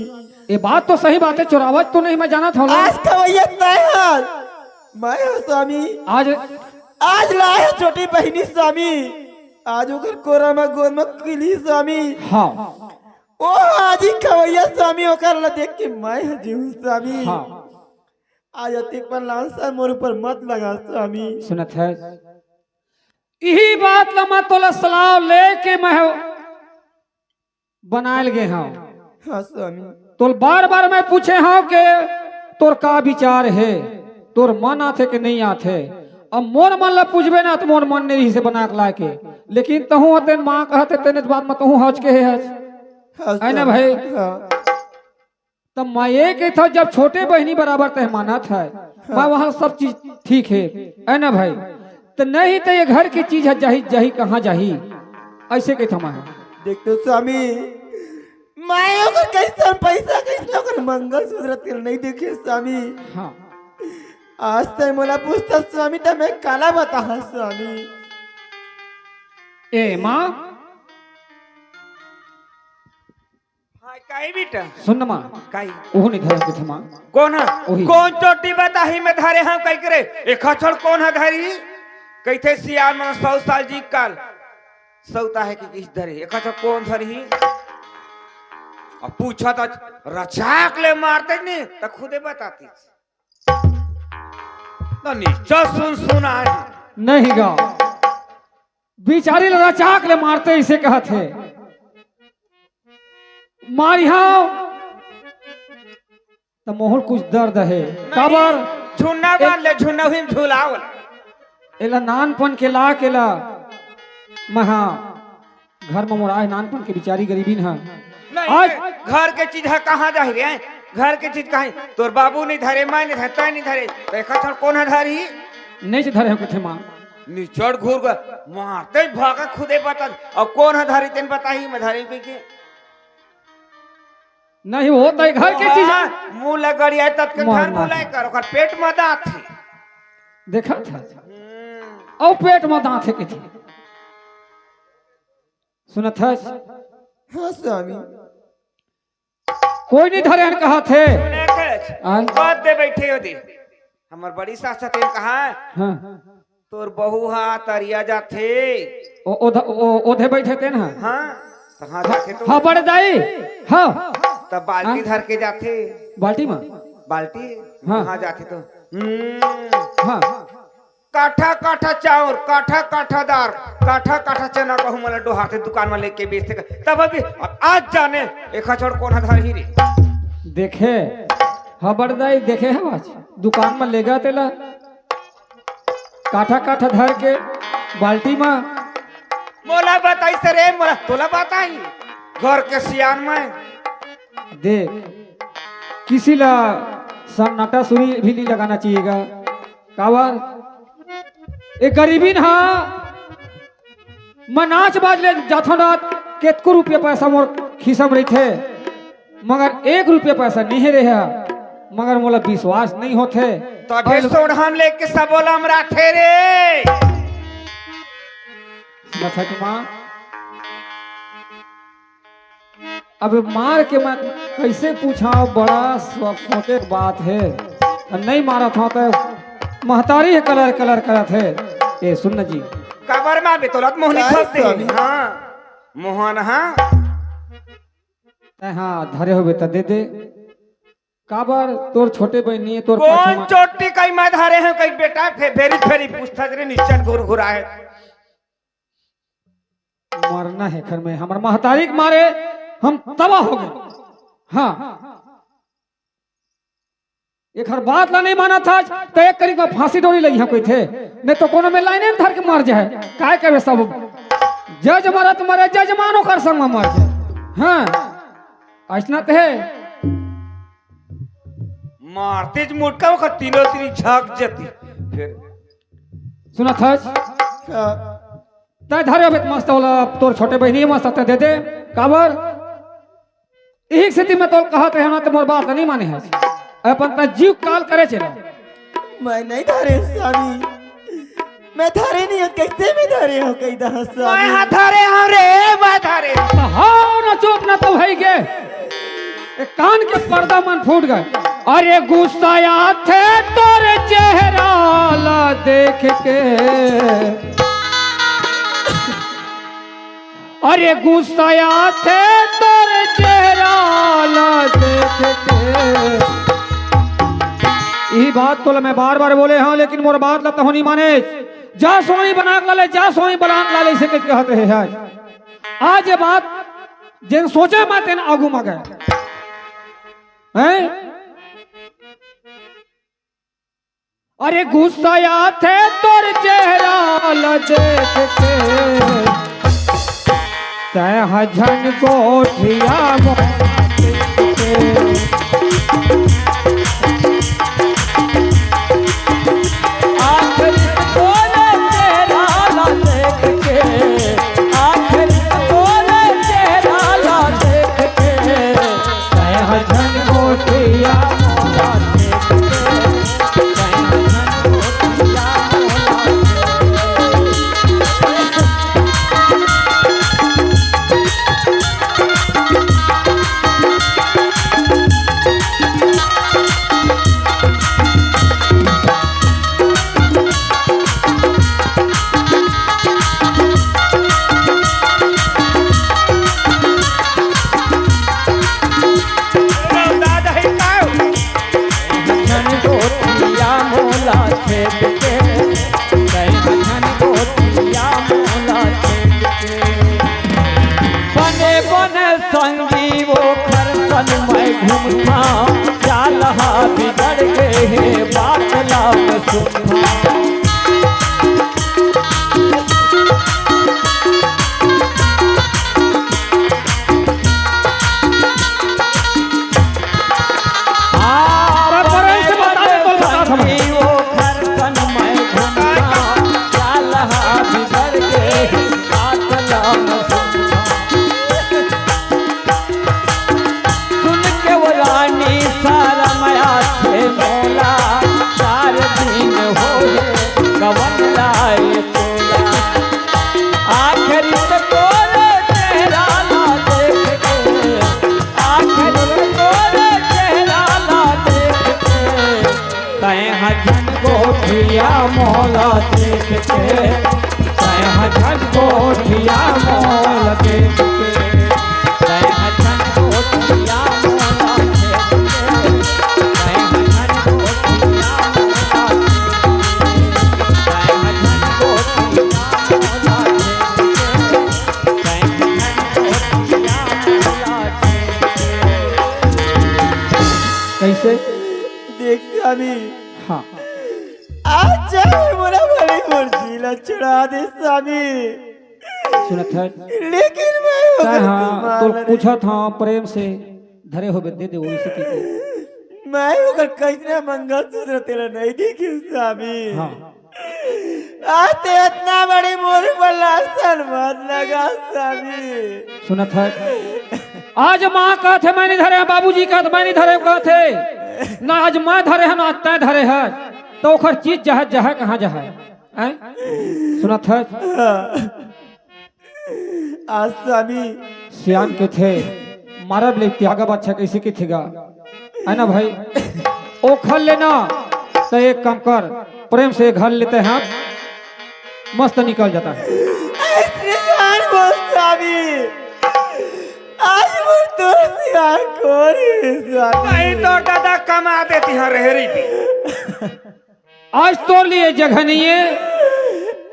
[SPEAKER 5] ये बात तो सही बात है, चुरावत तो नहीं मैं जाना था ना।
[SPEAKER 4] आज खवैया तय है मैं हूं स्वामी।
[SPEAKER 5] आज
[SPEAKER 4] आज लाए छोटी बहनी स्वामी, आज ओकर कोरा में गोद में किली स्वामी।
[SPEAKER 5] हाँ
[SPEAKER 4] ओ आज ही खवैया स्वामी ओकर ला देख के मैं हूं स्वामी।
[SPEAKER 5] हाँ
[SPEAKER 4] आज अतिक पर लांसा मोर ऊपर मत लगा स्वामी।
[SPEAKER 5] सुनत है यही बात लमा तोला सलाह लेके मैं बनायल गे हाँ।
[SPEAKER 4] हाँ स्वामी।
[SPEAKER 5] तो बार बार मैं पूछे हाँ के तोर का विचार है, तोर मन आथे कि नहीं आथे। अब मोर मन ला पूछबे ना तो मोर मन नहीं से बना के लाके, लेकिन तहु होते माँ कहते तेने बात में तहु हज के है
[SPEAKER 4] हाँ
[SPEAKER 5] है ना
[SPEAKER 4] स्वामी।
[SPEAKER 5] भाई?
[SPEAKER 4] हाँ
[SPEAKER 5] तब मैं ये के था जब छोटे बहनी बराबर तय माना था मैं वहाँ सब चीज ठीक है ना भाई? तो नहीं तो ये घर की चीज है, जाही जाही कहाँ जाही ऐसे के था मैं।
[SPEAKER 4] देख तो स्वामी मैं ओकर कैसा पैसा कैसा ओकर मंगलसूत्र तेल नहीं देखे स्वामी।
[SPEAKER 5] हाँ
[SPEAKER 4] आज तक मोला पूछता स्वामी तो मैं काला बता स्वामी।
[SPEAKER 5] ए माँ
[SPEAKER 1] हाँ काई बेटा
[SPEAKER 5] सुन माँ,
[SPEAKER 1] काई
[SPEAKER 5] ओहो नहीं धरे के थे माँ।
[SPEAKER 1] कौन है?
[SPEAKER 5] वही।
[SPEAKER 1] कौन चोटी बताही में धरे हम कई करे एक छोड़ कौन है धरी कई थे सियार में 100 साल जी काल सौता है कि किस धरे एक छोड़ कौन धरी और पूछा तो रचाक ले मारते नहीं तो खुदे बताती तो नीचा सुना है
[SPEAKER 5] नहीं गा बिचारी लड़ाचाक ले मारते इसे कहा थे मारिया तो मोहल कुछ दर्द है काबर
[SPEAKER 1] झुन्ना बांध ले झुन्ना हुई झुलावल
[SPEAKER 5] एला नानपन के ला केला महा घर में मोरा नानपन के बिचारी गरीबी न
[SPEAKER 1] आज घर के चीज है कहाँ जा रहे हैं? घर के चीज कहाँ? तोर बाबू नहीं धरे मैं नहीं धरता नहीं धरे देखा था कौन है धरी
[SPEAKER 5] नहीं से धरे हो थे माँ
[SPEAKER 1] निचड़ घूर गए मारते भागा खुदे बता और कौन है धरी तेन बताही मैं धरी के
[SPEAKER 5] नहीं होता है घर के चीज
[SPEAKER 1] मुंह लगड़िया तब के
[SPEAKER 5] मार
[SPEAKER 1] घर
[SPEAKER 5] मार।
[SPEAKER 1] बुलाए कर ओकर पेट में दांत थी
[SPEAKER 5] देखा था और पेट में दांत है के थे सुनत है
[SPEAKER 4] हाँ स्वामी।
[SPEAKER 5] कोई नहीं धरे हन कहा थे
[SPEAKER 1] सुने थे
[SPEAKER 5] आय?
[SPEAKER 1] बात दे बैठे हो दे हमर बड़ी सास तेन कहा
[SPEAKER 5] हाँ
[SPEAKER 1] तोर बहू हा तरिया जाथे
[SPEAKER 5] ओधे बैठे थे ना
[SPEAKER 1] हाँ कहाँ जाथे तो
[SPEAKER 5] हाँ बड़े दाई हाँ
[SPEAKER 1] तब बाल्टी धर के जाथे
[SPEAKER 5] बाल्टी में
[SPEAKER 1] बाल्टी
[SPEAKER 5] हाँ।
[SPEAKER 1] कहाँ जाथे तो
[SPEAKER 5] हाँ
[SPEAKER 1] काठा काठा चाउर काठा काठा दार काठा काठा चना कहूँ मला डोहाते दुकान में लेके बेचते तब अभी अब आज जाने एक छोड़ कौन धर ही रे
[SPEAKER 5] देखे हाँ बड़े दाई देखे है आज दुकान में ले गया तेला काठा काठा धर के बाल्टी में
[SPEAKER 1] मोला बताई सरे मोला तोला बताई घर के सियान में
[SPEAKER 5] देख किसी ला सन्नाटा सुरी भी नहीं लगाना चाहिएगा काबर एक गरीबी ना मैं नाच बाज ले जाता ना केतको रुपया पैसा मोर खिसम रही थे मगर 1 रुपया पैसा नहीं रहे मगर मोला विश्वास नहीं होते
[SPEAKER 1] तबे सोन हम लेके सब बोला हमरा थे रे
[SPEAKER 5] मथक माँ अब मार के मैं कैसे पूछा बड़ा सोचे बात है नहीं मारा था तो महतारी है कलर कलर करा थे ए सुन जी
[SPEAKER 1] कबर में भी तोलत मोहनी
[SPEAKER 4] काय
[SPEAKER 1] खोलते
[SPEAKER 4] स्वामी?
[SPEAKER 1] हाँ मोहन हाँ
[SPEAKER 5] हाँ धरे हो बेटा दे दे काबर तोर छोटे बहनी है तोर
[SPEAKER 1] कौन
[SPEAKER 5] पाछे
[SPEAKER 1] चोटी कई में धारे हैं कई बेटा फेरी फेरी पूछता रे नीचे घुर घुरा है
[SPEAKER 5] मरना है घर में हमारे महतारी के मारे हम तबाह हो गए हाँ एक हर बात ला नहीं माना था तो एक करीब में फांसी डोरी लगी है कोई थे नहीं तो कोनो में लाइने धर के मार जाए काय करे सब जज मरत मरे जजमानो कर संग में मर जाए हाँ ऐसा तो है
[SPEAKER 1] मारते मुटका वो तीनों तीन झक जती फिर
[SPEAKER 5] सुना था
[SPEAKER 4] हाँ।
[SPEAKER 5] तय धरे बेत मस्त होला तोर छोटे बहनी मस्त ते दे दे काबर एक स्थिति में तो कहा थे ना तो मोर बात नहीं माने है अपन ता जीव काल करे चला
[SPEAKER 4] मैं नहीं धरे स्वामी मैं धरे नहीं हूँ, कैसे मैं धरे हूँ कही दह
[SPEAKER 1] मैं
[SPEAKER 4] स्वामी।
[SPEAKER 1] हथारे हूँ रे, मैं थारे।
[SPEAKER 5] हाँ ना चुप ना तो भाई के एक कान के पर्दा मन फूट गए। अरे गुस्साया थे तोरे चेहरा ला देख के, अरे गुस्साया थे तोरे चेहरा ला देख के। यही बात तो मैं बार बार बोले हाँ, लेकिन मोर बात लता होनी माने। जा स्वामी बना लाले, जा स्वामी बना लाले से कहते हैं। आज ये बात जिन सोचा माते न आगू मगे हैं। अरे गुस्साया थे तोर चेहरा ला देख के, तह झन कोठिया संगी वो खरसन में घूमता, चालहा बिगड़ गए बात लाभ सुनता। मौला देख के, झन कोठिया मौला देख के, झन कोठिया मौला देख के, झन कोठिया मौला कैसे
[SPEAKER 4] देख स्वामी,
[SPEAKER 5] हाँ
[SPEAKER 4] आज चाहे मोरा बड़ी मुर्जिला छुड़ा दे स्वामी,
[SPEAKER 5] सुनत है
[SPEAKER 4] लेकिन मैं
[SPEAKER 5] चाहे
[SPEAKER 4] होकर
[SPEAKER 5] हाँ तो
[SPEAKER 4] तुम्हारा
[SPEAKER 5] पूछा था प्रेम से धरे हो दे दे वही से की
[SPEAKER 4] मैं होकर कैसे मंगलसूत्र तेरा नहीं देखी स्वामी।
[SPEAKER 5] हाँ
[SPEAKER 4] आज ते इतना बड़ी मोर पर लासन मत लगा स्वामी।
[SPEAKER 5] सुनत है आज माँ कहते मैं नहीं धरे, बाबूजी कहते मैं नहीं धरे, कहते ना आज मैं धरे है ना तय धरे है, तो ओखर चीज जह जह कहाँ जह सुनत है।
[SPEAKER 4] आज स्वामी
[SPEAKER 5] सियान के थे मारब ले त्यागा बच्चा कैसे के थेगा है ना भाई। ओखर लेना तो एक काम कर, प्रेम से घर लेते हैं मस्त निकल जाता है।
[SPEAKER 4] स्वामी आज वो तो
[SPEAKER 1] नहीं तो दादा कमा देती है रेहरी भी।
[SPEAKER 5] आज तो लिए जगह नहीं है,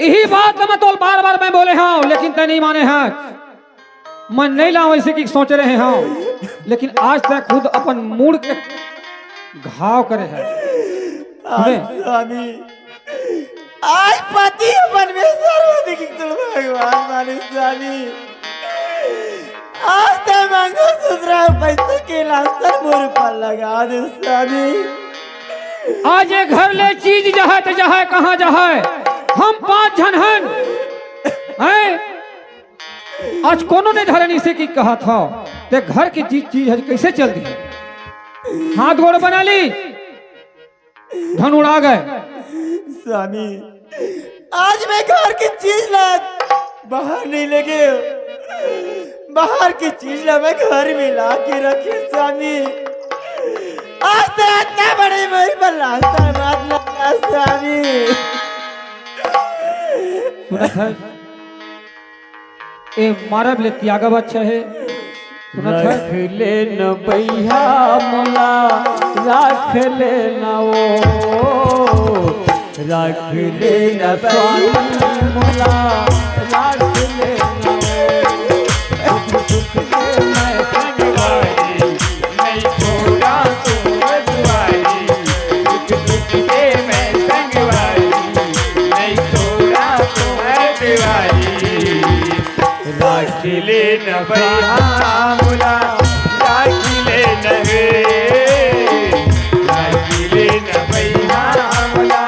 [SPEAKER 5] यही बात मैं तो बार बार मैं बोले हाँ, लेकिन तय नहीं माने हैं। मन नहीं ला वैसे की सोच रहे हैं, लेकिन आज तक खुद अपन मूड के घाव करे हैं।
[SPEAKER 4] स्वामी आज पति अपन में सर्वाधिक भगवान माने स्वामी। आज तो मंगलसूत्र पैसे के लास्टर मोर पर लगा दे स्वामी।
[SPEAKER 5] आज ये घर ले चीज जहाँ तो जहाँ कहाँ जहाँ हम 5 जन हैं। आज कोनो ने धरनी से की कहा था ते घर की चीज कैसे चल दी, हाथ गोड़ बना ली, धन उड़ा गए।
[SPEAKER 4] स्वामी आज मैं घर की चीज ला बाहर नहीं लगे, बाहर की चीज ला मैं घर में ला के रखे स्वामी। आज तो इतना बड़ी मेरी पर लाता बात लगा स्वामी।
[SPEAKER 5] सुनत है ए मारब ले त्यागब अच्छा है। सुनत है
[SPEAKER 2] रख ले न भैया मोला, रख ले न वो, रख ले न स्वामी मोला, रख ले न वो। सुख ले मैं संगवारी, नहीं छोड़ा तुम दुआरी। सुख ले मैं संगवारी, नहीं छोड़ा तुम दुआरी। राख ले न भैया मोला, राख ले न गे, राख ले न भैया मोला,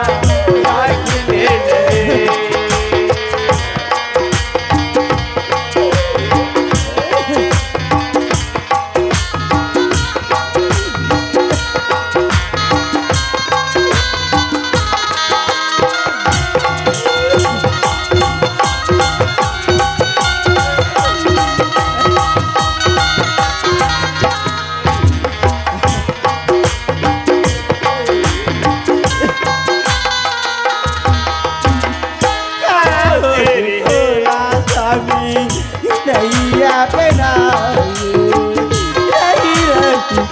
[SPEAKER 2] राख ले न गे।
[SPEAKER 4] नैया बनाए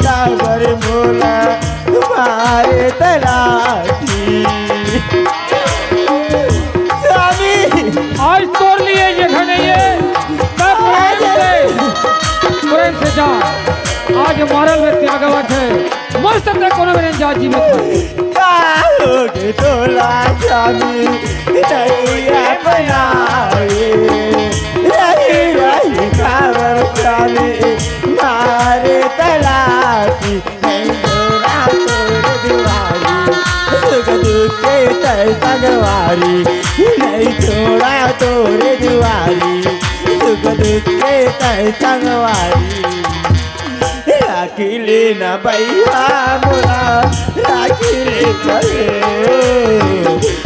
[SPEAKER 4] सागर मोला तुम्हारे तलाशी। स्वामी
[SPEAKER 5] आज तोड़ लिए ये घने मैं प्रेम से जा। आज मारल में त्यागवत है मस्त तक कोनो में जा जीवित
[SPEAKER 4] काहोगे तोला स्वामी नैया बनाए रही रही कावर स्वामी मारे तलाशी। नहीं छोड़ा तोर दुआरी सुख दुख के तय संगवारी। नहीं छोड़ा तोर दुआरी सुख दुख के तय संगवारी। राखी लेना भैया मोला, राखी लेना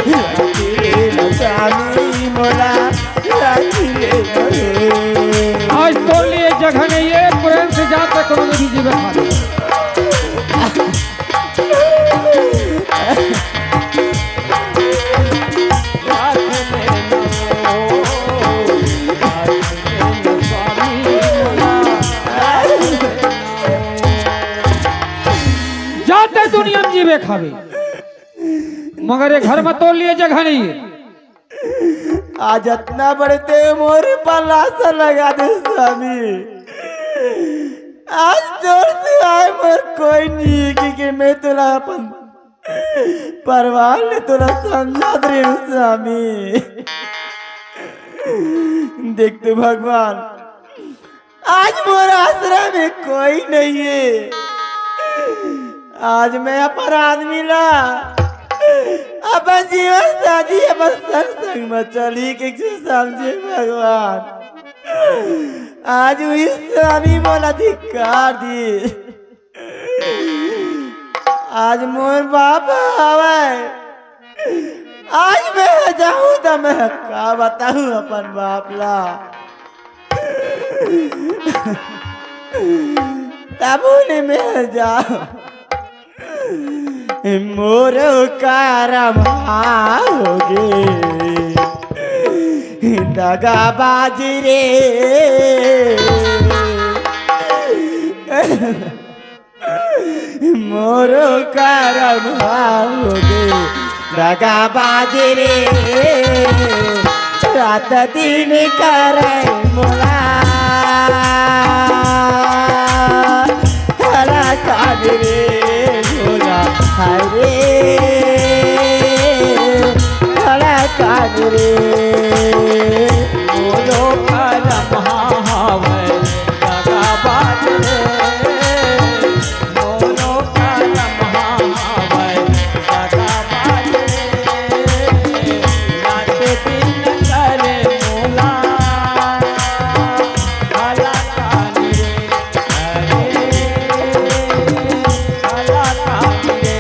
[SPEAKER 4] राखी लेना स्वामी मोला, राखी लेना।
[SPEAKER 5] आज तोड़ लिए जगह नहीं है प्रेम से जाते कोनो में भी जीवित खा ले। जाते दुनिया में जीवे खावे मगर ये घर में तोड़ लिए जगह नहीं है।
[SPEAKER 4] आज इतना बढ़ते मोरे पलासा लगा दे स्वामी। आज जोर से आए मोर कोई नहीं कि मैं तुला अपन परिवार ने तुला समझा दे स्वामी। देख तू भगवान आज मोर आश्रम में कोई नहीं है। आज मैं अपन आदमी ला अपन जीवन साथी अपन संग संग में चली के समझे भगवान। आज वही स्वामी बोला धिक्कार दी। आज मोर बाप आवे आज मैं जाऊं तो मैं का बताऊं अपन बाप ला। तब ने मैं जाऊं मोर करम होगे दगाबाज रे। मोर करम होगे दगाबाज रे। रात दिन करे मोला हरा कान रे मोला हरे हरा कान रे।
[SPEAKER 2] मोरो करम हावे दगाबाज रे, मोरो करम हावे दगाबाज रे। रात दिन करे मोला हला कान रे, हरे हला कान रे।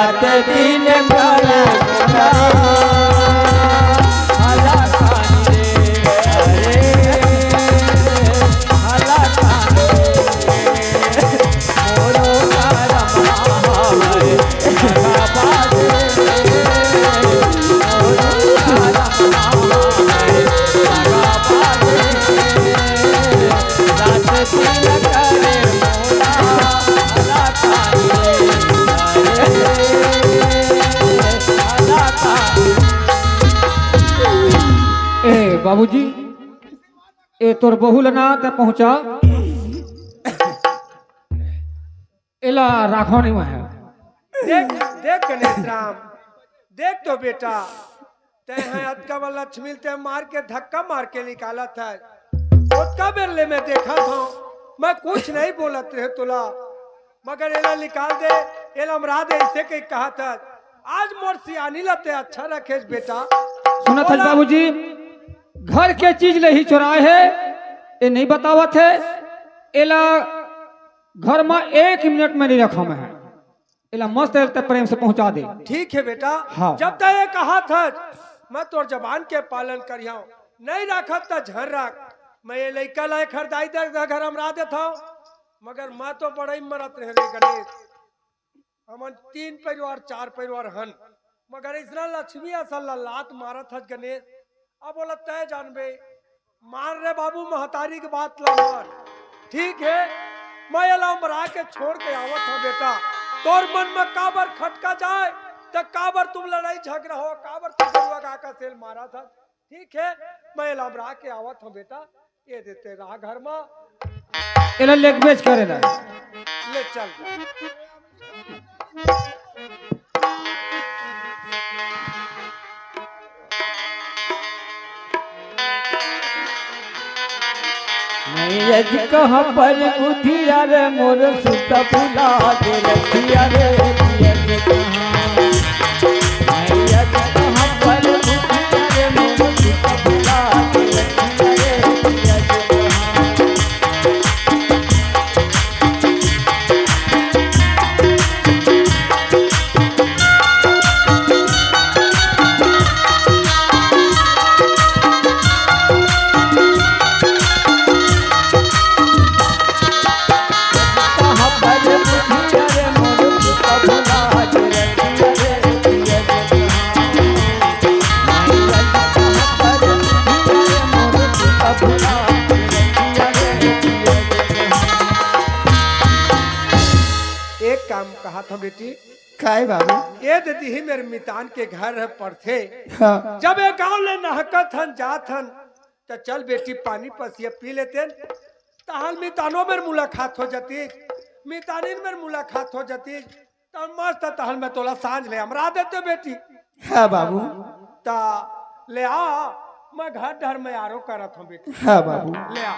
[SPEAKER 2] रात दिन करे मोरा हला खानी रे हला खानी मोरो रमा हमारे लगा बाजे मोरो रमा हमारे लगा बाजे रात दिन करे मोरा हला खानी हला खानी।
[SPEAKER 5] ए बाबूजी ए तोर बहुल ना ते पहुंचा एला राखो नहीं है
[SPEAKER 3] देख देख गणेश राम, देख तो बेटा, ते हैं अतका लक्ष्मी ते मार के धक्का मार के निकाला था। उसका बेरले में देखा था, मैं कुछ नहीं बोलत रहे तुला, मगर एला निकाल दे, एला मरा दे, इसे के कहा था। आज मोर सियानी लते अच्छा रखेस बेटा।
[SPEAKER 5] सुना था
[SPEAKER 3] बोला,
[SPEAKER 5] बाबूजी घर के चीज ले ही चुराए है ये नहीं बतावत है एला घर में 1 मिनट में नहीं रखा मैं एला मस्त रहते प्रेम से पहुंचा दे।
[SPEAKER 3] ठीक है बेटा,
[SPEAKER 5] हाँ।
[SPEAKER 3] जब तक ये कहा था मैं तोर जबान के पालन करिया नहीं रखत तो झर रख। मैं ये लड़का लाए खरीदाई दे घर हमरा देता हूँ, मगर मैं तो बड़ा ही मरत रहे रे गणेश। हमन 3 परिवार 4 परिवार हन, मगर इसना लक्ष्मी असल लात मारत हज गणेश। अब बोला तय जानबे मार रे बाबू महतारी की बात ला मार। ठीक है, मैं ये मरा के छोड़ के आवत हूँ बेटा। तोर मन में काबर खटका जाए तो काबर तुम लड़ाई झगड़ा हो, काबर तुम बरुआ का सेल मारा था। ठीक है, मैं लबरा के आवत हूँ बेटा। ये देते रहा घर में,
[SPEAKER 5] एला लेक बेच करेला
[SPEAKER 3] ले चल।
[SPEAKER 2] मैयज कहाँ पर बुधिया रे मोर सुत बुला दे रखिया रे मैयज कहाँ पर बुधिया रे मोर सुत बुला दे रखिया रे मैयज
[SPEAKER 3] एक काम कहा था बेटी,
[SPEAKER 4] काय बाबू?
[SPEAKER 3] ये दीदी ही मेरे मितान के घर है पर थे।
[SPEAKER 4] हाँ।
[SPEAKER 3] जब एक गाँव ले नहकत हन जात हन तो चल बेटी पानी पसिया पी लेते। तहल मितानो में मुलाकात हो जाती, मितानिन में मुलाकात हो जाती, तो मस्त तहल में तोला सांझ ले हमरा देते बेटी।
[SPEAKER 4] हाँ बाबू।
[SPEAKER 3] ता ले आ, मैं घर डर में आरो करत हूँ बेटी।
[SPEAKER 4] हाँ बाबू।
[SPEAKER 3] ले आ।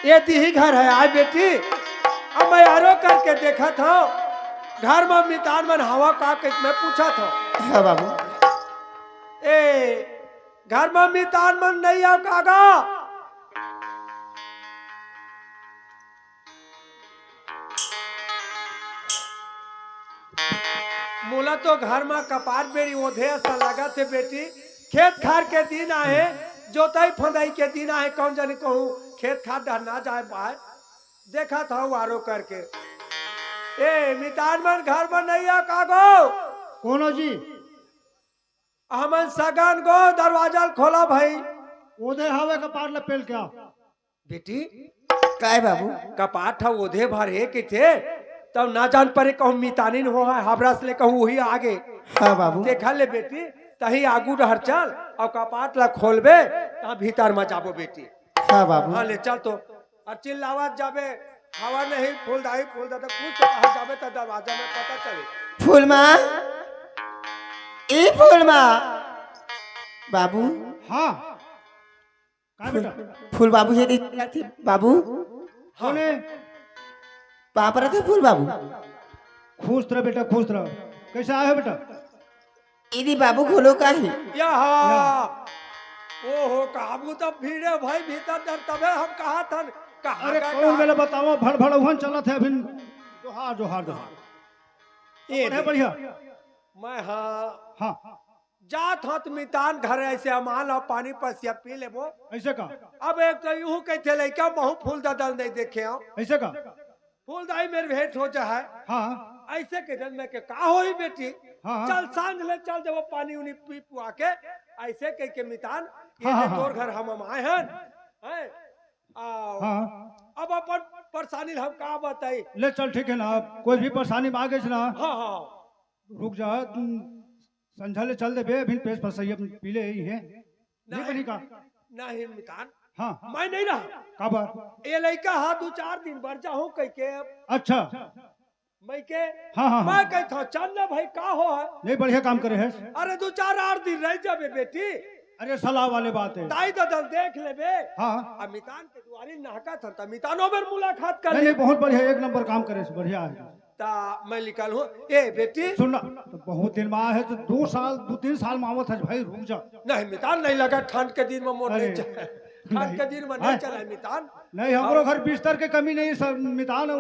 [SPEAKER 3] ये ही घर है आय बेटी। अब मैं आरो करके देखा था घर में मितान मन हवा का मैं पूछा था।
[SPEAKER 4] हाँ बाबू।
[SPEAKER 3] ए घर में मितान मन नहीं आओ कागा। मोला तो घर में कपार बेरी ओधे ऐसा लगा थे बेटी। खेत खार के दिन आए, जोताई फंदाई के दिन आए, कौन जाने कहूँ खेत खार डर ना जाए बाहर। देखा था आरो करके। ए मितान मन घर में नहीं आ कागो।
[SPEAKER 7] कौन जी?
[SPEAKER 3] हमन सगन गो दरवाजा खोला भाई।
[SPEAKER 7] ओदे हवे कपार लपेल क्या?
[SPEAKER 3] बेटी
[SPEAKER 4] काय बाबू?
[SPEAKER 3] कपाट था ओधे भरे के थे, तब ना जान परे कहूँ मितानिन हो है हावड़ा से ले कहूँ वही आगे।
[SPEAKER 4] हाँ बाबू।
[SPEAKER 3] देखा ले बेटी, तही आगू डहर चल और कपाट ला खोलबे तहाँ भीतर में जाबो बेटी।
[SPEAKER 4] हाँ बाबू।
[SPEAKER 3] हाँ ले चल तो और चिल्लावत जाबे, हवा नहीं फूल दाई फूल दादा कुछ तो कहा जाबे तो दरवाजा में पता चले।
[SPEAKER 4] फूल माँ, ए फूल माँ। बाबू।
[SPEAKER 7] हाँ काय बेटा?
[SPEAKER 4] फूल बाबू ये नहीं थे बाबू।
[SPEAKER 7] कौन है?
[SPEAKER 4] वहाँ पर थे फूल बाबू।
[SPEAKER 7] खुश रह बेटा, खुश रह। कैसे आए हो बेटा?
[SPEAKER 4] इदी बाबू खोलो का ही।
[SPEAKER 3] यहाँ ओहो काबू तो भीड़े भाई भीतर डर तबे हम कहा था कहा
[SPEAKER 7] अरे कौन मेरे बताओ भड़ भड़उहन चलत है अभी जोहार जोहार जोहार
[SPEAKER 3] ये
[SPEAKER 7] है बढ़िया
[SPEAKER 3] मैं हाँ
[SPEAKER 7] हाँ
[SPEAKER 3] जात हत मितान घर ऐसे अमान और पानी पर सिया पी ले वो
[SPEAKER 7] ऐसे का
[SPEAKER 3] अब एक तो यूं कहते लड़का महू फूल ददल नहीं देखे हो
[SPEAKER 7] ऐसे का
[SPEAKER 3] फूल दाई मेरे भेंट हो जा है
[SPEAKER 7] हाँ
[SPEAKER 3] ऐसे के जन में के का होई बेटी
[SPEAKER 7] हाँ, हाँ।
[SPEAKER 3] चल सांझ ले चल जब पानी उनी पी पुआ के ऐसे कह के मितान ये
[SPEAKER 7] हाँ,
[SPEAKER 3] ले
[SPEAKER 7] हाँ,
[SPEAKER 3] तोर घर हम आए हैं हैं? आओ।
[SPEAKER 7] हाँ
[SPEAKER 3] अब अपन परेशानी हम का बताई
[SPEAKER 7] ले चल ठीक है ना कोई भी परेशानी में आ गई ना
[SPEAKER 3] हाँ हाँ
[SPEAKER 7] रुक जा तुम संझा ले चल दे बे अभी पेश पर सही पीले ही है नहीं बनी का
[SPEAKER 3] नहीं मितान
[SPEAKER 7] हाँ
[SPEAKER 3] मैं नहीं रहा
[SPEAKER 7] काबर
[SPEAKER 3] ये लड़का हाँ 2-4 दिन बढ़ जाऊं कह के
[SPEAKER 7] अच्छा
[SPEAKER 3] मैं के
[SPEAKER 7] हाँ हाँ
[SPEAKER 3] मैं
[SPEAKER 7] हाँ
[SPEAKER 3] कहता हूँ चल ना भाई का हो है
[SPEAKER 7] नहीं बढ़िया काम करे है
[SPEAKER 3] अरे 2-4 दिन रह जाबे बेटी
[SPEAKER 7] अरे सलाह वाले बात है
[SPEAKER 3] ताई ददल देख लेबे
[SPEAKER 7] हाँ
[SPEAKER 3] अमितान के दुआरी नहका था त मितानो बेर मुलाकात कर
[SPEAKER 7] नहीं
[SPEAKER 3] ले
[SPEAKER 7] नहीं बहुत बढ़िया एक नंबर काम करे से बढ़िया है
[SPEAKER 3] ता मैं निकल हूँ ए बेटी
[SPEAKER 7] सुनना तो बहुत दिन में आया है तो 2-3 साल में आवत है भाई रुक जा
[SPEAKER 3] नहीं मितान नहीं लगा ठंड के दिन में मोर
[SPEAKER 7] अरे,
[SPEAKER 3] नहीं चला ठंड के दिन में नहीं
[SPEAKER 7] हाँ।
[SPEAKER 3] चला मितान
[SPEAKER 7] नहीं हमरो घर बिस्तर के कमी नहीं सब मितान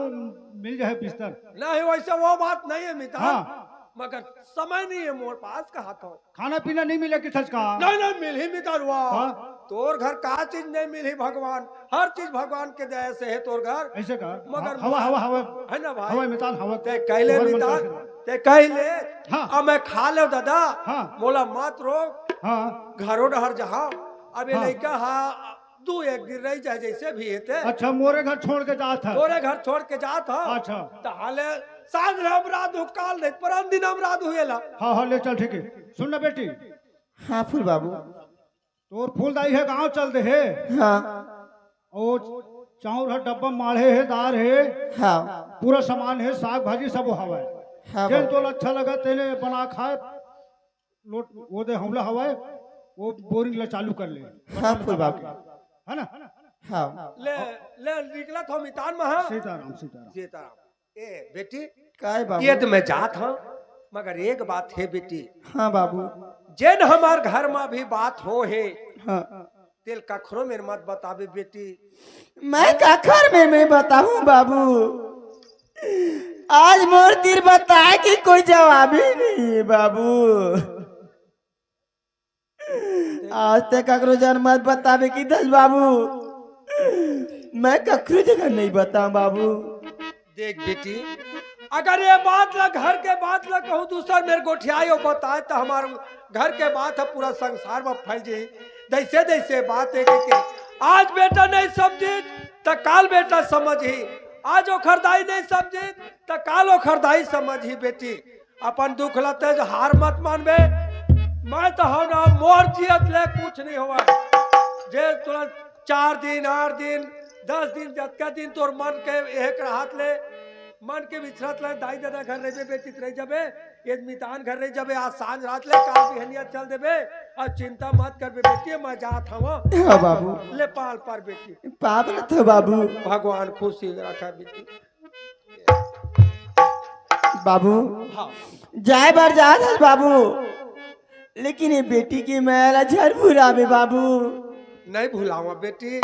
[SPEAKER 7] मिल जाए बिस्तर
[SPEAKER 3] नहीं वैसे वो बात नहीं है मितान
[SPEAKER 7] हाँ।
[SPEAKER 3] मगर समय नहीं है मोर पास कहा था
[SPEAKER 7] खाना पीना नहीं मिले किस का
[SPEAKER 3] नहीं नहीं मिल ही मितान हुआ
[SPEAKER 7] हाँ।
[SPEAKER 3] तोर घर का चीज नहीं मिली भगवान हर चीज भगवान के दया से है तोर घर
[SPEAKER 7] ऐसे का
[SPEAKER 3] मगर
[SPEAKER 7] हवा हवा हवा
[SPEAKER 3] है ना भाई
[SPEAKER 7] हवा मितान हवा
[SPEAKER 3] ते कहले
[SPEAKER 7] भगवान
[SPEAKER 3] मितान
[SPEAKER 7] मन
[SPEAKER 3] ते कहले
[SPEAKER 7] हाँ।
[SPEAKER 3] अब मैं खा ले दादा
[SPEAKER 7] हाँ।
[SPEAKER 3] बोला मत रोक
[SPEAKER 7] हाँ
[SPEAKER 3] घरों डहर जहाँ अब ये
[SPEAKER 7] हाँ।
[SPEAKER 3] लड़का हाँ 2-1 दिन रह जाए जैसे भी हेते
[SPEAKER 7] अच्छा मोरे घर छोड़ के जात है
[SPEAKER 3] तोरे घर छोड़ के जात हो
[SPEAKER 7] अच्छा
[SPEAKER 3] ताले सांझ हम रात हो काल नहीं परम दिन हम रात हुएला
[SPEAKER 7] हाँ हाँ ले चल ठीक है सुन ना बेटी
[SPEAKER 4] हाँ फूल बाबू
[SPEAKER 7] तोर फूलदाई है गांव चल दे है
[SPEAKER 4] हाँ
[SPEAKER 7] ओ चाउर है डब्बा माढ़े है दार है
[SPEAKER 4] हाँ
[SPEAKER 7] पूरा सामान है साग भाजी सब हवा है
[SPEAKER 4] हाँ
[SPEAKER 7] जेन
[SPEAKER 4] बाबू।
[SPEAKER 7] तो अच्छा लगा तेने बना खाए लोट वो दे हमला हवा है वो बोरिंग ला चालू कर ले
[SPEAKER 4] हाँ फूल बाबू
[SPEAKER 7] है ना
[SPEAKER 4] हाँ
[SPEAKER 3] ले ले निकला था मितान में हाँ
[SPEAKER 7] सीताराम सीताराम
[SPEAKER 3] सीताराम ए बेटी
[SPEAKER 4] काय बाबू
[SPEAKER 3] ये तो मैं जात हूँ मगर एक बात है बेटी
[SPEAKER 4] हाँ बाबू
[SPEAKER 3] जेन हमार घर में भी बात हो है
[SPEAKER 4] हाँ
[SPEAKER 3] तेल कखरो मेरे मत बतावे बेटी
[SPEAKER 4] मैं काखर में मैं बताऊं बाबू आज मोर तीर बताए कि कोई जवाब ही नहीं है बाबू आज तक ककरो जन मत बतावे कि दस बाबू मैं ककरो जगह नहीं बताऊं बाबू
[SPEAKER 3] देख बेटी अगर ये बात ला घर के बात ला कहूँ दूसर मेरे गोठियाई बताए तो हमारे घर के बात है पूरा संसार में फैल जाए जैसे जैसे बात है कि आज बेटा नहीं समझी तो काल बेटा समझ ही आज ओखरदाई नहीं समझी तो काल ओखरदाई समझ ही बेटी अपन दुख लते जो हार मत मानबे मैं तो हो ना मोर जियत ले कुछ नहीं हुआ जे तुरंत 4 दिन 8 दिन 10 दिन जतका दिन तोर मन के एक राहत ले मन के विचरत ले दाई दादा घर रहे बेटी रह जाबे ये मितान घर रह जाबे आज सांझ रात ले काल बिहनिया चल देबे और चिंता मत कर बेटी मैं जात हवा
[SPEAKER 4] हाँ बाबू
[SPEAKER 3] ले पाल पर बेटी
[SPEAKER 4] पाप रथ बाबू
[SPEAKER 3] भगवान खुशी रखा बेटी
[SPEAKER 4] बाबू
[SPEAKER 3] हाँ
[SPEAKER 4] जाए बार जा दस बाबू लेकिन ये बेटी की मैला झर भुरावे बाबू
[SPEAKER 3] नहीं भुलावा बेटी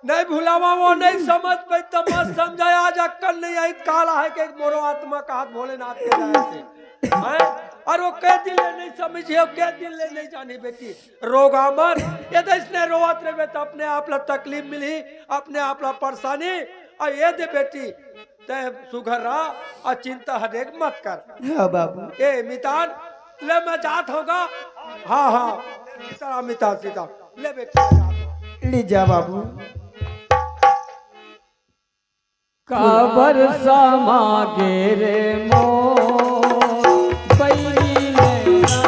[SPEAKER 3] नहीं भुलावा वो नहीं समझ पाई तो मत समझाया आज अक्कल नहीं आई काला है कि मोरो आत्मा का हाथ भोलेनाथ के दया से हैं? और वो कह दिल ले नहीं समझी हो कह दिल ले नहीं जानी बेटी रोगा मर ये तो इसने रोवत रहे तो अपने आप ला तकलीफ मिली अपने आप ला परेशानी और ये दे बेटी ते सुघर रहा और चिंता हरेक मत कर
[SPEAKER 4] हाँ बाबू
[SPEAKER 3] ए मितान ले मैं जात होगा हाँ हाँ सीता मितान सीता ले बेटी मैं जात हूँ।
[SPEAKER 4] ले जा बाबू
[SPEAKER 2] काबर समा गेरे मोर बैरी नामा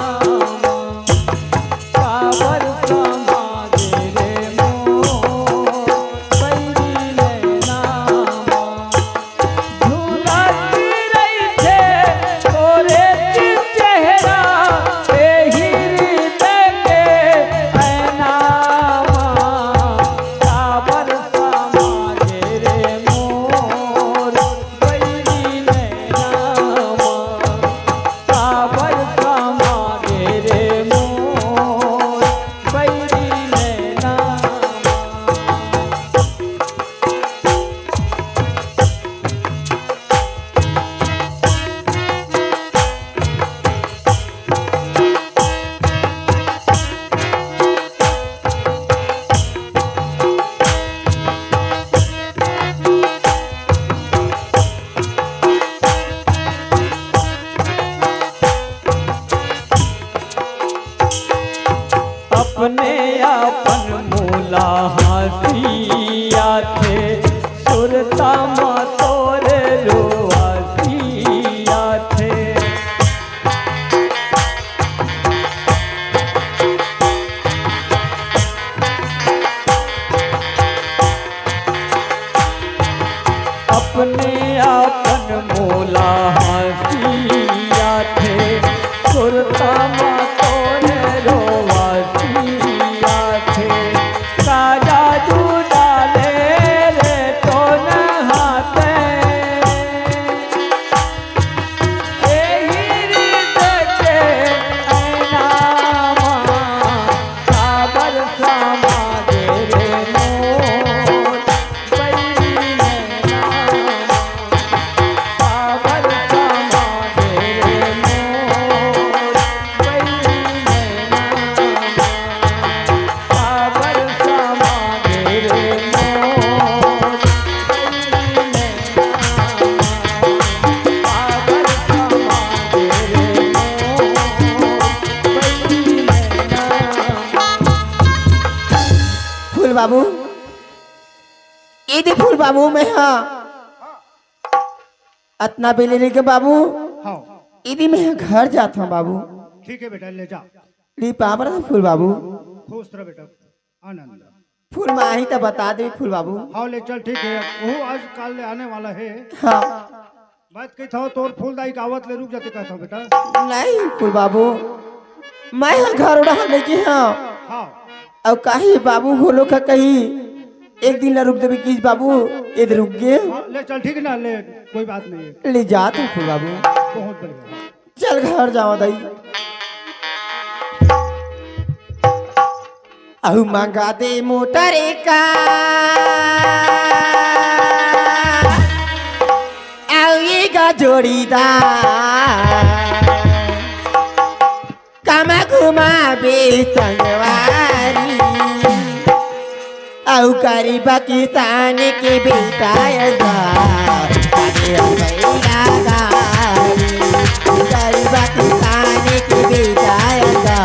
[SPEAKER 2] काबर समा गेरे मोर बैरी नामा झूलती रही थे तोरे चेहरा एही देखे ऐनामा काबर समा गेरे मोर बैरी नामा
[SPEAKER 4] बाबू दे फूल बाबू मैं हाँ अतना बेले के बाबू
[SPEAKER 7] हाँ
[SPEAKER 4] इदी मैं घर जाता हूँ बाबू
[SPEAKER 7] ठीक है बेटा ले जा
[SPEAKER 4] ली पावर था फूल बाबू
[SPEAKER 7] खुश रह बेटा आनंद
[SPEAKER 4] फूल में आई तो बता दे फूल बाबू
[SPEAKER 7] हाँ ले चल ठीक है वो आज काल ले आने वाला है
[SPEAKER 4] हाँ
[SPEAKER 7] बात कही था तोर फूलदाई कावत ले रुक जाते कहता हूँ बेटा
[SPEAKER 4] नहीं फूल बाबू मैं यहाँ घर उड़ाने की हाँ
[SPEAKER 7] हाँ
[SPEAKER 4] अब कहीं बाबू घोलो का कहीं एक दिन ला रुक देवे किस बाबू इधर रुक गए
[SPEAKER 7] हाँ, ले चल ठीक है ना ले कोई बात नहीं है
[SPEAKER 4] ले जा तू फूल बाबू
[SPEAKER 7] बहुत बढ़िया
[SPEAKER 4] चल घर जाओ दाई अहू मंगा दे मोटर का आएगा जोड़ीदार कमा घुमा बे संगवारी औ गरीबा किसान के बेटा गरीबा किसान के बेटा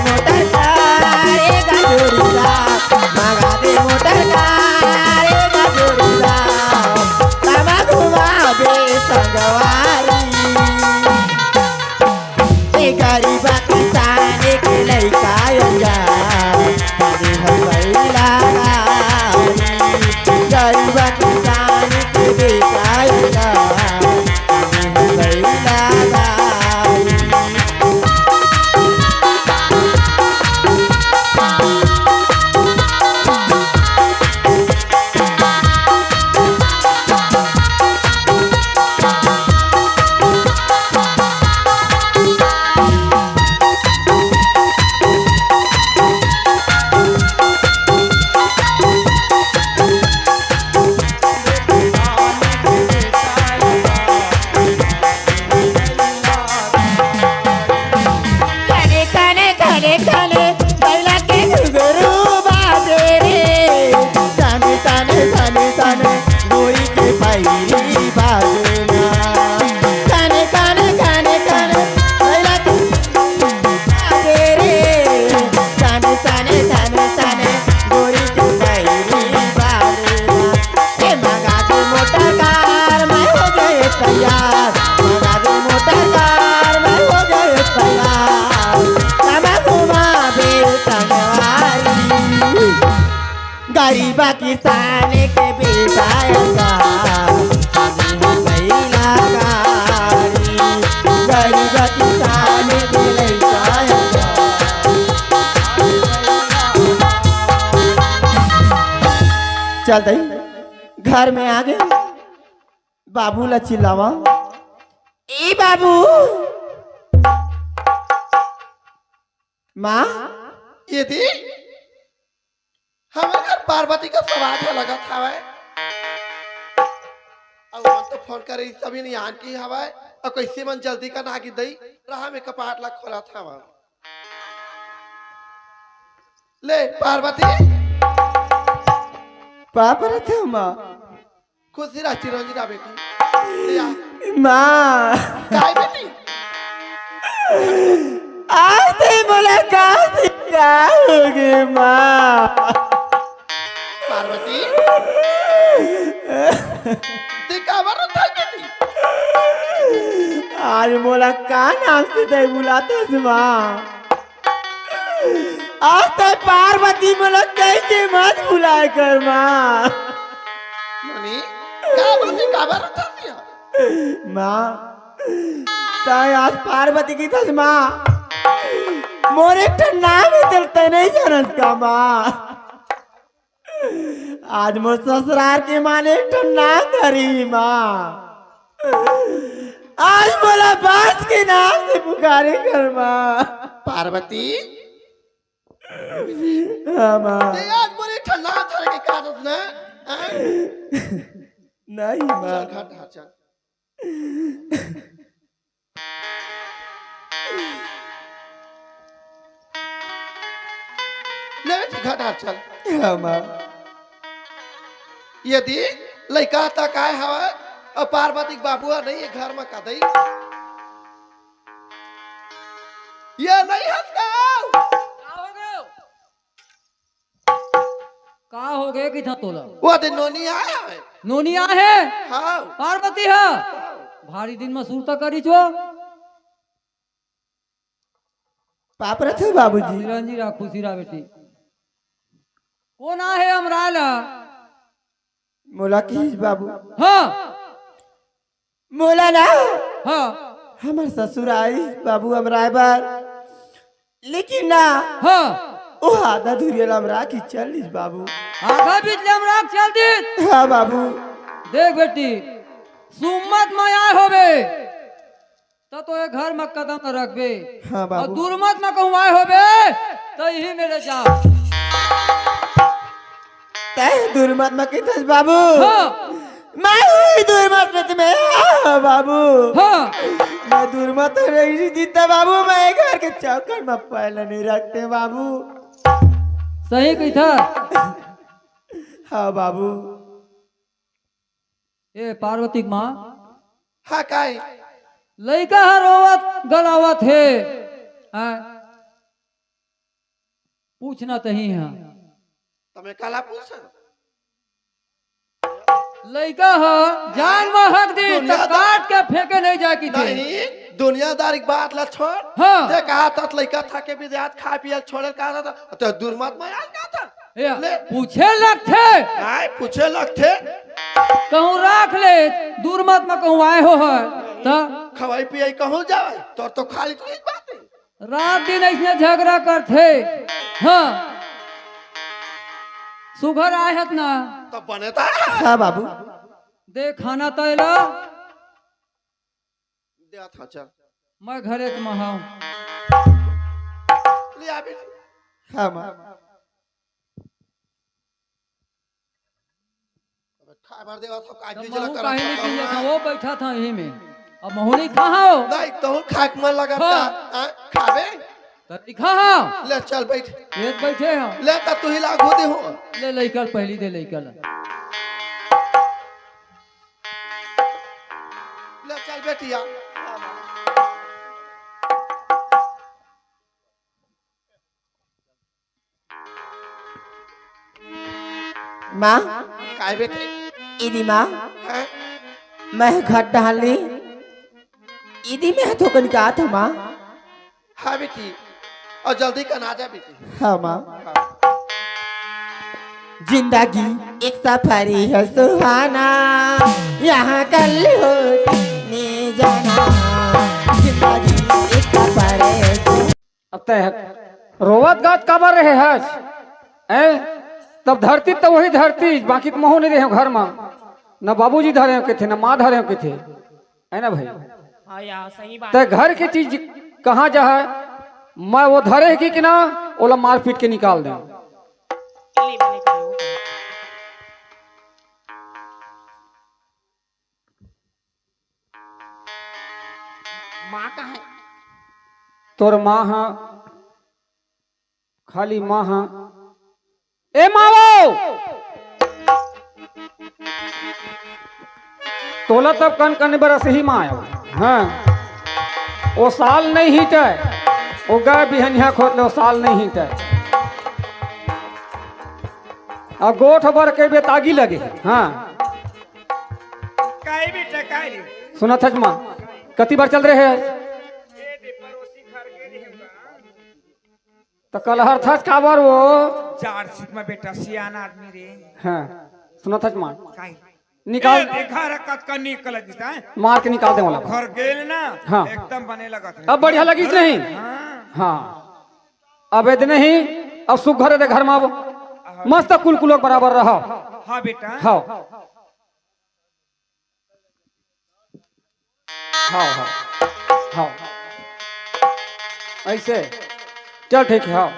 [SPEAKER 4] मोटर कारेगा जोड़ीदा मगा दे मोटर कारेगा जोड़ीदा कमा घुमा बे संगवारी गरीबा किसान के लइका गरीबा किसान के बेटा गरीबा किसान के बेटा गरीबा किसान के लइका चल दई घर में आ गए बाबू ला चिल्लावा ए बाबू माँ
[SPEAKER 8] ये थी हमारे घर पार्वती का समाज लगा था वै अब मन तो फोन करे सभी नहीं आन की हवा और कैसे मन जल्दी का ना की दई राह में कपाट लग खोला था वहाँ ले पार्वती
[SPEAKER 4] पापा रहते हो माँ
[SPEAKER 8] खुशी रह चिरंजी रह बेटी ले आ
[SPEAKER 4] माँ
[SPEAKER 8] काय बेटी
[SPEAKER 4] आज से मुलाकात क्या होगी माँ
[SPEAKER 8] पार्वती ते का बार था बेटी
[SPEAKER 4] आज मोला का नाम से दे बुलाते थे माँ आज तो पार्वती मोला कैसे मत बुलाए कर माँ
[SPEAKER 8] मनी का बार था
[SPEAKER 4] माँ ताई आज पार्वती की थस माँ मोरे एक नाम ही दिलते नहीं जानत का माँ आज मोर ससुराल के माने एक नाम धरी माँ आज बोला बास के नाम से पुकारे कर माँ
[SPEAKER 8] पार्वती
[SPEAKER 4] हाँ माँ
[SPEAKER 8] ते आज बोले ठंडा थर के काटत ना
[SPEAKER 4] नहीं माँ
[SPEAKER 8] चल घाट हाथ चल ले बेटी घाट हाथ चल
[SPEAKER 4] हाँ माँ
[SPEAKER 8] यदि लड़का तक आए हवा और पार्वती बाबुआ नहीं है घर में का दई ये नहीं हंसता।
[SPEAKER 2] का हो गए कि था तोला
[SPEAKER 8] वो दिन नोनी आया है।
[SPEAKER 2] नोनिया है
[SPEAKER 8] हाँ
[SPEAKER 2] पार्वती है भारी दिन में सूरता करी छो
[SPEAKER 4] पापरा थे बाबूजी।
[SPEAKER 2] रंजी रा खुशी रा बेटी कौन आहे हमराला
[SPEAKER 4] मोला की बाबू
[SPEAKER 2] हाँ
[SPEAKER 4] मोला ना
[SPEAKER 2] हाँ
[SPEAKER 4] हमार ससुर आई बाबू हमरा बार लेकिन ना
[SPEAKER 2] हाँ
[SPEAKER 4] ओ आधा धुरियल हमरा की चलिस बाबू।
[SPEAKER 2] आधा बीच हमरा चल दी
[SPEAKER 4] हाँ बाबू
[SPEAKER 2] देख बेटी सुमत में आए होबे तो ये घर में कदम न रखबे
[SPEAKER 4] हाँ
[SPEAKER 2] और
[SPEAKER 4] बाबू
[SPEAKER 2] दुर्मत में कहूँ आए होबे तो यही मेरे जा
[SPEAKER 4] तय दुर्मत में कितस बाबू
[SPEAKER 2] हाँ
[SPEAKER 4] मैं हुई दुर्मत में तुम्हें हाँ बाबू
[SPEAKER 2] हाँ
[SPEAKER 4] मैं दुर्मत नहीं जीता बाबू। मैं घर के चौकट में पहले नहीं रखते बाबू।
[SPEAKER 2] सही कही था
[SPEAKER 4] हाँ बाबू
[SPEAKER 2] ये पार्वती माँ
[SPEAKER 8] हाँ काहे
[SPEAKER 2] लड़का रोवत गलावत है हाँ? पूछना तही है
[SPEAKER 8] तुम्हें काला पूछ
[SPEAKER 2] लड़का है जान में हक दी तो काट के फेंके नहीं जाए की थे
[SPEAKER 8] नहीं दुनियादारी की बात ला छोड़।
[SPEAKER 2] हाँ।
[SPEAKER 8] ते कहा था लड़का था के विद्यार्थ खा पिया छोड़े कहा था तो दुर्मत में आज ना था।
[SPEAKER 2] ये
[SPEAKER 8] ले।
[SPEAKER 2] पूछे लगते
[SPEAKER 8] नहीं पूछे लगते
[SPEAKER 2] कहूँ रख ले दूर मत में कहूँ आए हो है तो
[SPEAKER 8] खवाई पियाई कहूँ जाए तो खाली तो इस बात है।
[SPEAKER 2] रात दिन ऐसे झगड़ा करते हाँ सुघर आए हत ना
[SPEAKER 8] तो बने था
[SPEAKER 4] हाँ बाबू
[SPEAKER 2] दे खाना तैला
[SPEAKER 8] दिया था चल
[SPEAKER 2] मैं घरे के महाऊं
[SPEAKER 8] लिया बेटी
[SPEAKER 4] हाँ माँ
[SPEAKER 8] खा भर देवा तो काज
[SPEAKER 2] तो
[SPEAKER 8] जला
[SPEAKER 2] महू
[SPEAKER 8] कर
[SPEAKER 2] काहे नहीं किया था वो बैठा था यहीं में अब महू नहीं खा हो
[SPEAKER 8] नहीं तो खाक मन लगा
[SPEAKER 2] हाँ।
[SPEAKER 8] खावे
[SPEAKER 2] तो खा हो
[SPEAKER 8] ले चल बैठ
[SPEAKER 2] खेत बैठे हो
[SPEAKER 8] ले तो तू ही लागू दे हो
[SPEAKER 2] ले लइकल पहली दे लइकल
[SPEAKER 8] ले चल बेटिया
[SPEAKER 4] माँ
[SPEAKER 8] काय बेटे
[SPEAKER 4] इदी माँ
[SPEAKER 8] हैं?
[SPEAKER 4] मैं घर डाल ली इदी में हाथों को निकाल था माँ।
[SPEAKER 8] हाँ बेटी और जल्दी का ना जा बेटी।
[SPEAKER 4] हाँ माँ जिंदगी एक सफरी है सुहाना यहाँ कल हो ने जाना जिंदगी एक सफर है
[SPEAKER 5] अब तय रोवत गात काबर रहे है तब धरती तो वही धरती बाकी तो मोह नहीं रहे घर में न बाबूजी धरे के थे न माँ धरे के थे है ना भाई।
[SPEAKER 6] हाँ यार सही बात
[SPEAKER 5] तो घर की चीज कहाँ जा है मैं वो धरे की ना ओला मार पीट के निकाल दे
[SPEAKER 6] ले बने करो माँ कहाँ है
[SPEAKER 5] तोर माँ हाँ खाली माँ हाँ ए मावो तोला तब कन कन बरस ही माँ आया हाँ वो साल नहीं हिटे वो गए बिहनिया खोद ले वो साल नहीं हिटे अब गोठ बर के बेतागी लगे हाँ
[SPEAKER 1] काहे बेटा काहे रे
[SPEAKER 5] सुना थच माँ कति बार चल रहे हैं
[SPEAKER 1] ए दे पड़ोसी घर गेली है
[SPEAKER 5] तो कलहर थच काबर वो
[SPEAKER 1] चार सीट में बेटा सियाना आदमी रे
[SPEAKER 5] हाँ सुना थच माँ
[SPEAKER 1] काहे
[SPEAKER 5] निकाल
[SPEAKER 1] घर कत का निकल दिखता है
[SPEAKER 5] मार के निकाल दे वाला
[SPEAKER 1] घर गेल ना
[SPEAKER 5] हाँ।
[SPEAKER 1] एकदम बने लगा था
[SPEAKER 5] अब बढ़िया लगी नहीं
[SPEAKER 1] हाँ
[SPEAKER 5] हाँ अब इतने ही अब सुख घर घर में अब मस्त कुल कुलोक बराबर रहो
[SPEAKER 1] हाँ बेटा
[SPEAKER 5] हाँ हाँ हाँ हाँ ऐसे चल ठीक है हाँ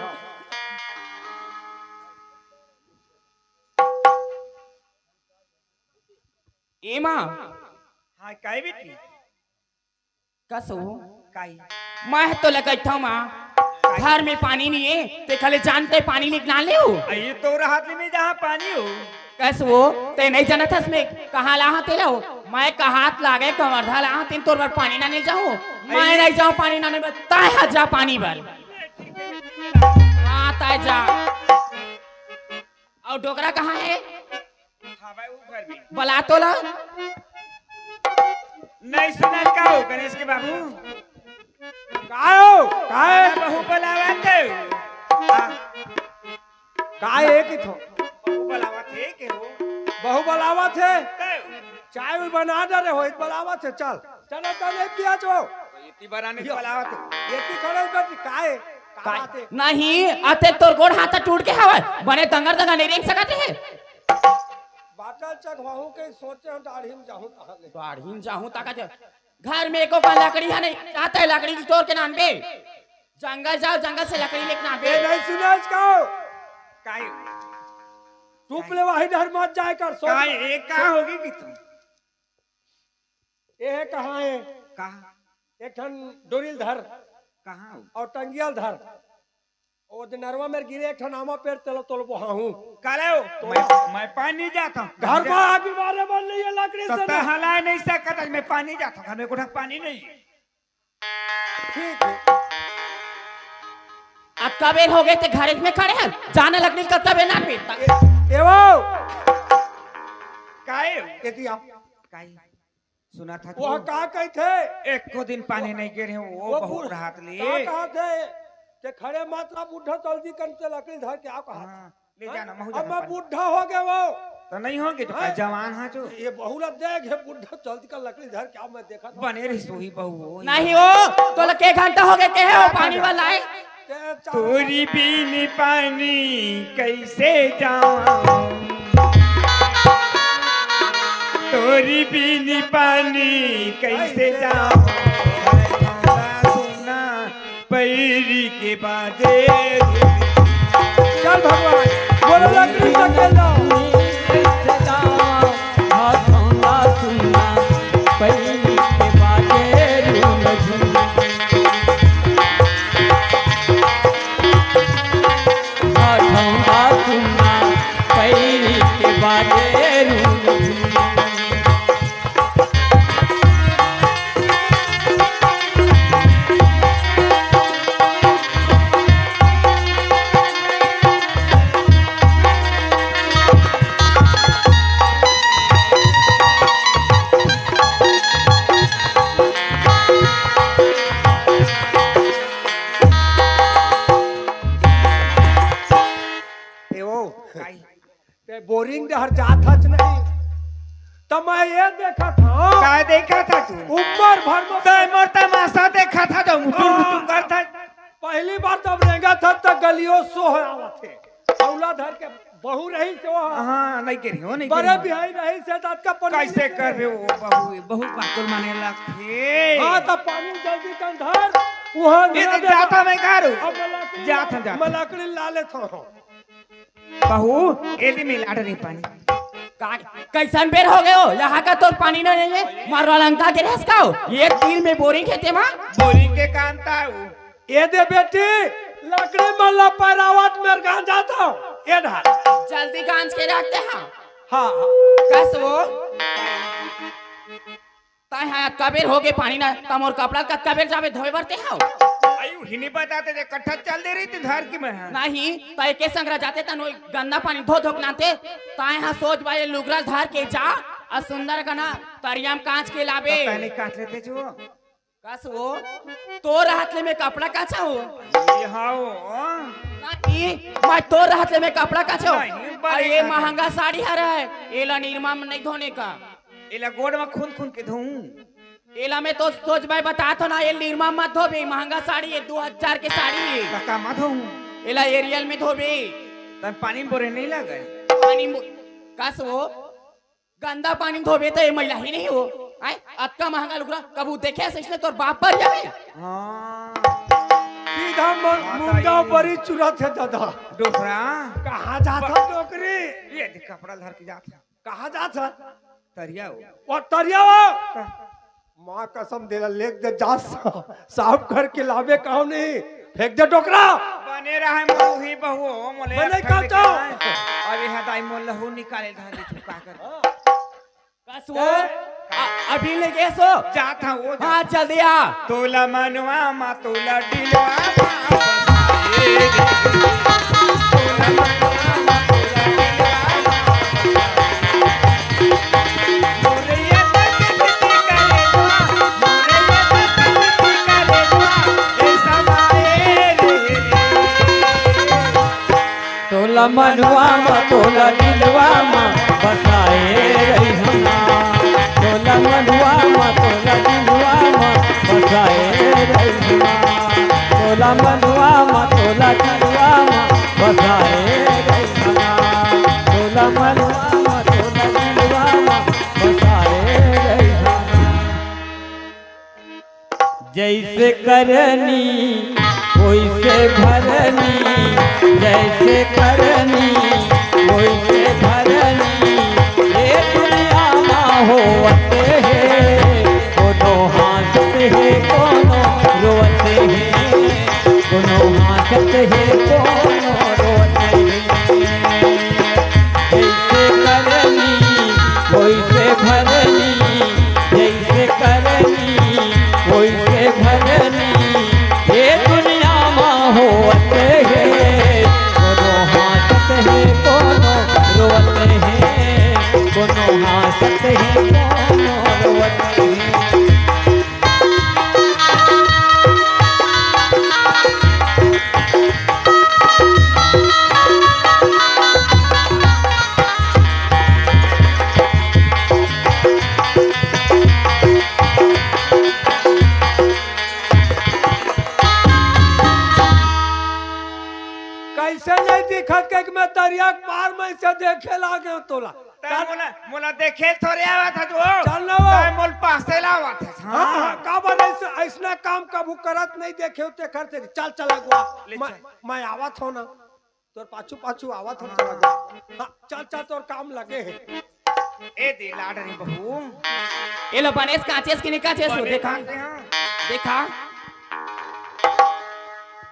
[SPEAKER 6] ए माँ
[SPEAKER 1] हाँ काहे बेटी
[SPEAKER 6] कसो
[SPEAKER 1] काहे
[SPEAKER 6] मैं तो लगा था माँ घर में पानी नहीं है ते खाली जानते पानी निकला ले हो
[SPEAKER 1] ये तो हाथ में जहाँ पानी हो
[SPEAKER 6] कैसे वो ते नहीं जाना था इसमें कहाँ ला ते लो मैं कहात लागे कमरधा ला तीन तोर बार पानी ना नहीं जाऊँ मैं नहीं जाऊँ पानी ना नहीं ताय जा पानी भर हाँ ताय जा और डोकरा कहाँ है बला तो ला
[SPEAKER 1] नहीं सुना का हो गणेश के बाबू
[SPEAKER 3] काय
[SPEAKER 1] बहू बुलावा थे
[SPEAKER 3] काय एक ही थो
[SPEAKER 1] बहू बुलावा थे के हो
[SPEAKER 3] बहु बलावा थे चाय भी बना डरे हो बलावा थे चल चलो तो नहीं पिया जो
[SPEAKER 1] इतनी बनाने के बुलावा थे
[SPEAKER 3] ये की खड़े बैठ काय काय
[SPEAKER 6] नहीं आते तोर गोड़ हाथ टूट के हवा बने दंगर दंगा नहीं रेंग सकते हैं
[SPEAKER 3] बाटल चक वहू के सोचे हम दाढ़ी में जाऊं ताले
[SPEAKER 6] बाढ़ी जाऊं ताका घर में एको का लकड़ी है नहीं चाहता है लकड़ी की तोड़ के नाम पे जंगल जाओ जंगल से लकड़ी लेके नाम पे
[SPEAKER 3] ये नहीं सुने इसको
[SPEAKER 1] काय
[SPEAKER 3] चुप ले वही डर मत जाए कर सो
[SPEAKER 1] काय एक का होगी कि तुम
[SPEAKER 3] ये कहाँ है
[SPEAKER 1] कहा
[SPEAKER 3] एक ठन डोरिल धर
[SPEAKER 1] कहाँ हो
[SPEAKER 3] और टंगियल धर ओ नरवा में गिरे एक ठन आमा पेड़ चलो तो वहां हूं
[SPEAKER 1] काले हो मैं पानी जाता हूँ
[SPEAKER 3] घर में आग बारे बन रही है लकड़ी से
[SPEAKER 1] तो हला नहीं सकता मैं पानी जाता हूँ घर में कोठा पानी नहीं
[SPEAKER 3] ठीक है
[SPEAKER 6] अब कबेर हो गए थे घर में खड़े हैं जाने लकड़ी का कबेर ना पीता
[SPEAKER 3] एवो
[SPEAKER 1] काय
[SPEAKER 3] यदि आप
[SPEAKER 1] काय सुना था
[SPEAKER 3] वो का कही थे
[SPEAKER 1] एक को दिन पानी नहीं गिरे वो बहुत राहत
[SPEAKER 3] का
[SPEAKER 1] लिए
[SPEAKER 3] कहा थे ते खड़े मात्रा बुढ़ा जल्दी करते लकड़ी धर के आप कहा
[SPEAKER 1] हाँ, ले जाना महू
[SPEAKER 3] अब
[SPEAKER 1] जाना
[SPEAKER 3] मैं
[SPEAKER 1] पानी।
[SPEAKER 3] बुढ़ा हो गया वो
[SPEAKER 1] तो नहीं होगी तो क्या जवान है जो
[SPEAKER 3] ये बहुरा देख है बुढ़ा जल्दी कर लकड़ी धर के मैं देखा था
[SPEAKER 1] बने रही सोही बहू हो
[SPEAKER 6] नहीं हो तो लके घंटा हो गए के है वो पानी वाला है
[SPEAKER 3] ते चार-
[SPEAKER 1] तोरी बीनी पानी कैसे जाऊं तोरी बीनी पानी कैसे जाऊं सुना पैरी के बाजे
[SPEAKER 3] चल भगवान बोलो लकड़ी से कर लो ते बोरिंग डहर जात हच नहीं तो मैं ये देखा था
[SPEAKER 1] क्या देखा था तू
[SPEAKER 3] ऊपर भर में
[SPEAKER 1] तो मोर तमाशा देखा था जो मुटुर मुटुर करता
[SPEAKER 3] पहली बार तब रेंगा था तो गलियों सो आवा थे औला धर के बहू रही से वहाँ
[SPEAKER 1] हाँ नहीं गिरी हो नहीं
[SPEAKER 3] बड़े
[SPEAKER 1] गिरी
[SPEAKER 3] बिहाई रही से दांत का पानी
[SPEAKER 1] कैसे कर रहे हो बहू बहुत बाकुर माने लगते
[SPEAKER 3] हाँ तो पानी जल्दी कर धर वहाँ
[SPEAKER 1] ये जाता मैं करूँ
[SPEAKER 3] अब मैं
[SPEAKER 1] जाता जाता
[SPEAKER 3] मैं लकड़ी ला लेता हूँ
[SPEAKER 1] बहू एदी में लाड़ नहीं पानी
[SPEAKER 6] कैसन बेर हो गए हो यहाँ का तो पानी नहीं है मारवा लंका के रहस का ये तीर में बोरिंग खेते माँ
[SPEAKER 1] बोरिंग के काम था वो
[SPEAKER 3] ये दे बेटी लकड़ी मल्ला पैरावट में गांव जाता हूँ ये ढाल
[SPEAKER 6] जल्दी गांज के रखते हैं
[SPEAKER 3] हाँ
[SPEAKER 6] कस वो ताई हाँ कबेर हो गए पानी ना तम और कपड़ा का कबेर जावे धोए भरते हैं
[SPEAKER 1] आयु ही नहीं बताते थे कट्ठा चल दे रही थी धर की मैं
[SPEAKER 6] नहीं ताई के संग जाते तन गंदा पानी धो धो नाते ताई हाँ सोच भाई लुगरा धार के जा और सुंदर गना तरियाम कांच के लावे
[SPEAKER 1] पहले काट लेते जो
[SPEAKER 6] कस वो तो राहतले में कपड़ा काचा हो
[SPEAKER 1] ये हाँ
[SPEAKER 6] नहीं मैं तो राहतले में कपड़ा काचा
[SPEAKER 1] नहीं,
[SPEAKER 6] हो
[SPEAKER 1] बड़े
[SPEAKER 6] ये
[SPEAKER 1] काचे।
[SPEAKER 6] महंगा साड़ी हरा है एला निर्मा में नहीं धोने का
[SPEAKER 1] इला गोड़ में खून खून के धोऊं
[SPEAKER 6] एला में तो सोच भाई बता तो ना ये निर्मा मत धोबे महंगा साड़ी है 2000 की साड़ी है
[SPEAKER 1] काका मत धोऊं
[SPEAKER 6] एला एरियल में धोबे
[SPEAKER 1] तब पानी में बोरे नहीं लगे
[SPEAKER 6] पानी कस वो गंदा पानी धोबे तो ये महिला ही नहीं हो आए अक्का महंगा लुगरा कबू देखे से इसलिए तोर बाप पर जावे
[SPEAKER 1] हाँ
[SPEAKER 3] सीधा मुंगा बड़ी चुरत है दादा
[SPEAKER 1] डोकरा
[SPEAKER 3] कहाँ जाता डोकरी
[SPEAKER 1] ये देख कपड़ा धर के जाता
[SPEAKER 3] कहाँ जाता
[SPEAKER 1] तरिया हो
[SPEAKER 3] वो तरिया वो माँ कसम दे लेक दे जा साफ करके लावे कहो नहीं फेंक दे डोकरा
[SPEAKER 1] बने रहा है मोही बहू मोले
[SPEAKER 3] बने
[SPEAKER 1] अट्ठा
[SPEAKER 3] का
[SPEAKER 1] लेके
[SPEAKER 3] तो?
[SPEAKER 1] आए। अभी हदाई मोल लहू निकाले धाली छुपा कर
[SPEAKER 6] कस वो अभी ले गए सो
[SPEAKER 1] जात हा वो
[SPEAKER 6] हाँ जल्दी आ
[SPEAKER 1] तोला मनवा मा तोला दिलवा मा बसाए रे। तोला मनवा मा तोला दिलवा मा मोरे ये तकती करे दुआ मोरे ये तकती करे दुआ ए समाए रे।
[SPEAKER 2] तोला मनवा मा तोला दिलवा मा बसाए रही हमा तोला मनवा मा तोला दिलवा मा बसाए रही हमा तोला मनवा मा तोला दिलवा मा बसाए रही हमा तोला मनवा मा तोला दिलवा मा बसाए रही हमा जैसे करनी वैसे भरनी जैसे करनी वैसे भरनी ये दुनिया में होते हैं कोनो हंसते हैं कोनो रोते हैं कोनो हंसते हैं कोनो रोते हैं जैसे करनी वैसे भरनी जैसे करनी वैसे भरनी ये दुनिया में होते हैं कोनो हंसते हैं कोनो रोते हैं कोनो हंसते हैं कोनो रोते हैं
[SPEAKER 3] कैसे नहीं दिखत के मैं दरिया के पार में से देखे लागे तोला
[SPEAKER 1] तार मोला मोला देखे थोड़े आवत था जो
[SPEAKER 3] चल ना वो।
[SPEAKER 1] तार मोल पासे लावत है
[SPEAKER 3] हाँ हाँ का बने ऐसा काम कबू करत नहीं देखे होते करते चल चला गुआ
[SPEAKER 1] ले
[SPEAKER 3] मैं
[SPEAKER 1] चल।
[SPEAKER 3] मैं आवत हो ना तोर पाछू पाछू आवत हो चला गुआ हाँ चल चल तोर काम लगे है
[SPEAKER 1] ए दे लाड रे बहू
[SPEAKER 6] ये लो बनेस काचेस की निकाचेस हो
[SPEAKER 1] बने
[SPEAKER 6] देखा
[SPEAKER 1] काटे हाँ।
[SPEAKER 6] देखा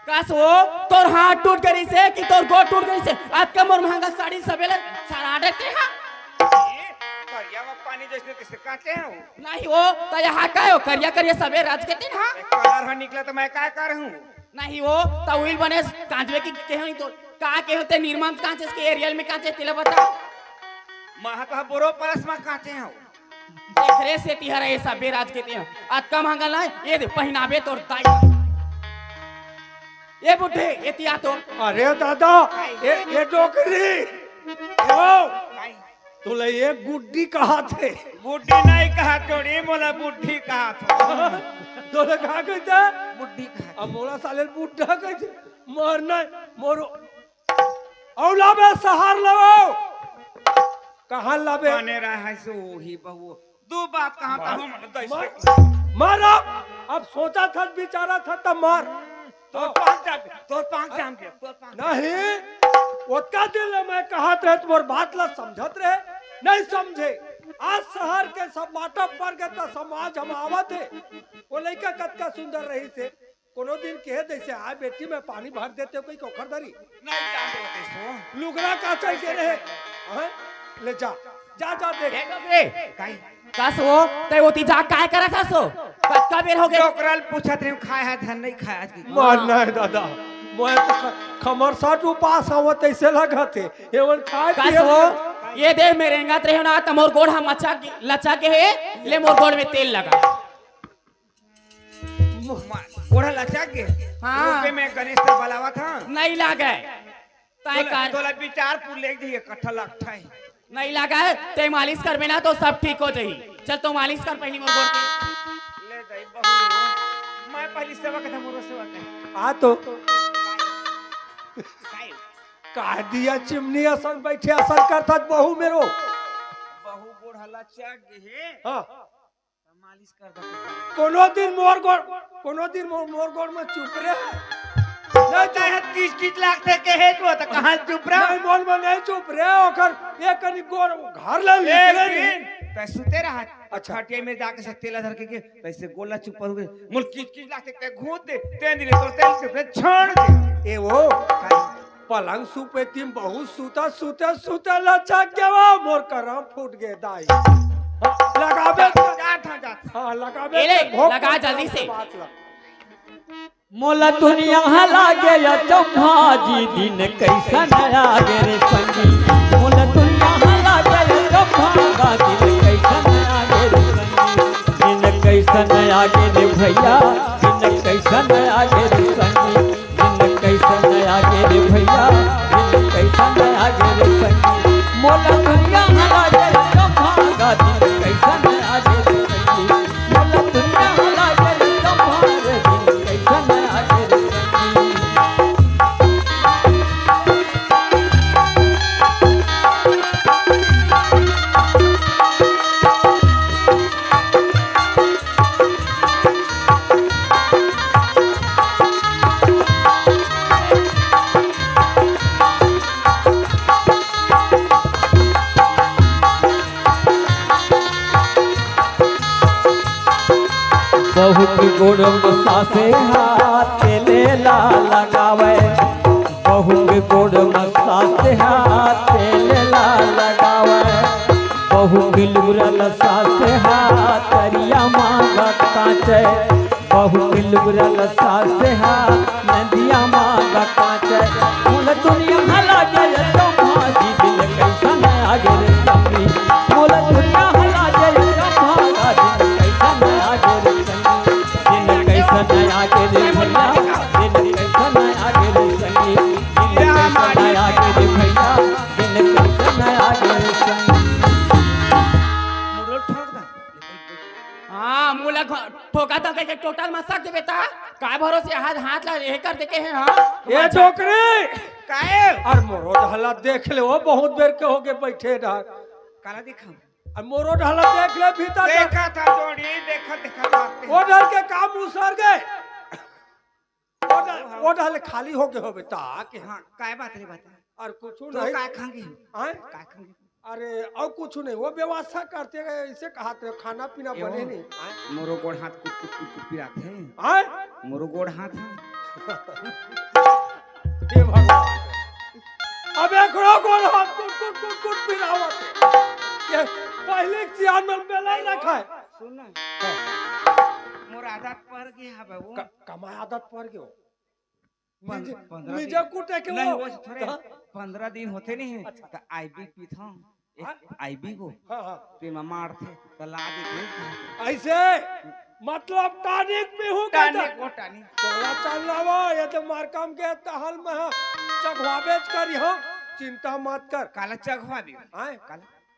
[SPEAKER 6] कस वो तोर हाथ टूट गई से कि तोर गोड़ टूट गई से आज कम और महंगा साड़ी सवेले सारा देते हैं
[SPEAKER 1] ये करिया में पानी जैसे किसे काटे हैं वो
[SPEAKER 6] नहीं वो तो यहाँ का हो करिया करिया सवेरे राज के दिन हाँ
[SPEAKER 1] एक कलर हो निकला तो मैं क्या कर हूँ
[SPEAKER 6] नहीं वो तो विल बने कांचवे की के नहीं तो का के होते निर्माण कांचेस के एरियल में कांचेस तिला बता
[SPEAKER 1] महा तो बोरो परस में काटे हैं
[SPEAKER 6] देख रे से तिहरा ये सबे राज के दिन आज कम महंगा ना ये दे पहनावे तोर दाई ये बुढ़े ये तिया तो
[SPEAKER 3] अरे दादा ये डोकरी ओ तोले ये गुड्डी कहा थे
[SPEAKER 1] बुढ़ी नहीं कहा तोड़ी मोला बुढ़ी कहा था
[SPEAKER 3] तोले कहा कहते
[SPEAKER 1] बुढ़ी कहा
[SPEAKER 3] अब मोला साले बुड्ढा कहते मरना मोरो औला बे सहार लगाओ कहाँ लाबे
[SPEAKER 1] बने रहा है सो ही बहू दो बात कहाँ था हम
[SPEAKER 3] मार अब सोचा था बेचारा था तब मार
[SPEAKER 1] तो पांच जाम के तो पांच
[SPEAKER 3] नहीं उतना दिल है मैं कहा थे तुम्हार बात ला समझत रहे नहीं समझे आज शहर के सब बाटा पर के तो समाज हम आवत है वो लड़का कतका सुंदर रही से कोनो दिन कहे जैसे आए बेटी में पानी भर देते हो कोई कोखर धरी
[SPEAKER 1] नहीं जान दो सो
[SPEAKER 3] लुगड़ा का चाहिए रहे हैं? ले जा जा जा देख
[SPEAKER 6] बे
[SPEAKER 1] काई
[SPEAKER 6] कस वो ते वो ती जा काय करा था सो कब बेर हो गए
[SPEAKER 1] डोकरल पूछत रहे खाया है धन नहीं खाया आज की
[SPEAKER 3] मानना है दादा मैं तो खमर साठ उपास आवत ऐसे लगा थे एवन खाए
[SPEAKER 6] कस वो ये दे मेरे अंगत रहे ना त मोर गोड़ हम मचा के लचा के है ले मोर गोड़ में तेल लगा
[SPEAKER 1] गोड़ा लचा के
[SPEAKER 6] हाँ।
[SPEAKER 1] रूपे में गणेश का बलावा था
[SPEAKER 6] नहीं लागे ताय कर
[SPEAKER 1] तोला विचार पूर ले दिए कट्ठा लगता है
[SPEAKER 6] नहीं लगा ते मालिश करबे ना तो सब ठीक हो जाई चल तो मालिश कर पहली मोर गोड़ के
[SPEAKER 1] ले दई बहू मैं पहली सेवा का था मोरो सेवा का
[SPEAKER 3] आ तो का दिया चिमनी असन बैठे असर करता बहू मेरो
[SPEAKER 1] बहू गोड़ा लचा के
[SPEAKER 3] हाँ
[SPEAKER 1] मालिश कर दो
[SPEAKER 3] कोनो दिन मोर गोड़ में चुप रहे
[SPEAKER 1] नहीं चाहे किस किस लागते के है तो कहां चुप रहा
[SPEAKER 3] नहीं मोल में नहीं चुप रहे ओकर एक कनी गोड़ घर ले
[SPEAKER 1] लेकिन तै सुते रहा
[SPEAKER 3] अच्छा।
[SPEAKER 1] खटिया में जाके से तेला धर के तैसे गोला चुप हो गए मुल किच लाते ते घूद दे तेन दिले तो तेल से छोड़ दे
[SPEAKER 3] ए वो पलंग सुपे तीन बहुत सूता सूते सूते लचक गया मोर करम फूट गए दाई लगाबे
[SPEAKER 1] जात
[SPEAKER 3] हां लगाबे
[SPEAKER 6] ए ले,
[SPEAKER 3] भोग
[SPEAKER 6] लगा
[SPEAKER 3] कर
[SPEAKER 6] जल्दी से।
[SPEAKER 3] बात लग।
[SPEAKER 2] मोला दुनिया लागे या चम्हा जी दिन कैसा नया गे रे संगी मोला दुनिया लागे या चम्हा दिन कैसा नया गे रे संगी दिन कैसा नया गे रे भैया दिन कैसा नया गे रे संगी दिन कैसा नया गे रे भैया दिन कैसा नया गे रे संगी मोला दुनिया लागे या चम्हा दिन कैसा नया गे रे संगी मोला दुनिया लागे या चम्हा दिन कैसा नया गे रे संगी बहुत गुड़ मसासे हाथ ले ला लगावे बहुत गुड़ मसासे हाथ ले ला लगावे बहुत बिलुरल सासे हाथ तरिया मांगा कांचे बहुत बिलुरल सासे हाथ नदिया मांगा कांचे मोला दुनिया हला गए तो माजी दिल कैसा नया गे रे संगी मोला दुनिया हला गए तो माजी दिल कैसा नया गे रे संगी दिन कैसा नया गे रे भैया दिन कैसा नया गे रे संगी दिन कैसा नया गे रे भैया दिन कैसा नया गे रे संगी
[SPEAKER 1] मुरो ठोक दा
[SPEAKER 6] हाँ मुला ठोका था के टोटल मसाक दे बेटा काय भरोसे हाथ हाथ ला ये कर दे के है हां
[SPEAKER 3] ए छोकरे
[SPEAKER 1] काए
[SPEAKER 3] और मोरो ढाला देख ले वो बहुत देर के होके बैठे रहा
[SPEAKER 1] काला दिखा
[SPEAKER 3] और मोरो ढाला देख ले भीतर जा।
[SPEAKER 1] देखा था जोड़ी देखा बात
[SPEAKER 3] वो डर के काम उसर गए वो ढाले खाली हो गए हो बेटा के
[SPEAKER 1] हां काय बात रे बता
[SPEAKER 3] और कुछ
[SPEAKER 1] तो
[SPEAKER 3] नहीं
[SPEAKER 1] काय खांगे
[SPEAKER 3] आए?
[SPEAKER 1] काय खांगे
[SPEAKER 3] अरे और कुछ नहीं वो व्यवस्था करते गए ऐसे कहा थे खाना पीना
[SPEAKER 1] एवं?
[SPEAKER 3] बने नहीं आए?
[SPEAKER 1] मोरो गोड़ हाथ कुट पिराते हैं
[SPEAKER 3] आए?
[SPEAKER 1] मोरो गोड़ हाथ है
[SPEAKER 3] हे भगवान अब एक गोल हाथ कुट पिरावत ये पहले सियान में बेला रखा है
[SPEAKER 1] सुन ना मोर आदत पर गई है बाबू
[SPEAKER 3] कमाई आदत पड़ गयो
[SPEAKER 1] पंद्रह
[SPEAKER 3] मुझे
[SPEAKER 1] दिन-
[SPEAKER 3] कुटे के
[SPEAKER 1] नहीं
[SPEAKER 3] वो
[SPEAKER 1] वो थोड़े 15 दिन होते नहीं है तो आईबी पीता एक आईबी को
[SPEAKER 3] हाँ हाँ
[SPEAKER 1] ते में मार थे तो ला दे
[SPEAKER 3] ऐसे मतलब टानिक में हूँ
[SPEAKER 1] टानी को टानी
[SPEAKER 3] तोला चल लावा ये तो मारकम के तहल में है चखवा बेच कर यहाँ चिंता मत कर
[SPEAKER 1] काला चखवा दियो
[SPEAKER 3] आए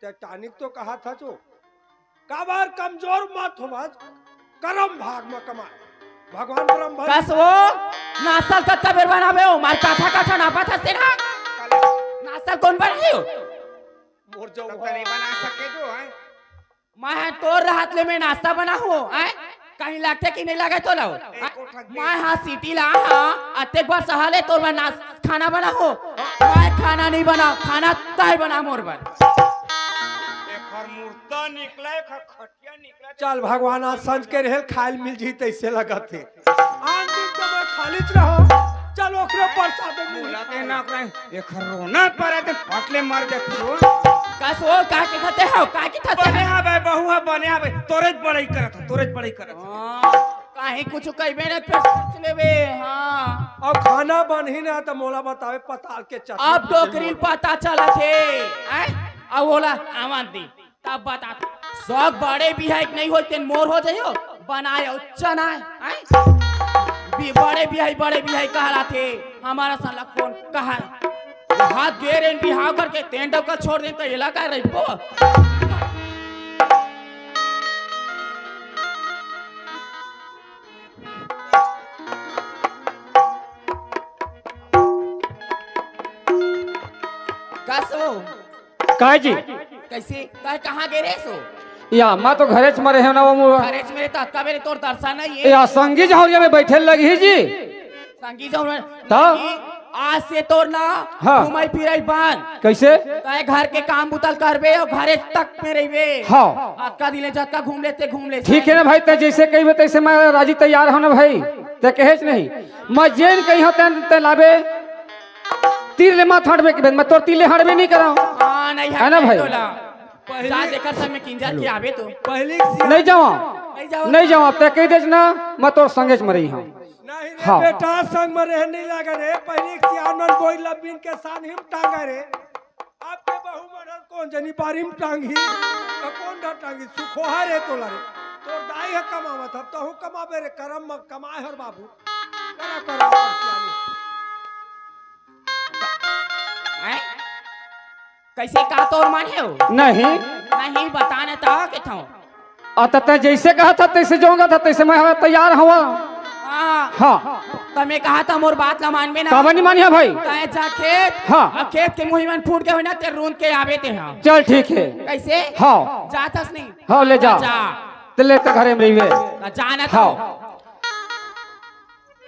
[SPEAKER 3] ते टानिक तो कहा था जो काबार कमजोर मत हो बस करम भाग में कमा भगवान परम भक्त
[SPEAKER 6] बस वो नासल का तबेर बनावे हो मार काठा ना पाता से ना नासल कौन बनाई हो
[SPEAKER 3] मोर जो
[SPEAKER 1] तब तो नहीं बना सके जो है
[SPEAKER 6] मैं तोर राहत ले में नाश्ता बना हो आए कहीं लगते कि नहीं लगे तो लो मैं हाँ सिटी ला हाँ अत्ते बार सहाले तोर मैं खाना बना हो मैं खाना नहीं बना खाना ताई बना मोर बर
[SPEAKER 1] खर मूर्ता निकले खटिया निकले
[SPEAKER 3] चल भगवान आज संज के रहे खाइल मिल जी तैसे लगत थे आज दिन तो मैं खाली रहो चल ओकरे प्रसाद मिल
[SPEAKER 1] बुलाते ना करे ये खर रोना पड़े तो पटले मर देखो
[SPEAKER 6] कस वो का के खाते हो का के खाते
[SPEAKER 1] बने
[SPEAKER 6] हो
[SPEAKER 1] हा भाई बहुआ बने हा भाई तोरेज बड़ाई करत
[SPEAKER 6] काहे कुछ कहबे न फिर सोच लेबे हाँ
[SPEAKER 3] अब खाना बन ही ना तो मोला बतावे पताल के चटनी
[SPEAKER 6] अब डोकरी पता चला थे अब बोला आवाज दी तब बता सब बड़े भी है नहीं होते मोर हो जाइयो बनाए चना बड़े भी है कहला थे हमारा साला कौन कहा हाथ दे रहे बिहाव करके तेंडव का छोड़ दे तो इलाका रही पो कसो
[SPEAKER 5] काय जी
[SPEAKER 6] कैसे काय कहाँ गए रे सो
[SPEAKER 5] या माँ तो घरे मरे है ना वो
[SPEAKER 6] घरे मेरे तत्का मेरे तोर दर्शन नहीं है
[SPEAKER 5] या संगी जहरिया में बैठे लगी जी
[SPEAKER 6] संगी जो
[SPEAKER 5] तो?
[SPEAKER 6] आज से तोर ना
[SPEAKER 2] हाँ।
[SPEAKER 6] घुमाई फिराई बंद।
[SPEAKER 2] कैसे?
[SPEAKER 6] तय घर के काम बुतल करबे और घरे तक में रहिबे।
[SPEAKER 2] हाँ।
[SPEAKER 6] अक्का दिले जक्का घूम लेते घूम ले।
[SPEAKER 2] ठीक है ना भाई, ते जैसे कही तैसे मैं राजी तैयार हो ना भाई। ते कहेच नहीं मैं जेन कही होते ते लाबे तीर ले माथ हटबे के मैं तोर तीर ले हटबे नहीं कराऊं।
[SPEAKER 6] हां नहीं
[SPEAKER 2] है ना भाई?
[SPEAKER 6] जा देखकर सब में किंजर के आवे तो
[SPEAKER 3] पहली
[SPEAKER 2] नहीं जाओ
[SPEAKER 6] जाओ।
[SPEAKER 2] नहीं जाओ ते कह देच ना मैं तोर संगे च मरई हूं।
[SPEAKER 3] नहीं रे
[SPEAKER 2] हाँ।
[SPEAKER 3] बेटा संग में रह नहीं लगा रे। पहली सियानन बोई लबिन के सान हिम टांगा रे। आपके बहू मरल कौन जनी बारिम टांगी तो कौन डर टांगी सुखोहा रे तोला रे। तोर दाई है कमावत अब तो हूं कमाबे रे करम मत कमाए हर बाबू करा करा सियानी।
[SPEAKER 6] हैं? कैसे का तोर माने हो?
[SPEAKER 2] नहीं
[SPEAKER 6] नहीं बताने तो के थो।
[SPEAKER 2] ते जैसे कहा था तैसे जाऊंगा था तैसे मैं तैयार हुआ।
[SPEAKER 6] हां
[SPEAKER 2] हाँ
[SPEAKER 6] तमे कहा था मोर बात ला मानबे ना।
[SPEAKER 2] काबा नहीं मानिया भाई।
[SPEAKER 6] तय जा खेत।
[SPEAKER 2] हाँ।
[SPEAKER 6] और खेत के मुहिमन फूट गए हो ना ते रोन के आवे ते हां।
[SPEAKER 2] चल ठीक है।
[SPEAKER 6] कैसे?
[SPEAKER 2] हाँ
[SPEAKER 6] जातस नहीं।
[SPEAKER 2] हाँ ले जा
[SPEAKER 6] जा
[SPEAKER 2] ते ले ते घरे में रहिए।
[SPEAKER 6] जाना तो
[SPEAKER 2] हाँ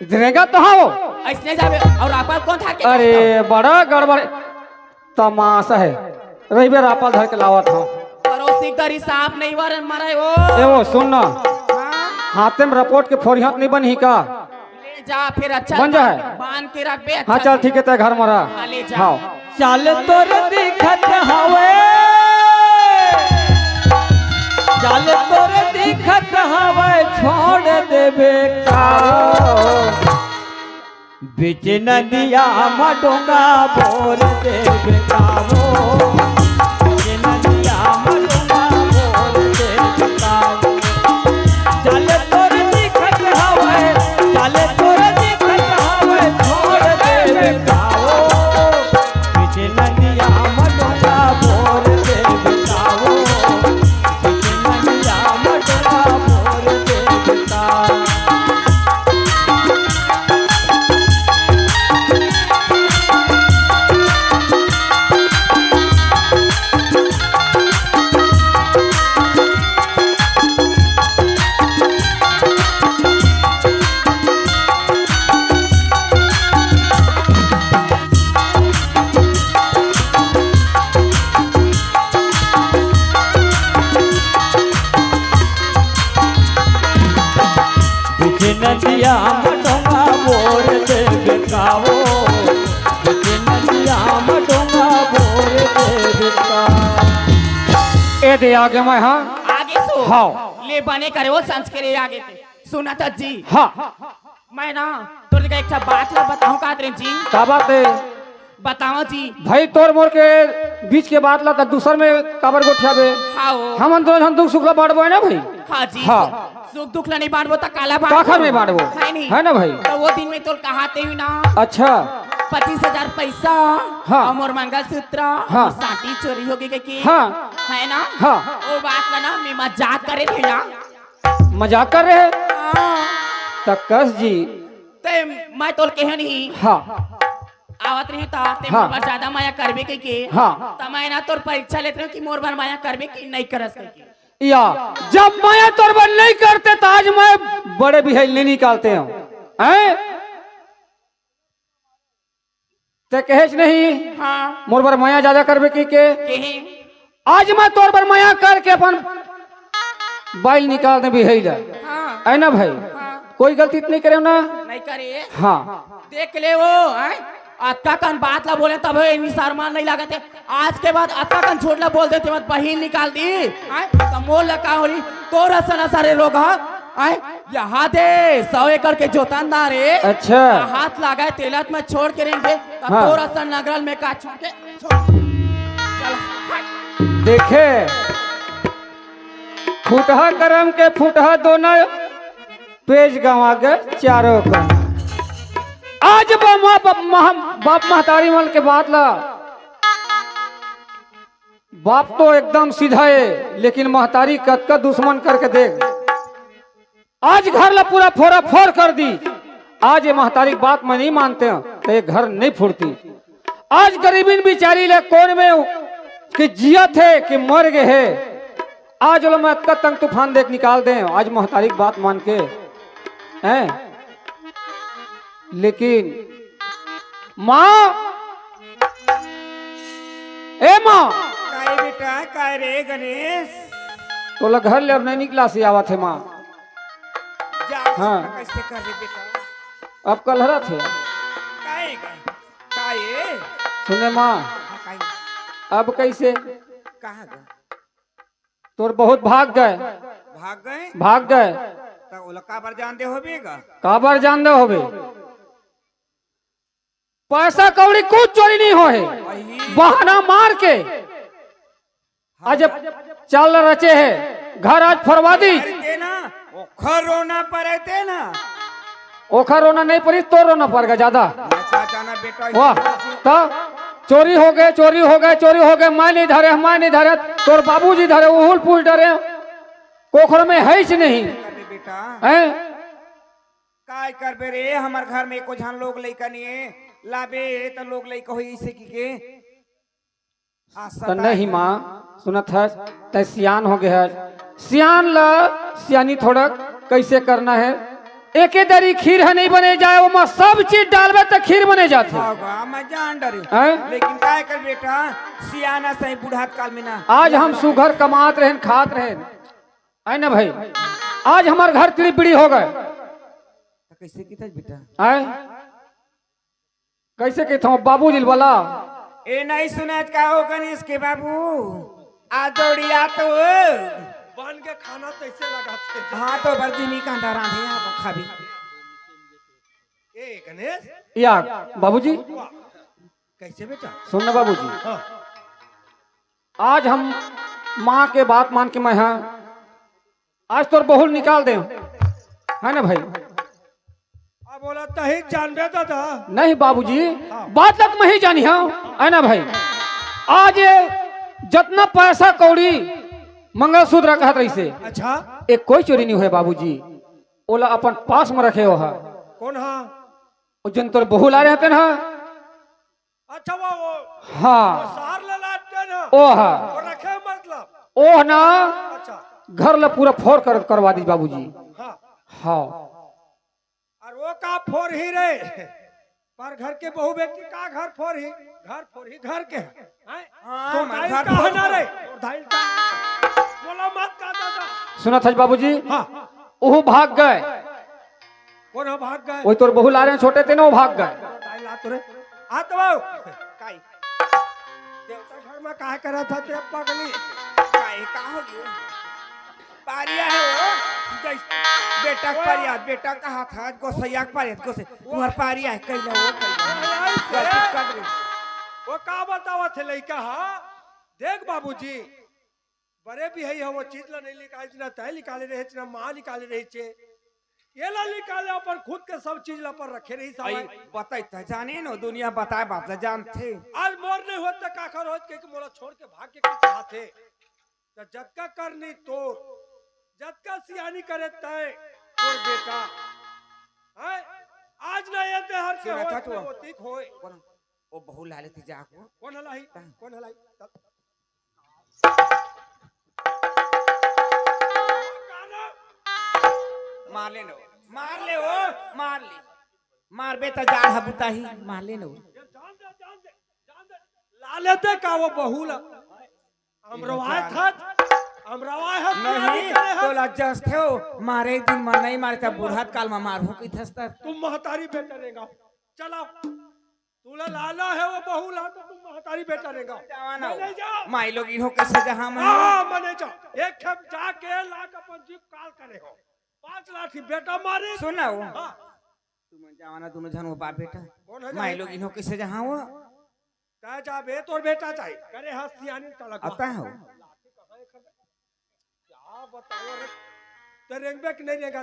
[SPEAKER 2] रहेगा तो हाँ वो।
[SPEAKER 6] ऐसने जावे और आपा कौन था के?
[SPEAKER 2] अरे बड़ा गड़बड़ तमाशा है। रहिबे रापा धर के लावत हूँ।
[SPEAKER 6] पड़ोसी करी सांप नहीं वरन मरे हो।
[SPEAKER 2] ए वो सुन ना
[SPEAKER 6] हाँ?
[SPEAKER 2] हाथे में रपोट के फोरियत नहीं बनी का।
[SPEAKER 6] ले जा फिर अच्छा
[SPEAKER 2] बन जाए।
[SPEAKER 6] बांध के रख बे।
[SPEAKER 2] हाँ चल ठीक है ते घर मरा।
[SPEAKER 6] हाँ, ले जा।
[SPEAKER 2] हाँ
[SPEAKER 5] चल तोर दिखत हवे, चल तोर दिखत हवे छोड़ देबे का। बिच नदिया मडोंगा बोर देबे का वो। बिच नदिया मडोंगा बोर देबे का वो। चल तोर दिखत हवे, चल तोर दिखत हवे छोड़ देबे का वो। बिच नदिया मडोंगा बोर देबे का वो। बिच नदिया मडोंगा बोर देबे का। बिच नदिया मडोंगा बोर देबे का वो। बिच नदिया मडोंगा बोर देबे का।
[SPEAKER 2] ए दे आगे मैं। हाँ
[SPEAKER 6] आगे सो।
[SPEAKER 2] हाँ।
[SPEAKER 6] ले बने करे वो संस्कृत आगे थे। सुना था जी।
[SPEAKER 2] हाँ
[SPEAKER 6] मैं ना तोर का एक बात ला बताऊं कादरे जी।
[SPEAKER 2] का बात है
[SPEAKER 6] बताओ जी।
[SPEAKER 2] भाई तोर मोर के बीच के बात ला तो दूसर में काबर गोठियाबे।
[SPEAKER 6] हाँ
[SPEAKER 2] हमन दोनों दुख सुख ला बांटबो है ना भाई।
[SPEAKER 6] हाँ जी।
[SPEAKER 2] हाँ।
[SPEAKER 6] सुख दुख ला नहीं बांटबो तो काला
[SPEAKER 2] काखर में बांटबो
[SPEAKER 6] है नहीं
[SPEAKER 2] है ना भाई।
[SPEAKER 6] तो वो दिन में तो कहाते हुई ना
[SPEAKER 2] अच्छा
[SPEAKER 6] 25,000 पैसा।
[SPEAKER 2] हाँ।
[SPEAKER 6] और मोर मंगलसूत्र।
[SPEAKER 2] हाँ।
[SPEAKER 6] और साटी चोरी हो गई की।
[SPEAKER 2] हाँ।
[SPEAKER 6] है ना।
[SPEAKER 2] हाँ।
[SPEAKER 6] वो बात ला ना मैं मजाक करे थे ना।
[SPEAKER 2] मजाक कर रहे
[SPEAKER 6] हाँ।
[SPEAKER 2] तकस जी।
[SPEAKER 6] ते मैं तोल के नहीं
[SPEAKER 2] हाँ
[SPEAKER 6] आवत रही था ते
[SPEAKER 2] हाँ।
[SPEAKER 6] मोर पर ज्यादा माया करबे के।
[SPEAKER 2] हाँ।
[SPEAKER 6] त मैं ना तोर परीक्षा लेते रहो कि मोर पर माया करबे कि नहीं करस के।
[SPEAKER 2] या जब मैं तोर बन नहीं करते तो आज मैं बड़े भी नहीं निकालते हैं। ते कहेच नहीं
[SPEAKER 6] हाँ।
[SPEAKER 2] मोर पर माया ज्यादा करबे की के।
[SPEAKER 6] केहे
[SPEAKER 2] आज मैं तोर पर माया करके अपन बाइल निकाल दे भी है
[SPEAKER 6] हाँ।
[SPEAKER 2] है ना भाई।
[SPEAKER 6] हाँ।
[SPEAKER 2] कोई गलती नहीं करे ना।
[SPEAKER 6] नहीं करे।
[SPEAKER 2] हाँ
[SPEAKER 6] देख ले वो हैं? अक्का कन बात ला बोले तब निसार मान नहीं लागत है। आज के बाद अक्का कन छोड़ ला बोल देते मत बहिन निकाल दी हैं? तो मोल लगा हो रही तो रसना सारे लोग हैं? यहाँ दे 100 एकड़ के जोतानदार है।
[SPEAKER 2] अच्छा
[SPEAKER 6] हाथ लगा तेलत में छोड़ के रहेंगे तो
[SPEAKER 2] हाँ।
[SPEAKER 6] तो रसन नगरल में का छोड़ के छोड़। चल हट।
[SPEAKER 2] देखे फुटहा करम के फुटहा दोनों पेज गंवा गए चारों का। आज बाप महतारी मन के बात ला। बाप तो एकदम सीधा है लेकिन महतारी कद का दुश्मन करके देख। आज घर ला पूरा फोड़ा फोड़ कर दी। आज ये महतारी बात में नहीं मानते हैं तो ये घर नहीं फुड़ती। आज गरीबीन बिचारी ले कौन में कि जिया थे कि मर गए है। आज लो मैं तंग तूफान देख निकाल दे। आज महतारी की बात मान के हैं। लेकिन
[SPEAKER 5] माँ, ए माँ,
[SPEAKER 1] काय बेटा काय रे गणेश
[SPEAKER 5] तोला घर ले नहीं निकला से आवा थे माँ।
[SPEAKER 1] जा
[SPEAKER 5] हाँ।
[SPEAKER 1] कैसे कर रे बेटा
[SPEAKER 5] अब कल हरा थे
[SPEAKER 1] काय काय
[SPEAKER 5] सुने माँ,
[SPEAKER 1] हाँ, काय
[SPEAKER 5] अब कैसे
[SPEAKER 1] कहाँ गए
[SPEAKER 5] तोर बहुत भाग गए
[SPEAKER 1] भाग गए तो ओला का बार जान दे होबेगा
[SPEAKER 5] काबर जान दे होबे पैसा कौड़ी कुछ चोरी नहीं हो है बहाना मार के आज चल रचे है घर आज फरवादी
[SPEAKER 1] ना ओखर रोना पड़ते ना
[SPEAKER 5] ओखर रोना नहीं पड़ी तो रोना पड़ेगा ज्यादा
[SPEAKER 1] अच्छा जाना बेटा
[SPEAKER 5] वाह तो चोरी हो गए चोरी हो गए चोरी हो गए मैं नहीं धरे तोर बाबूजी धरे उहुल पुल डरे कोखर में है ही नहीं
[SPEAKER 1] करे बेटा
[SPEAKER 5] हैं
[SPEAKER 1] काय करबे रे हमार घर में एको झन लोग लइका नहीं लाबे त लोग लइका होई इसे की के
[SPEAKER 5] तो नहीं माँ सुनत है तै सियान हो गया है सियान ला सियानी थोड़ा कैसे करना है एक दरी खीर है नहीं बने जाए वो माँ सब चीज डालबे तो खीर बने जाते
[SPEAKER 1] होगा मैं जान डरे
[SPEAKER 5] हैं?
[SPEAKER 1] लेकिन काय कर बेटा सियाना सही बुढ़ात काल में ना
[SPEAKER 5] आज हम सुघर कमात रहे खात रहे है ना भाई आज हमारे घर तिड़ी हो गए
[SPEAKER 1] तो कैसे की था बेटा
[SPEAKER 5] है कैसे कहता हूँ बाबू दिल वाला
[SPEAKER 1] ए नहीं सुना का हो गणेश के बाबू आ दौड़िया तो
[SPEAKER 3] बन के खाना तो ऐसे लगाते हैं।
[SPEAKER 1] हाँ तो बर्जीमी का अंडा रांधे आप खाबी
[SPEAKER 3] ए गणेश
[SPEAKER 5] या बाबूजी
[SPEAKER 3] कैसे बेटा
[SPEAKER 5] सुनना बाबूजी
[SPEAKER 3] हाँ
[SPEAKER 5] आज हम माँ के बात मान के मैं हाँ आज तो बहुल निकाल दे है ना भाई
[SPEAKER 3] अब बोला तही जानबे दादा
[SPEAKER 5] नहीं बाबूजी बात तक मैं ही जानी हाँ है ना भाई आज ये जितना पैसा कौड़ी मंगलसूत्र कहत रही से
[SPEAKER 3] अच्छा
[SPEAKER 5] एक कोई चोरी नहीं हुए बाबूजी ओला अपन पास में रखे हो
[SPEAKER 3] कौन हाँ
[SPEAKER 5] जन तोर बहु ला रहते ना
[SPEAKER 3] अच्छा वो
[SPEAKER 5] हाँ
[SPEAKER 3] सार ले लाते ना
[SPEAKER 5] ओ हाँ
[SPEAKER 3] वो रखे मतलब
[SPEAKER 5] ओह ना
[SPEAKER 3] अच्छा
[SPEAKER 5] घर ला पूरा फोड़ करवा दी बाबूजी
[SPEAKER 3] हाँ
[SPEAKER 5] हाँ
[SPEAKER 3] और वो का फोर ही रे पर घर के बहु व्यक्ति का घर फोर ही घर के हैं?
[SPEAKER 1] हाँ,
[SPEAKER 3] तो
[SPEAKER 1] हमारे
[SPEAKER 3] घर
[SPEAKER 1] घर
[SPEAKER 3] का
[SPEAKER 1] फोर
[SPEAKER 3] ना रे
[SPEAKER 1] फोर।
[SPEAKER 3] धाइल का बोला मत का दादा
[SPEAKER 5] सुना था बाबूजी
[SPEAKER 3] हाँ
[SPEAKER 5] वो भाग गए
[SPEAKER 3] कौन है भाग गए
[SPEAKER 5] वही तोर बहु ला रहे छोटे थे ना वो भाग गए
[SPEAKER 3] धाइल आ तो रे आ तो आओ
[SPEAKER 1] काय
[SPEAKER 3] देवता घर में काहे करा था ते पगली
[SPEAKER 1] काय का हो गयो पारिया है वो बेटा बेटा कहा था गोसैया पारिया गोसे तुम्हार पारिया है कैला वो कैला
[SPEAKER 3] वो का बतावा थे लइका हा देख बाबूजी बड़े भी है वो चीज ला नहीं निकाल ना तय निकाले रहे ना मां निकाले रही छे ये ला निकाले अपन खुद के सब चीज ला पर रखे रही सब
[SPEAKER 1] बताई जाने न दुनिया बताए बात ला जानते
[SPEAKER 3] आज मोर नहीं होत त का कर होत के मोला छोड़ के भाग के के चाहते त जतका करनी तो जतका सियानी करे तय तोर बेटा है आज ना ये ते हर के
[SPEAKER 1] सुना था
[SPEAKER 3] होत
[SPEAKER 1] तू?
[SPEAKER 3] वो ठीक होए
[SPEAKER 1] कौन ओ बहु लाले थे जाको
[SPEAKER 3] कौन हलाई कौन हलाई
[SPEAKER 1] मार ले नो मार ले ओ मार ले मार बे त जाड़ हबुता ही मार ले नो
[SPEAKER 3] जान दे ला लेते का वो बहुला हमरवाए था हमरवाए है
[SPEAKER 1] नहीं तो लज्जस थे ओ मारे दिन में नहीं मारे त बुढ़ात काल में मार हो की थस्तर
[SPEAKER 3] तुम महतारी बेटा रहेगा चला तूला लाला है वो बहुला तो तुम महतारी बेटा रहेगा
[SPEAKER 1] जवाना
[SPEAKER 3] मने जाओ
[SPEAKER 1] माई लोग इन्हों कैसे जहां में
[SPEAKER 3] हां मने जाओ एक खेप जाके लाख अपन जीप काल करे हो 5 लाठी बेटा मारे
[SPEAKER 1] सुना वो
[SPEAKER 3] हां
[SPEAKER 1] तुम जवाना दोनों जन वो बाप बेटा
[SPEAKER 3] कौन है
[SPEAKER 1] माई लोग इन्हों कैसे जहां वो
[SPEAKER 3] कह जा बे तोर बेटा चाहिए करे हसियानी तलक
[SPEAKER 1] आता हो
[SPEAKER 3] क्या बताओ रे तेरे बेक नहीं रहेगा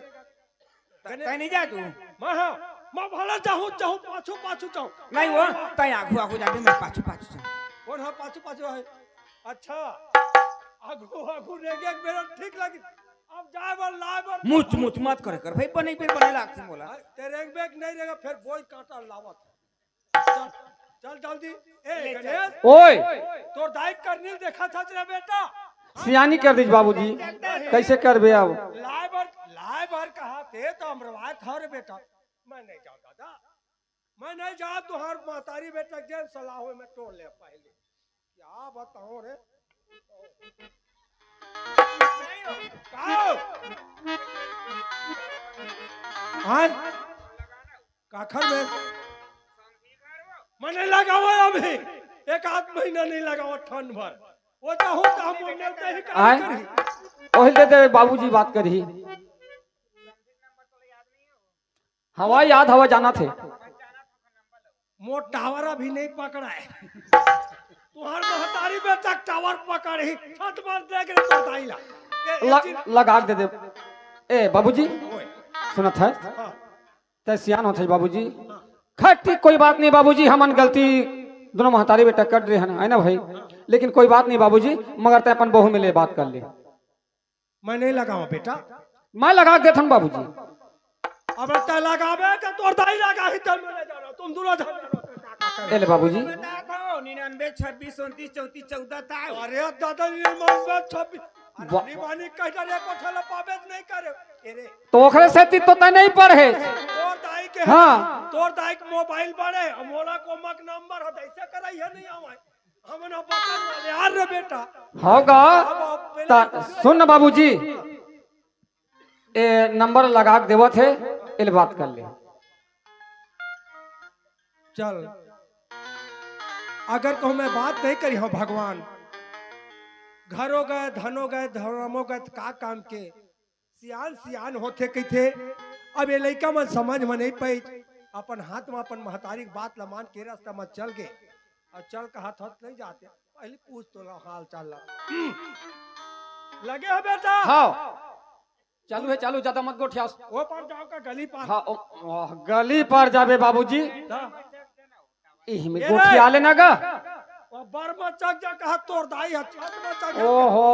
[SPEAKER 1] कहीं नहीं जा तू
[SPEAKER 3] मैं भला चाहूं पाछू चाहूं
[SPEAKER 1] नहीं वो तय आगू आगू जाके मैं पाछू पाछू जा
[SPEAKER 3] कौन है पाछू है अच्छा आगू रेगे मेरा ठीक लगी अब जाए बार लाए बार
[SPEAKER 1] मुच मुच मत कर भाई बने पे बने लागते बोला
[SPEAKER 3] तेरे बैग नहीं रहेगा फिर बोई कांटा लावत चल जल्दी ए गणेश
[SPEAKER 5] ओए
[SPEAKER 3] तोर दाई करनील देखा था तेरा बेटा
[SPEAKER 5] सियानी कर दीजिए बाबूजी कैसे कर बे अब
[SPEAKER 3] लाए बार कहा थे तो अमरवाए था रे बेटा मैं नहीं जाऊं दादा मैं नहीं जा तुहार महतारी बेटा जेल सलाह में तोड़ ले पहले क्या बताऊं रे आज काखर में मैं नहीं लगावा अभी एक आध महीना नहीं लगावा ठंड भर वो चाहूं तो हम बोलते ही काम
[SPEAKER 5] आए
[SPEAKER 3] करी
[SPEAKER 5] ओहिल दे दे बाबूजी बात करी हवा याद हवा जाना थे
[SPEAKER 3] मोट टावर अभी नहीं पकड़ा है तुम्हार महतारी बेटा टावर पकड़ ही छत पर देख रे तो दाइला
[SPEAKER 5] लगा दे दे ए बाबूजी सुनत है ते सियान होते बाबूजी खैर ठीक कोई बात नहीं बाबूजी हमन गलती दोनों महतारी बेटा कर रहे हैं ना भाई लेकिन कोई बात नहीं बाबूजी मगर ते अपन बहू मिले बात कर ले
[SPEAKER 3] मैं नहीं लगाऊं बेटा
[SPEAKER 5] मैं लगा देता हूँ बाबूजी
[SPEAKER 3] अब तय लगावे के तोर दाई लगा ही चल में ले जा रहा तुम दोनों
[SPEAKER 5] ए ले बाबूजी
[SPEAKER 1] 99 26 29 34 14 था
[SPEAKER 3] अरे दादा ये मंगवा 26 अरे बानी कह डरे को ठला पाबे नहीं करे अरे
[SPEAKER 5] तो ओखरे से तो तय नहीं पढ़े
[SPEAKER 3] तोर दाई के
[SPEAKER 5] हाँ।
[SPEAKER 3] तोर दाई के मोबाइल बड़े मोला को मक नंबर है ऐसे कराई है नहीं आवे हमन बता वाले यार रे बेटा
[SPEAKER 5] होगा सुन ना बाबूजी ए नंबर लगा के देवत है इल बात कर ले
[SPEAKER 3] चल अगर कहूँ मैं बात नहीं करी हूँ भगवान घरों गए धनों गए धर्मों गए का काम के सियान सियान होते कही थे अब ये लड़का मन समझ में नहीं पाई अपन हाथ में अपन महतारी की बात लमान के रास्ता में चल गए और चल का हाथ हाथ नहीं जाते पहले पूछ तो लो हाल चाल लगे हो बेटा
[SPEAKER 5] हाँ चालू है चालू ज्यादा मत गोठिया
[SPEAKER 3] वो पर जाओ का गली पार
[SPEAKER 5] हाँ गली पर जाबे बाबूजी
[SPEAKER 3] दा।
[SPEAKER 5] में गोठिया लेना गा
[SPEAKER 3] और बर्मा चक जा कहा तोड़ दाई है छत में चक
[SPEAKER 5] ओहो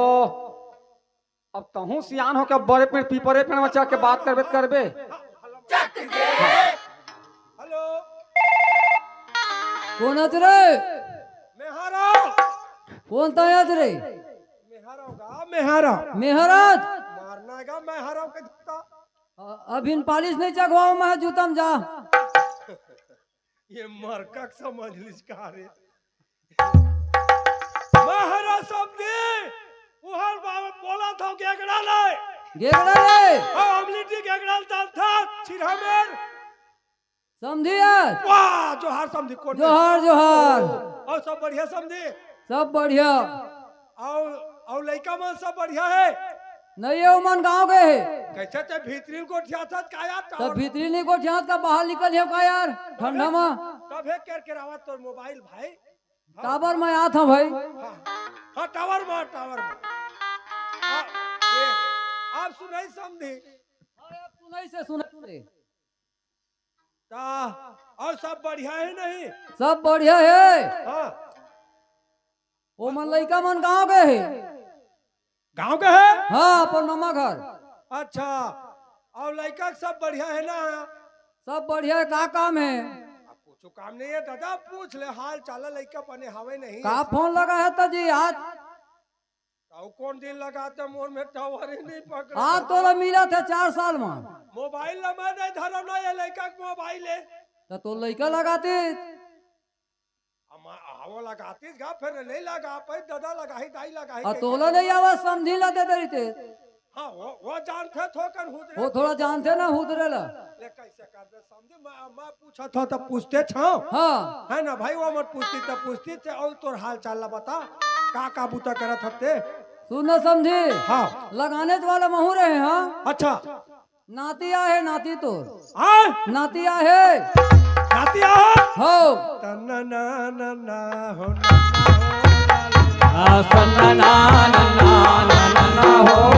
[SPEAKER 5] अब तहू सियान हो के बड़े पेड़ पीपरे पेड़ में चढ़ के बात करबे करबे
[SPEAKER 3] हेलो
[SPEAKER 2] कौन है रे
[SPEAKER 3] मेहरा
[SPEAKER 2] कौन था रे
[SPEAKER 3] मेहरा मेहरा
[SPEAKER 2] मेहराज
[SPEAKER 3] मारना गा मेहरा के जूता
[SPEAKER 2] अब इन पालिश नहीं चगवाओ मैं जूतम जा
[SPEAKER 3] ये मरकक समझ लिस का रे मेहरा सबने उहल बाबा बोला था गेगड़ा ले
[SPEAKER 2] गेगड़ा ले
[SPEAKER 3] अमलीटी गेगड़ा था छिरहमेर
[SPEAKER 2] समझिया
[SPEAKER 3] वाह जोहार समझी कोन
[SPEAKER 2] जोहार जोहार
[SPEAKER 3] और सब बढ़िया समझी
[SPEAKER 2] सब बढ़िया
[SPEAKER 3] और लड़का मन सब बढ़िया है
[SPEAKER 2] नहीं है मन गाँव गए है
[SPEAKER 3] कैसे ते भीतरी को ठियाता का यार
[SPEAKER 2] तब भीतरी नहीं को ठियात का बाहर निकल है का यार ठंडा में
[SPEAKER 3] तब है केर केरावा तोर मोबाइल भाई
[SPEAKER 2] टावर में आया था भाई
[SPEAKER 3] हाँ टावर में आप सुनाई समझी
[SPEAKER 2] सुनाई से सुनाई
[SPEAKER 3] और सब बढ़िया है नहीं
[SPEAKER 2] सब बढ़िया है
[SPEAKER 3] हाँ
[SPEAKER 2] वो मन लड़का मन गाँव गए है
[SPEAKER 3] गांव के है
[SPEAKER 2] हाँ अपन मामा घर
[SPEAKER 3] अच्छा और लड़का सब बढ़िया है ना
[SPEAKER 2] सब बढ़िया है का काम है
[SPEAKER 3] कुछ काम नहीं है दादा पूछ ले हाल चाल लड़का पने हवे नहीं
[SPEAKER 2] का फोन लगा है तो जी आज
[SPEAKER 3] तो कौन दिन लगाते मोर में टावर ही नहीं पकड़ा
[SPEAKER 2] आज तो मिला था 4 साल में
[SPEAKER 3] मोबाइल लगा नहीं धरम ना ये लड़का के मोबाइल है
[SPEAKER 2] तो लड़का लगाते
[SPEAKER 3] वो लगाती गा फिर नहीं लगा पाई दादा लगा ही दाई लगा ही
[SPEAKER 2] तोला नहीं आवाज समझी ला दे थे
[SPEAKER 3] हाँ वो जानते थोकन हुदरे
[SPEAKER 2] वो थोड़ा जानते ना हुदरे ला
[SPEAKER 3] ले कैसे कर दे समझे मैं पूछा था तो पूछते छाओ
[SPEAKER 2] हाँ
[SPEAKER 3] है ना भाई वो मत पूछती तो पूछती थे और तोर हाल चाल ला बता का बूता करत हते
[SPEAKER 2] सुन समझे
[SPEAKER 3] हाँ
[SPEAKER 2] लगाने वाला महू रहे हाँ
[SPEAKER 3] अच्छा
[SPEAKER 2] नाती आहे नाती तो
[SPEAKER 3] हाँ
[SPEAKER 2] नाती आहे
[SPEAKER 3] नाती आ
[SPEAKER 2] हो
[SPEAKER 3] तना ना ना ना हो
[SPEAKER 2] ना ना ना हो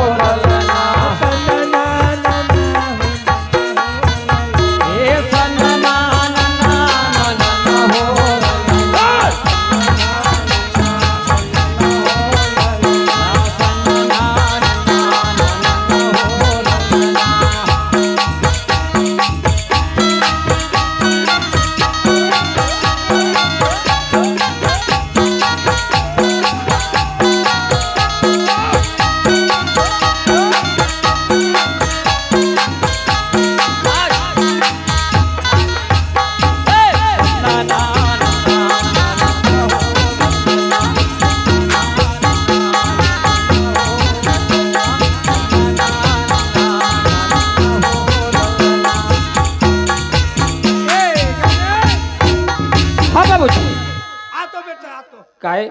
[SPEAKER 5] काहे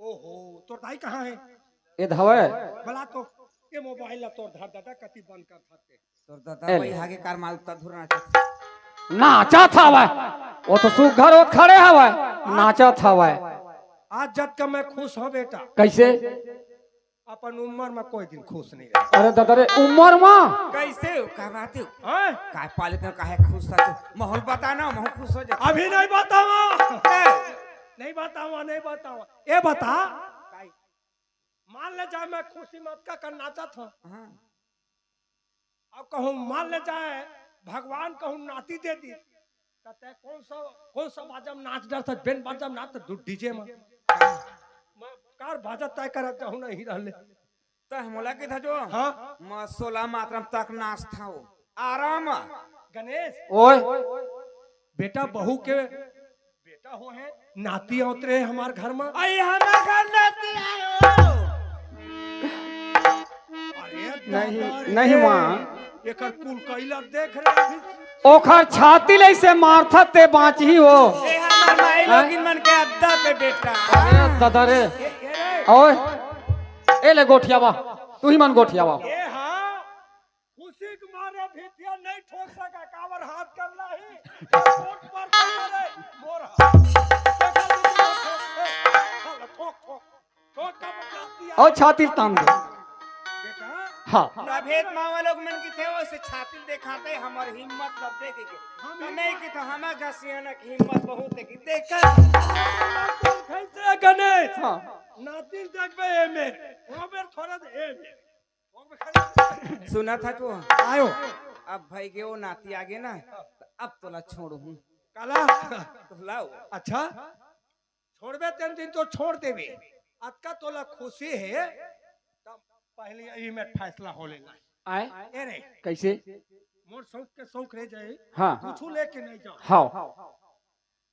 [SPEAKER 3] ओहो तोर दाई कहाँ है?
[SPEAKER 5] ये धवे
[SPEAKER 3] भला तो ये मोबाइल ला तोर धर दादा कति बंद कर थाते।
[SPEAKER 1] तोर दादा भाई आगे कार माल उतना धुर नाचत
[SPEAKER 5] नाचा था वह, वो तो सुघर होत खड़े हवा नाचा था वह।
[SPEAKER 3] आज जब का मैं खुश हूँ बेटा,
[SPEAKER 5] कैसे?
[SPEAKER 3] अपन उम्र में कोई दिन खुश नहीं रहा।
[SPEAKER 5] अरे दादा रे उम्र में
[SPEAKER 1] कैसे हो का बात हो
[SPEAKER 3] हैं?
[SPEAKER 1] का पाले तो काहे खुश था तू माहौल बता ना माहौल खुश हो जा
[SPEAKER 3] अभी नहीं बताऊंगा, नहीं बताऊंगा, नहीं बताऊंगा। ये बता मान ले जाए मैं खुशी मत का कर नाचा था,
[SPEAKER 1] हां
[SPEAKER 3] अब कहूँ मान ले जाए भगवान कहूँ नाती दे दी कहते कौन सा बाजम नाच डर था बेन बाजम नाच तो डीजे में मैं कार बाजा तय कर चाहूँ नहीं रहले
[SPEAKER 1] तो हमला के था जो
[SPEAKER 3] हाँ
[SPEAKER 1] म 16 मातरम तक नाच था वो आराम
[SPEAKER 3] गणेश
[SPEAKER 5] ओए
[SPEAKER 3] बेटा बहू के बेटा हो है नाती उतरे हमार घर में।
[SPEAKER 1] आई हमार घर नाती आयो
[SPEAKER 3] अरे
[SPEAKER 5] नहीं
[SPEAKER 3] दादा रे,
[SPEAKER 5] नहीं माँ
[SPEAKER 3] एकर कुल कैला देख रहे
[SPEAKER 5] ओखर छाती ले से मारथा ते बाँची हो।
[SPEAKER 1] ए हमार माई लोगिन मन के अद्दा पे बेटा
[SPEAKER 5] अरे दादा रे ओए ए ले गोठियावा तू ही मन गोठियावा।
[SPEAKER 3] ये हाँ खुशी के मारे भितिया नहीं ठोक सका कावर हाथ कर लाही कोट पर करे मोर हाथ देखा तू ठोक ठोक ठोक का बकलाती
[SPEAKER 5] और छाती तान दे
[SPEAKER 3] बेटा।
[SPEAKER 5] हाँ
[SPEAKER 1] नभेद मावा लोग मन की थे वैसे छाती दिखाते हमर हिम्मत सब देखे के नहीं की तो हमार घसियाना की हिम्मत बहुत है कि देखा
[SPEAKER 3] कैसे गणेश
[SPEAKER 5] हाँ
[SPEAKER 3] नातिन देखबे ए में वो बेर थोड़ा दे ए में वो में खड़े
[SPEAKER 1] सुना था तू
[SPEAKER 3] आयो
[SPEAKER 1] अब भाई के वो नाती आगे ना तो अब तोला छोड़ू हूँ
[SPEAKER 3] काला
[SPEAKER 1] तो लाओ
[SPEAKER 3] अच्छा छोड़बे तेन दिन तो छोड़ देबे आज का तोला खुशी है तब पहले ई में फैसला हो लेना
[SPEAKER 5] आए
[SPEAKER 3] ए रे
[SPEAKER 5] कैसे?
[SPEAKER 3] मोर शौक के शौक रह जाए
[SPEAKER 5] हाँ
[SPEAKER 3] कुछ लेके नहीं जाओ
[SPEAKER 5] हाँ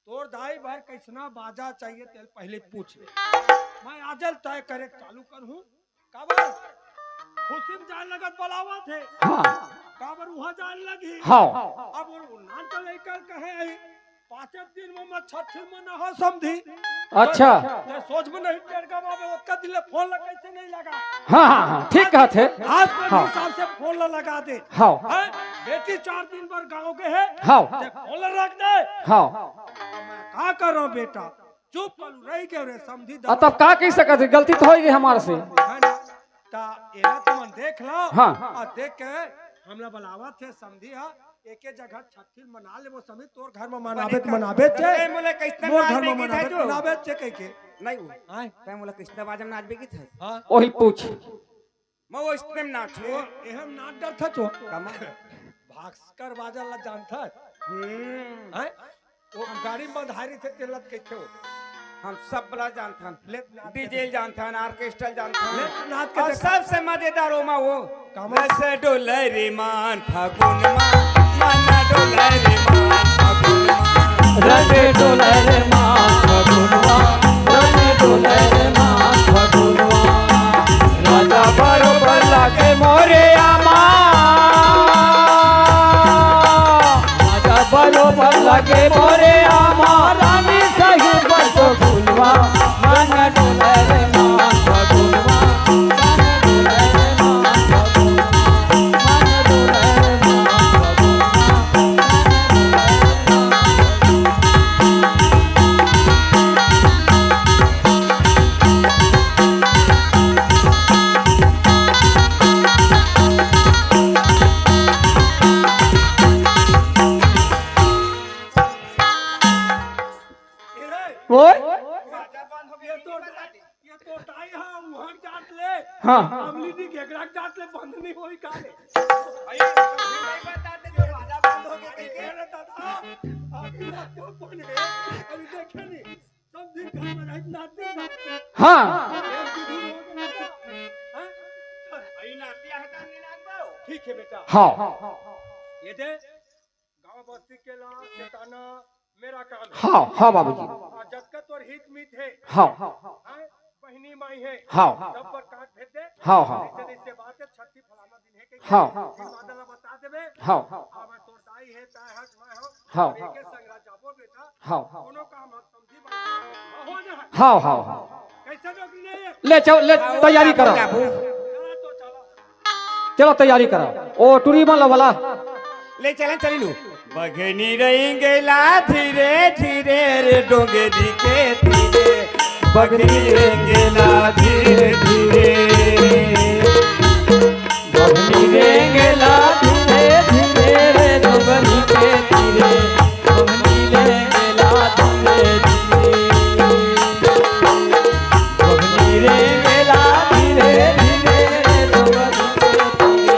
[SPEAKER 3] तोर दाई भर कैसना बाजा चाहिए तेल पहले पूछ ले मैं आजल तय करे चालू करूं काबर खुशी में जान लगत बुलावा थे
[SPEAKER 5] हाँ
[SPEAKER 3] काबर वहां जान लगी
[SPEAKER 5] हाँ
[SPEAKER 3] अब वो नान तो लेकर कहे 5 दिन में मत छठ में ना हो समझी
[SPEAKER 5] अच्छा
[SPEAKER 3] ये सोच में नहीं टेर का बाबे उसका दिल फोन लगा कैसे नहीं लगा
[SPEAKER 5] हाँ हाँ हाँ ठीक कहते
[SPEAKER 3] आज के
[SPEAKER 5] हाँ
[SPEAKER 3] हिसाब से फोन लगा दे
[SPEAKER 5] हाँ
[SPEAKER 3] हैं? बेटी 4 दिन भर गांव के है
[SPEAKER 5] हाँ
[SPEAKER 3] ते फोन रख दे
[SPEAKER 5] हाँ
[SPEAKER 3] का कर रहा बेटा चुप कर रही के रे समझी
[SPEAKER 5] तब का कह सकते गलती तो होगी हमारे से।
[SPEAKER 3] है ना ता एना तुम देख लो
[SPEAKER 5] हाँ।
[SPEAKER 3] और देख के हमला बुलावा थे समझी हा एके जगह छठी मना ले वो समी तोर घर में मनाबे छे
[SPEAKER 1] ए मोले कितना
[SPEAKER 3] मोर घर
[SPEAKER 1] नाच
[SPEAKER 3] में
[SPEAKER 1] बेगी था जो
[SPEAKER 3] मनाबे छे कह के
[SPEAKER 1] नहीं हुआ
[SPEAKER 3] हां
[SPEAKER 1] तै मोला कितना बाजम नाच बेगी था
[SPEAKER 3] हां
[SPEAKER 5] वही पूछ
[SPEAKER 1] मैं वो इसमें नाचू
[SPEAKER 3] एहम नाच डर था तो
[SPEAKER 1] कमा
[SPEAKER 3] भास्कर बाजा ला जानता
[SPEAKER 1] हम्म
[SPEAKER 3] है वो गाड़ी में बधारी थे तेलत कैसे हो
[SPEAKER 1] हम सब बड़ा जानता
[SPEAKER 3] ले नाच के
[SPEAKER 1] डीजे जानता ऑर्केस्ट्रा जानता
[SPEAKER 3] ले नाच के
[SPEAKER 1] और
[SPEAKER 3] देखा।
[SPEAKER 1] सबसे मजेदार ओमा वो
[SPEAKER 3] कामा?
[SPEAKER 1] रस डोले रे मान फागुन मान डोले रे मान फागुन मान
[SPEAKER 2] रंगे डोले रे माँ फगुनवा, रंगे डोले रे माँ फगुनवा। राजा बरोबर लागे मोरे आमा, राजा बरोबर लागे मोरे आमा, रानी सही बरसो फूलवा। रंगे डोले रे माँ फगुनवा, रंगे डोले रे माँ फगुनवा, रंगे डोले रे माँ फगुनवा।
[SPEAKER 5] वो
[SPEAKER 3] ये तो टाई हां वहां जात ले
[SPEAKER 5] हाँ
[SPEAKER 3] अमली दी घेगड़ा जात ले बंद नहीं होई काले
[SPEAKER 1] नहीं बताते जो राजा बंद हो गए
[SPEAKER 3] कह रहा दादा अभी रात को बन गए अभी देखे नहीं सब दिन घर में रह नाचते
[SPEAKER 5] हाँ
[SPEAKER 1] आई नाती हटा नहीं नाच पाओ
[SPEAKER 3] ठीक है बेटा
[SPEAKER 5] हाँ
[SPEAKER 3] ये दे गांव बस्ती के ला चेताना मेरा काम है
[SPEAKER 5] हाँ हाँ बाबूजी
[SPEAKER 3] और जब का तोर हित मीत है
[SPEAKER 5] हाँ
[SPEAKER 3] हैं? बहनी माई है
[SPEAKER 5] हाँ
[SPEAKER 3] सब पर काट भेज दे
[SPEAKER 5] हाँ हाँ
[SPEAKER 3] ऐसे बात है छठी फलाना दिन है के
[SPEAKER 5] हाँ
[SPEAKER 3] बादल बता देबे
[SPEAKER 5] हाँ
[SPEAKER 3] अब तोर दाई है ताय हक मैं हो
[SPEAKER 5] हाँ
[SPEAKER 3] एके संग रह जाबो बेटा
[SPEAKER 5] हाँ
[SPEAKER 3] कोनो काम हम समझी बात हो जा
[SPEAKER 5] हाँ हाँ हाँ
[SPEAKER 3] कैसे नौकरी नहीं है?
[SPEAKER 5] ले चलो ले तैयारी करो
[SPEAKER 3] चला तो चला।
[SPEAKER 5] चलो तैयारी करो ओ टूरी वाला वाला
[SPEAKER 1] ले चलन चली लू बघनी रही गेला धीरे धीरे रे डोंगेरी के धीरे बघनी रही गेला धीरे धीरे
[SPEAKER 2] बघनी रे गेला धीरे धीरे रे डोंगरी के धीरे बघनी रे गेला धीरे धीरे बघनी रे गेला धीरे धीरे रे डोंगरी के धीरे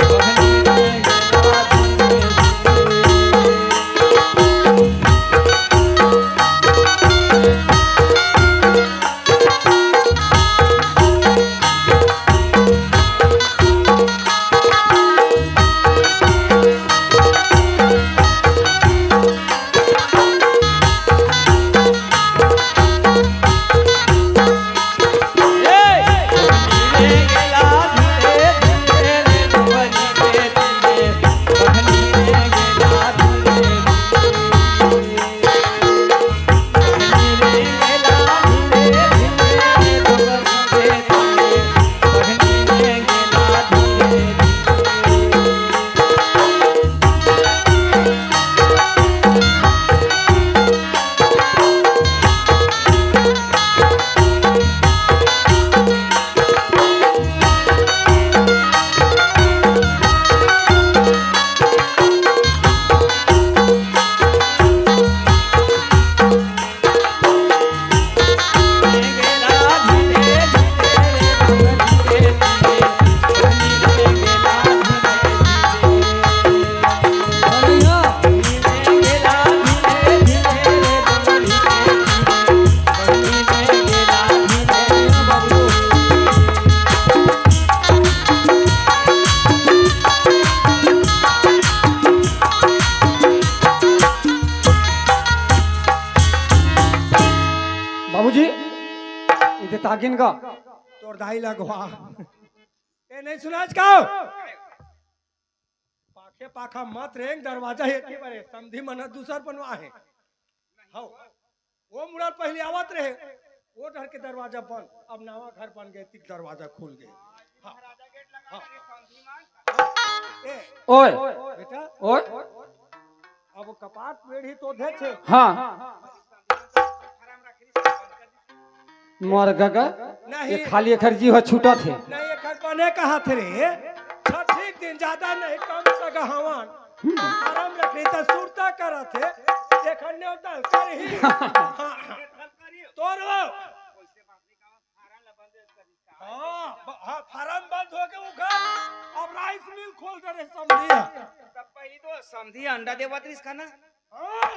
[SPEAKER 2] बघनी रे गेला धीरे
[SPEAKER 5] बाबूजी इधर ताकिन का
[SPEAKER 3] तोर दाई लगवा ए नहीं सुनाज का पाखे पाखा मत रेंग दरवाजा एके बारे समधी मन दूसर बनवा है हां वो मुड़ा पहले आवत रहे वो डर के दरवाजा बंद अब नवा घर बन गए तिक दरवाजा खुल गए हाँ ए
[SPEAKER 5] ओए
[SPEAKER 3] बेटा
[SPEAKER 5] ओए
[SPEAKER 3] अब कपाट पेढ़ी तो धे छे
[SPEAKER 5] हाँ मोर गगा
[SPEAKER 3] नहीं
[SPEAKER 5] ये खाली खर्ची हो छूटा थे
[SPEAKER 3] नहीं एक बने कहा थे रे छठी दिन ज्यादा नहीं कम सगा हवन आराम रखनी तो सुरता करा थे देखने उतार कर ही तोर वो हाँ फार्म बंद हो के उखा अब राइस मिल खोल दे समझी
[SPEAKER 1] तब पहली तो समझी अंडा देवत रिस खाना
[SPEAKER 3] हाँ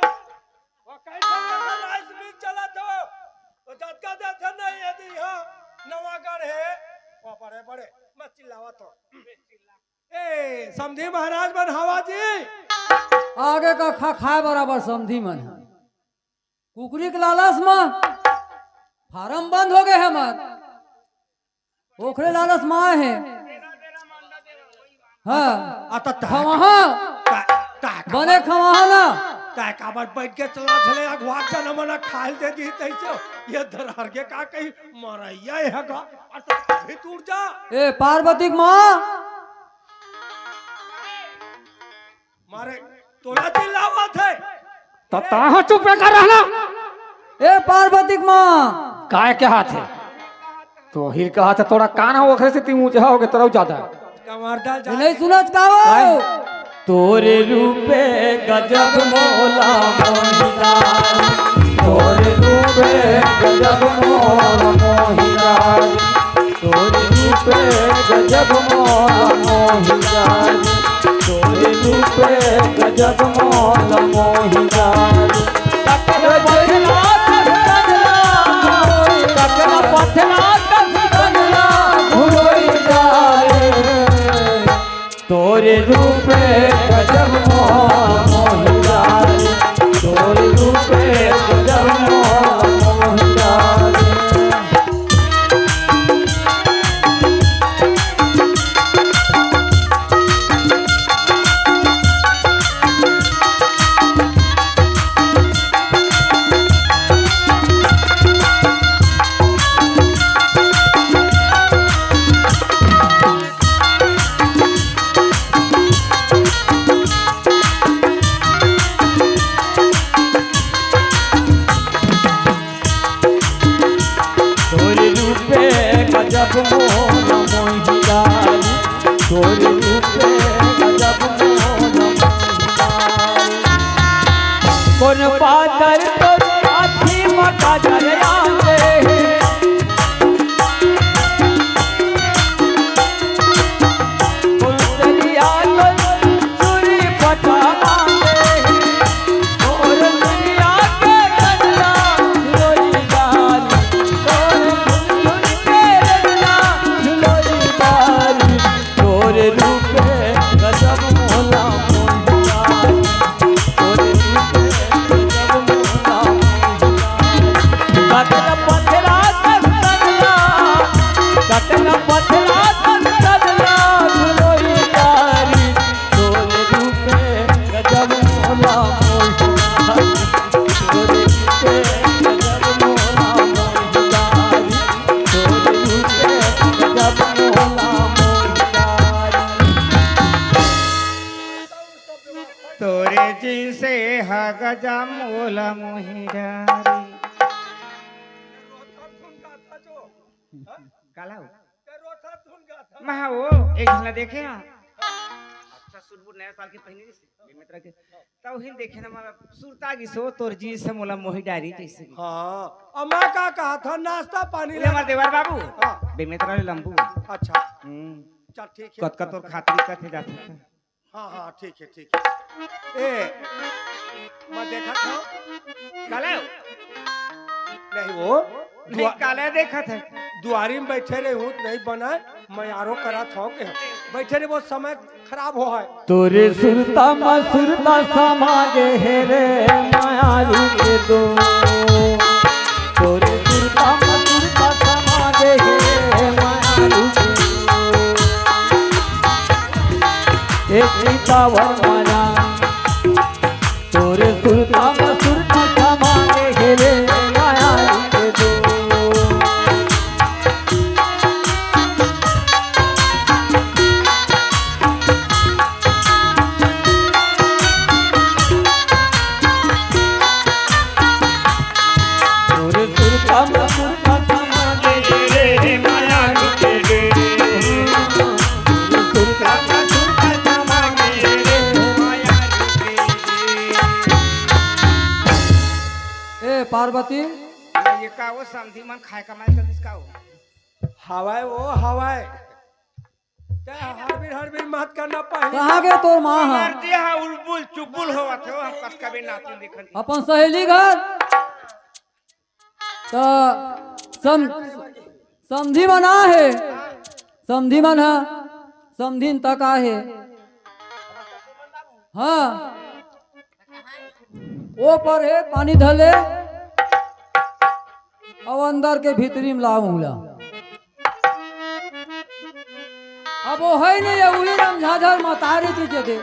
[SPEAKER 3] वो कैसे राइस मिल चला तो झटका देते नहीं यदि यहाँ नवागढ़ है वो बड़े बड़े मत चिल्लावा तो ए समझी महाराज बनहावा जी
[SPEAKER 2] आगे का खा खाए बराबर समझी मन कुकरी के लालच में फार्म बंद हो गए हैं मत ओखरे लालच में आए हैं हाँ
[SPEAKER 3] आता
[SPEAKER 2] खवाहा बने खवाहा ना
[SPEAKER 3] काय काबर बैठ के चला चले अगवा जन मना खाल दे दी तैसे ये धरहर के का कहीं मरैया है का भी टूट जा
[SPEAKER 2] ए पार्वती की माँ
[SPEAKER 3] मारे तोला चिल्लावत है
[SPEAKER 5] ताहा चुप कर रहना
[SPEAKER 2] ए पार्वती की माँ
[SPEAKER 5] काय के हाथ है तो हिल का हाथ है थोड़ा कान हो ओखरे से ती ऊंचा हो गए तरह ज्यादा
[SPEAKER 3] कमरदा जा
[SPEAKER 2] नहीं सुनत कावा तोरे रूपे गजब मोला मोहिना तोरे रूपे गजब मोला मोहिना तोरे रूपे गजब मोला मोहिना तोरे रूपे गजब मोला मोहिना तकना पथना तकना भुलोई जाए तोरे रूपे गजब मोहिना तोरे रूपे गजब मोहिना कौन पातर तो हाथी मका जरिया
[SPEAKER 1] तोरे जिनसे हगजा मोला मोहिडारी काला हो महा वो एक झलना देखे ना अच्छा सुरबुर नया साल के पहले से मित्र के तब ही देखे ना मारा सुरता की सो तोर जी से मोला मोहिडारी जैसे
[SPEAKER 3] हाँ अब मैं का कहा था नाश्ता पानी
[SPEAKER 1] ले हमार देवर बाबू
[SPEAKER 3] हाँ।
[SPEAKER 1] बेमित्र ले लंबू
[SPEAKER 3] अच्छा चल ठीक है
[SPEAKER 1] कत कत और खातरी कथे जाते थे
[SPEAKER 3] हाँ हाँ ठीक है ठीक है ए मैं देखा था
[SPEAKER 1] काला हो
[SPEAKER 3] नहीं वो
[SPEAKER 1] नहीं काला देखा था
[SPEAKER 3] दुआरी में बैठे रहे हूँ नहीं बना मैं आरो करा था कि बैठे रहे बहुत समय खराब हो है
[SPEAKER 2] तोरे सुरता मसुरता समागे है रे मायालू के दो तोरे सुरता मसुरता समागे है मायालू के दो एक पावर माना तोरे सुरता मसुरता समागे है रे मायालू के दो पार्वती
[SPEAKER 1] ये का वो समधी मन खाए कमाए तो इसका हो
[SPEAKER 3] हवाए वो हवाए हर मत करना पहले
[SPEAKER 2] कहाँ गए तोर माँ है
[SPEAKER 1] मर्जी हा उलबुल चुपुल होवा थे हम कस कभी नाती देखन
[SPEAKER 2] अपन सहेली घर तो समधी मना है समधी मन है समधीन तक आहे हाँ वो पर है पानी धले अब अंदर के भीतरी में लाऊं ला अब वो है नहीं है वही राम झाझर मतारी थी जगह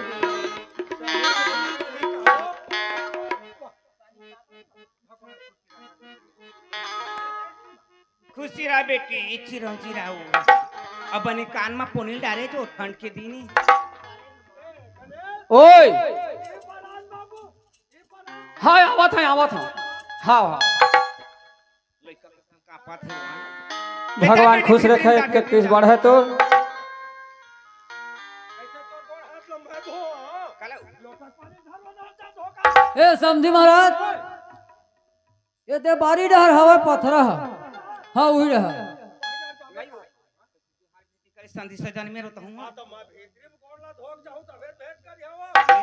[SPEAKER 1] खुशी रहा बेटी इच्छी रंजी रहा अब बने कान में पोनील डाले जो ठंड के दिन
[SPEAKER 5] ओए हाँ आवत है हाँ हाँ भगवान खुश रखे 21 बढ़े तो ए समझी महाराज ये ते बारी डहर हवा पथरा हाँ वही रहा
[SPEAKER 1] संधि सजन में रहता हूँ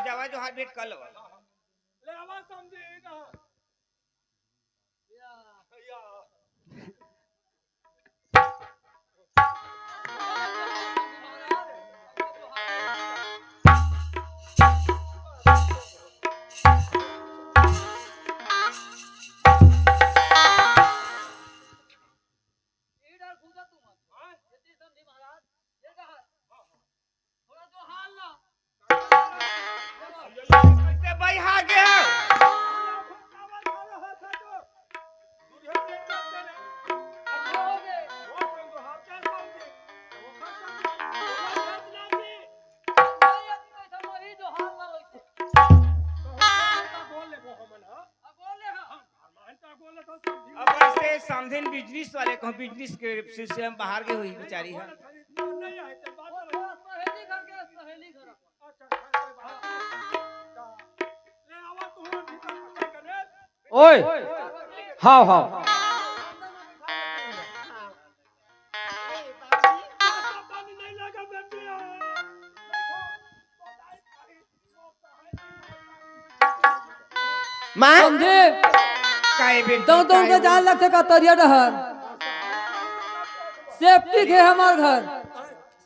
[SPEAKER 1] जावा जो हाथ भेंट कर लो
[SPEAKER 3] ले आवा समझी ना
[SPEAKER 1] भाई हाँ गया अब ऐसे समझेन बिजनेस वाले को बिजनेस के सिलसिले में बाहर गई हुई बेचारी है
[SPEAKER 5] ओए हाँ हाँ
[SPEAKER 4] माँ
[SPEAKER 5] समझे
[SPEAKER 1] काय बेटी
[SPEAKER 5] दो दो के जान लगते का तरिया डहर सेफ्टी के हमार घर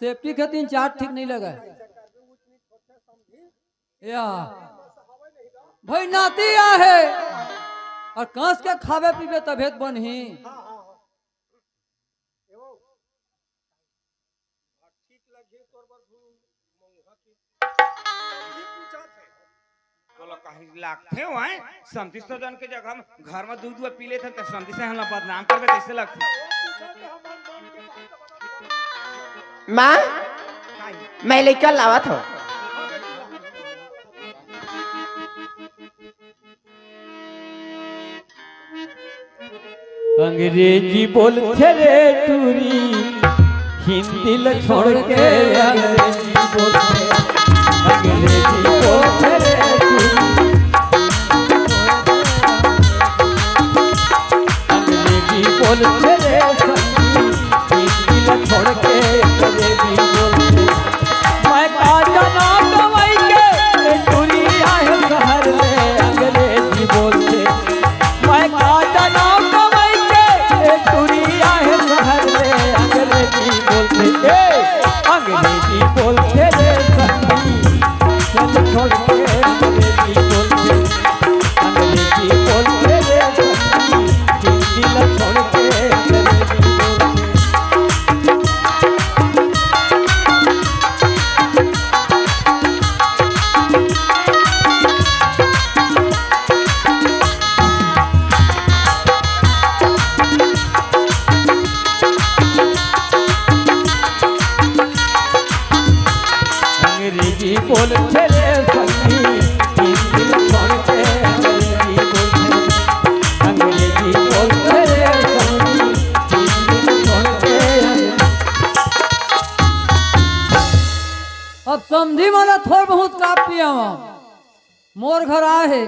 [SPEAKER 5] सेफ्टी के 3-4 ठीक नहीं लगा या भाई नाती आ है और कांस के खावे पीवे तबीयत बनही
[SPEAKER 1] बोलो कहीं लागते हो हैं समझी तो जन के जगह हम घर में दूध पी लेते तो समझी से हम बदनाम करबे कैसे लगते
[SPEAKER 4] माँ
[SPEAKER 1] काय
[SPEAKER 4] मैं लेकर लावत हूँ
[SPEAKER 2] अंग्रेजी बोलते रे टूरी हिंदी ल छोड़ के अंग्रेजी बोलते रे टूरी अंग्रेजी बोलते रे हिंदी ल छोड़ के अंग्रेजी बोलते मैं का जाना कमाई के टूरी आए शहर में अंग्रेजी बोलते मैं का जाना टूरिया है शहर में अंग्रेजी बोलते अंग्रेजी बोलते रे संगी चल छोड़ के अंग्रेजी बोलते रे संगी हिंदी ल छोड़ के अंग्रेजी बोलते अंग्रेजी बोलते रे संगी हिंदी ल छोड़ के अंग्रेजी बोलते रे संगी हिंदी ल छोड़ के
[SPEAKER 5] अब समझी माना थोड़ बहुत काप पिया मोर घर आ है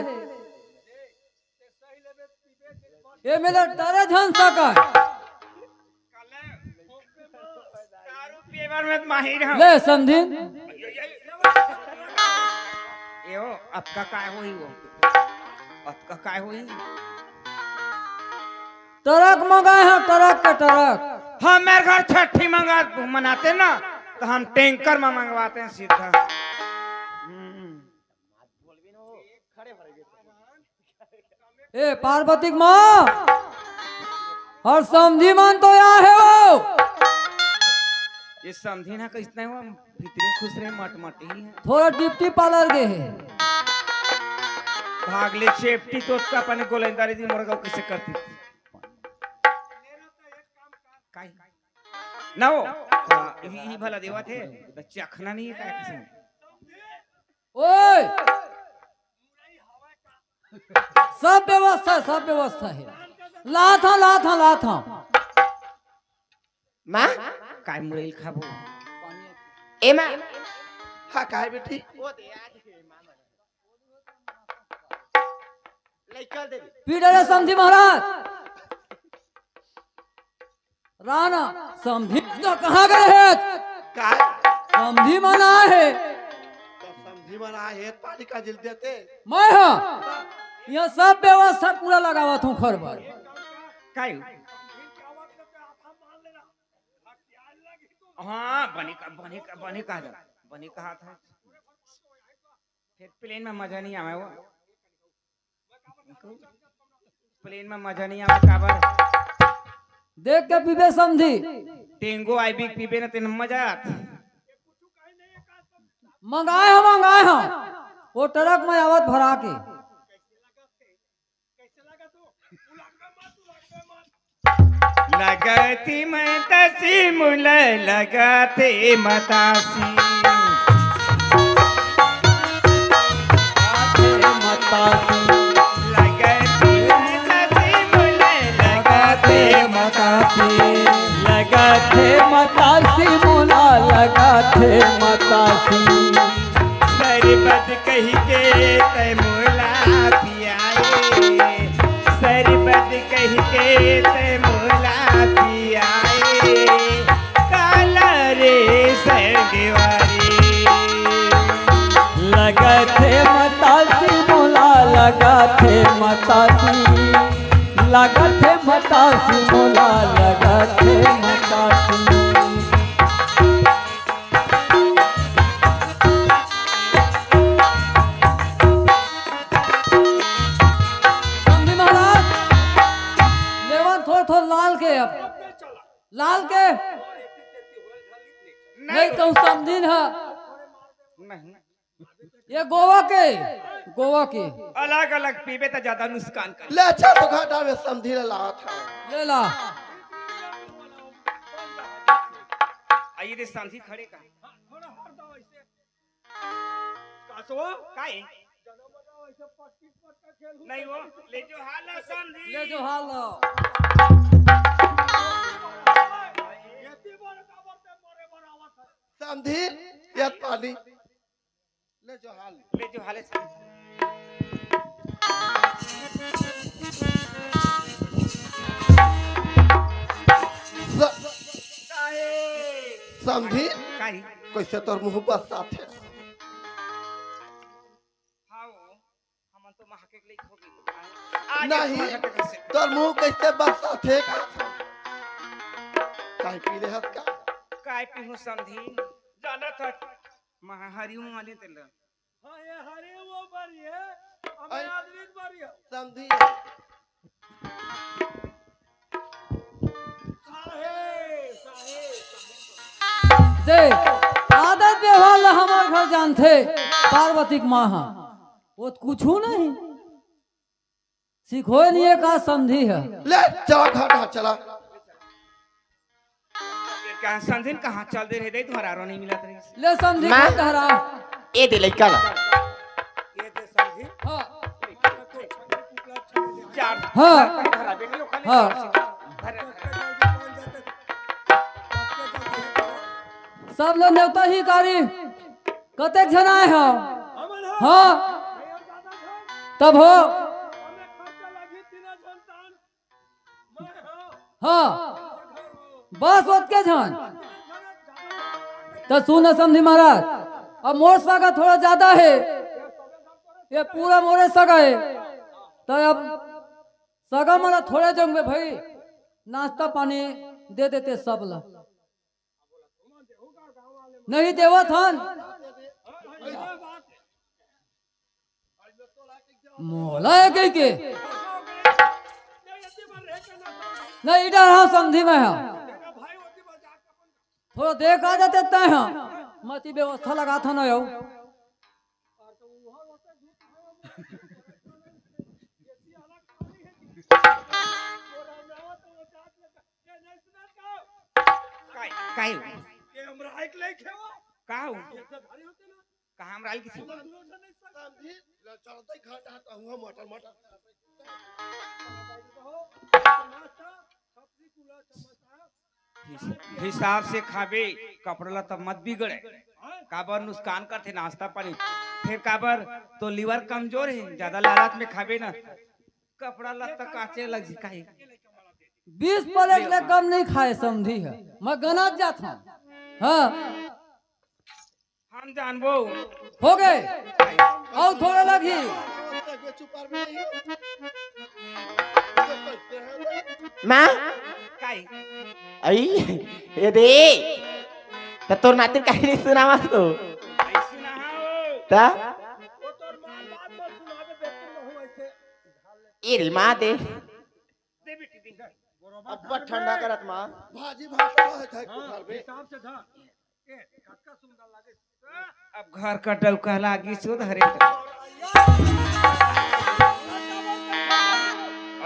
[SPEAKER 5] ये मेरा डरे झन सका
[SPEAKER 1] दारू पीवर में माहिर हम
[SPEAKER 5] ले समझी
[SPEAKER 1] यो आपका काय होई वो आपका काय होई
[SPEAKER 5] ट्रक मंगाए हैं ट्रक का ट्रक
[SPEAKER 1] हम मेरे घर छठी मनाते ना तो हम टैंकर में मंगवाते हैं सीधा
[SPEAKER 5] ए पार्वती माँ और समझी मान तो यहाँ है वो
[SPEAKER 1] ये समझी ना किसने वो भीतरी खुश रहे मट ही है
[SPEAKER 5] थोड़ा डिप्टी पार्लर के है
[SPEAKER 1] भागले सेफ्टी तो उसका अपने गोलंदारी दी मुर्गा कैसे करती थी काय ना वो ये भला देवा थे चखना नहीं है काय किसी
[SPEAKER 5] ओए सब व्यवस्था है लाथा
[SPEAKER 4] माँ
[SPEAKER 1] काय मुरेल खाबो
[SPEAKER 4] ए माँ
[SPEAKER 8] हाँ काय बेटी
[SPEAKER 5] पीडरे समझी महाराज राणा समझी तो कहाँ गए हैं
[SPEAKER 8] काय
[SPEAKER 5] समझी मना है
[SPEAKER 8] तो समझी मना है पानी का जिल देते
[SPEAKER 5] मैं हाँ यह सब व्यवस्था पूरा लगावत हूँ घर पर
[SPEAKER 1] काय हाँ बनी का हाथ है फिर प्लेन में मजा नहीं आवे वो प्लेन में मजा नहीं आवे काबर
[SPEAKER 5] देख के पीबे समझी
[SPEAKER 1] टेंगो आई बिग पीबे ना तेन मजा आत
[SPEAKER 5] मंगाए हम वो ट्रक में आवत भरा के
[SPEAKER 1] लगती मैं तसी मुल लगाते मतासी लगती मैं तसी मुल लगाते मतासी
[SPEAKER 2] लगाते मतासी मुना लगाते मतासी
[SPEAKER 1] सरबत कही के तय मुला पियाए
[SPEAKER 2] मतासी लागत है मतासी मोला लागत है मतासी
[SPEAKER 5] समझी महाराज लेवन थोड़ा थोड़ा लाल के अब लाल के नहीं तो समझी ना
[SPEAKER 1] नहीं
[SPEAKER 5] ये गोवा के
[SPEAKER 1] अलग अलग पीबे तो ज्यादा नुकसान कर
[SPEAKER 8] ले अच्छा तो घाटा में समझी ले लावा था
[SPEAKER 5] ले ला
[SPEAKER 1] आइए दे सांझी खड़े का
[SPEAKER 3] कासवा
[SPEAKER 1] काहे नहीं वो ले जो हाल है सांझी
[SPEAKER 5] ले जो हाल
[SPEAKER 8] समझी ये पानी ले जो हाल
[SPEAKER 1] ले जो हाल है
[SPEAKER 8] समझी
[SPEAKER 1] काहे
[SPEAKER 8] कैसे तोर मुंह पर साथ है
[SPEAKER 1] हां हम तो महके के लिए खो गई
[SPEAKER 8] नहीं तोर मुंह कैसे बरसा थे काहे पी ले हस का
[SPEAKER 1] काय पीहू समझी जाना था महाहरियों वाले तेल
[SPEAKER 3] हां ये हरे वो बारी है हमें आदमी बारी है
[SPEAKER 8] समझी
[SPEAKER 5] दे आदत व्यवहार ला हमार घर जानते पार्वती माँ वो कुछ नहीं सीखो नहीं का समझी है
[SPEAKER 8] ले चला घाटा चला
[SPEAKER 1] क्या संधिन कहाँ चल दे रहे तुम्हारा रो नहीं मिला तेरे
[SPEAKER 5] ले समझी
[SPEAKER 4] माँ।
[SPEAKER 5] ठहरा
[SPEAKER 4] ए दे लइका ला
[SPEAKER 3] ये दे समझी
[SPEAKER 5] हाँ
[SPEAKER 1] चार
[SPEAKER 5] हाँ
[SPEAKER 1] धरा बेटियों खाली
[SPEAKER 5] हाँ। सब लोग नेवता ही कारी कतेक जन आए हो हाँ तब हो हाँ बस ओतके जन तो सुन समझी महाराज अब मोर सगा थोड़ा ज्यादा है ये पूरा मोरे सगा है तो अब सगा मारा थोड़े जंग में भाई नाश्ता पानी दे देते सब ला नहीं देवा थान मोला है कहीं के नहीं इधर हाँ समझी में है थोड़ा देख आ जाते तय हाँ मती व्यवस्था लगा था ना यो
[SPEAKER 1] काहे
[SPEAKER 3] ये हमरा एक ले खेवा
[SPEAKER 1] का हो
[SPEAKER 3] भारी होते ना
[SPEAKER 1] कहाँ हम राल किसी
[SPEAKER 8] समझी ले चलते घाटा हटा हुआ मटर मटर
[SPEAKER 1] हिसाब से खाबे कपड़ा तब मत बिगड़े काबर नुकसान करते नाश्ता पानी फिर काबर तो लीवर कमजोर है ज्यादा लालच में खाबे ना कपड़ा लत्ता काचे लग जी काहे
[SPEAKER 5] 20 प्लेट ले कम नहीं खाए समझी है मैं गना जाता हूँ हाँ
[SPEAKER 1] हम जानबो
[SPEAKER 5] हो गए और थोड़ा लगी
[SPEAKER 4] माँ
[SPEAKER 1] काहे
[SPEAKER 4] आई ये दे तो तोर नातिर काहे नहीं सुनावा तो
[SPEAKER 1] ऐसे ना हो
[SPEAKER 4] ता
[SPEAKER 3] वो तोर मां बात मत सुनावे बेटे महू ऐसे
[SPEAKER 4] ए रे माँ दे
[SPEAKER 1] दे बेटी दे
[SPEAKER 4] अब ठंडा करत माँ
[SPEAKER 8] भाजी भात है था घर में
[SPEAKER 3] हिसाब से था ए कक्का सुंदर लागे
[SPEAKER 1] अब घर का डौका लागी सो धरे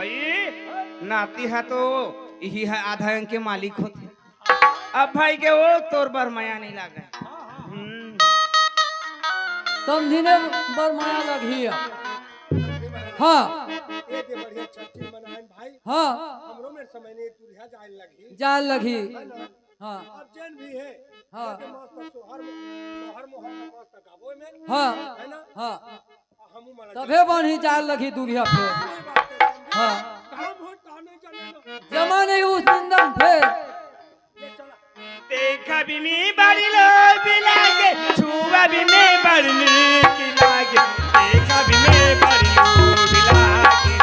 [SPEAKER 1] अये नाती है तो यही है आधा अंक के मालिक होते अब भाई के वो तोर बर माया नहीं लगा
[SPEAKER 5] समझी ने बरमाया लगी हाँ
[SPEAKER 3] ए दे बढ़िया छठी मनाएं भाई
[SPEAKER 5] हाँ
[SPEAKER 3] हमरो में समय ने दुरिया जाए लगी
[SPEAKER 5] जाल लगी हाँ
[SPEAKER 3] अब जैन भी है
[SPEAKER 5] हाँ
[SPEAKER 3] के मस्त सोहर मोहर मस्त गाबो में
[SPEAKER 5] हाँ
[SPEAKER 3] है ना
[SPEAKER 5] हाँ
[SPEAKER 3] हमू मना
[SPEAKER 5] तबे बनी जाल लगी दूरिया पे हाँ
[SPEAKER 3] काम हो ताने जाने
[SPEAKER 5] जमा नहीं उस जिंदम फिर
[SPEAKER 1] देखा भी नहीं बड़ी लो बिलागे छुआ भी नहीं बड़नी की लागे देखा भी नहीं बड़ी लो बिलागे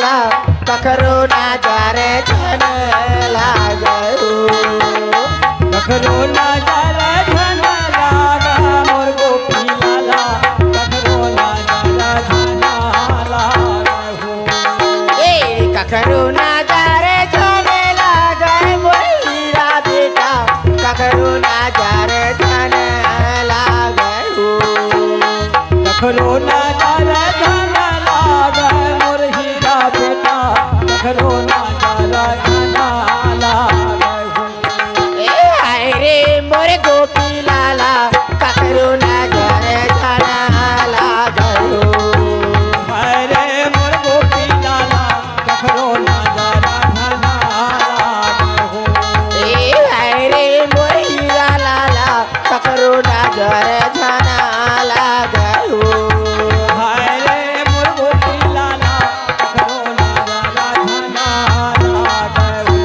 [SPEAKER 4] लाला कखरो ना जारे छन लागो
[SPEAKER 2] कखरो ना जारे धन लागा मोर गोपी लाला कखरो ना जारे धन लागा हो
[SPEAKER 4] ए कखरो ना जारे छन लागो मोर हीरा बेटा कखरो ना जारे छन लागो
[SPEAKER 2] कखरो ना जारे धन लागा मोर हीरा बेटा कखरो ना जारे धन लागा हो
[SPEAKER 4] ए हाय रे मोर गोपी लाला कखरो ना जारे छन लागो
[SPEAKER 2] हरे मोर गोपी लाला कखरो ना जारा धना लागा हो
[SPEAKER 4] ए हाय रे मोर हीरा लाला कखरो ना जारे छन लागो
[SPEAKER 2] हरे मोर गोपी लाला कखरो ना जारा धना लागा हो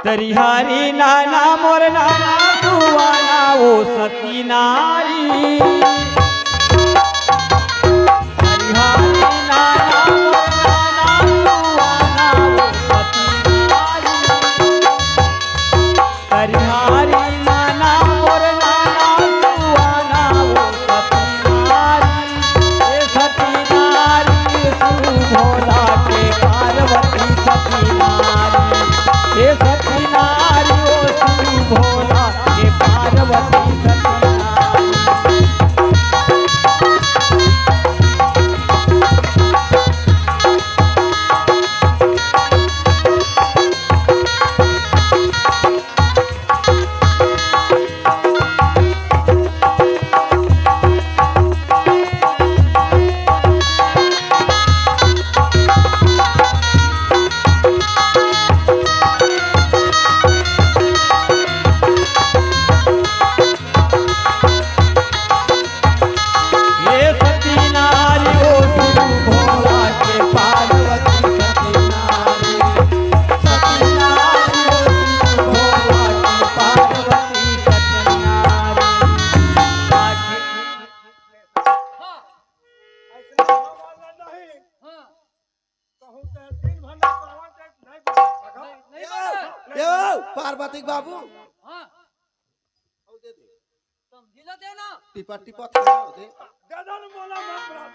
[SPEAKER 2] तरिहारी नाना मोर नाना तुआना ओ सती नारी तरिहारी नाना मोर नाना तुआना ओ सती नारी तरिहारी नाना मोर नाना तुआना ओ सती नारी ए सती नारी तू भोला के पार्वती सती नारी हे सती नारी ओ शिव भोला हे पार्वती सती नारी हे सती नारी ओ शिव भोला के पार्वती सती नारी सती नारी ओ शिव भोला के पार्वती सती नारी
[SPEAKER 8] यो पार्वती बाबू टिपा टिपा दे
[SPEAKER 3] दादा ने बोला मत बना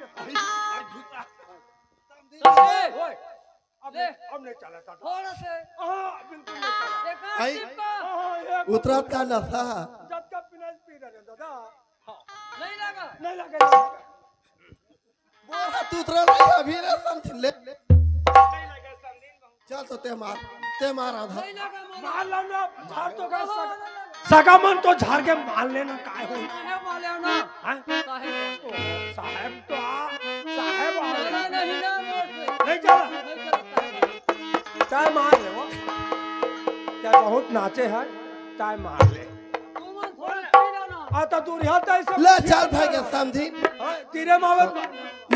[SPEAKER 3] दे अब नहीं चला था थोड़ा से बिल्कुल नहीं चला
[SPEAKER 8] आई
[SPEAKER 3] हाँ,
[SPEAKER 8] उतरत का नशा
[SPEAKER 3] जब का पिनाज पी रहे हैं दादा हाँ
[SPEAKER 6] नहीं लगा
[SPEAKER 3] नहीं लगा
[SPEAKER 8] बोला तू उतरल नहीं अभी ना समझ ले चल तो ते मार आधा
[SPEAKER 3] मार लो ना झाड़ तो का सगा मन तो झाड़ के मार लेना काय हो हाँ? साहब तो साहब नहीं चला चाय मार ले वो क्या बहुत नाचे है चाय मार ले आता दूर यहाँ तक
[SPEAKER 8] ले चल भाई के समझी
[SPEAKER 3] तीरे मावत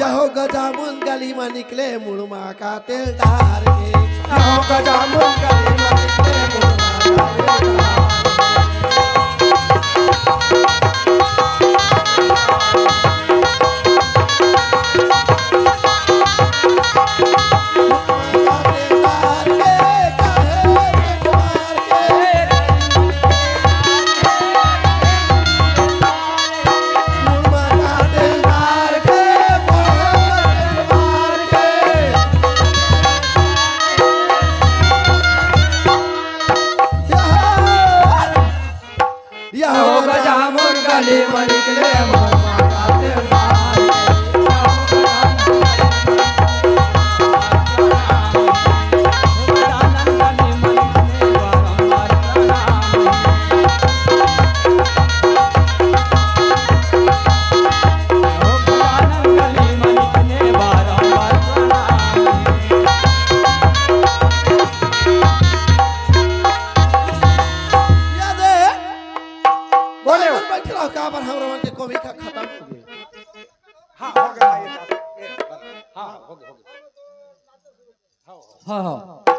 [SPEAKER 8] यहो गजामुन गली में निकले मुड़मा का तेल धार के यहो गजामुन गली में निकले मुड़मा का तेल धार गली में निकले मुड़मा का तेल धार बोले जाओ का पर हम रोमन के कमी का खत्म हो गए।
[SPEAKER 3] हाँ हो गया ये बात। हाँ हो गया
[SPEAKER 2] हाँ हाँ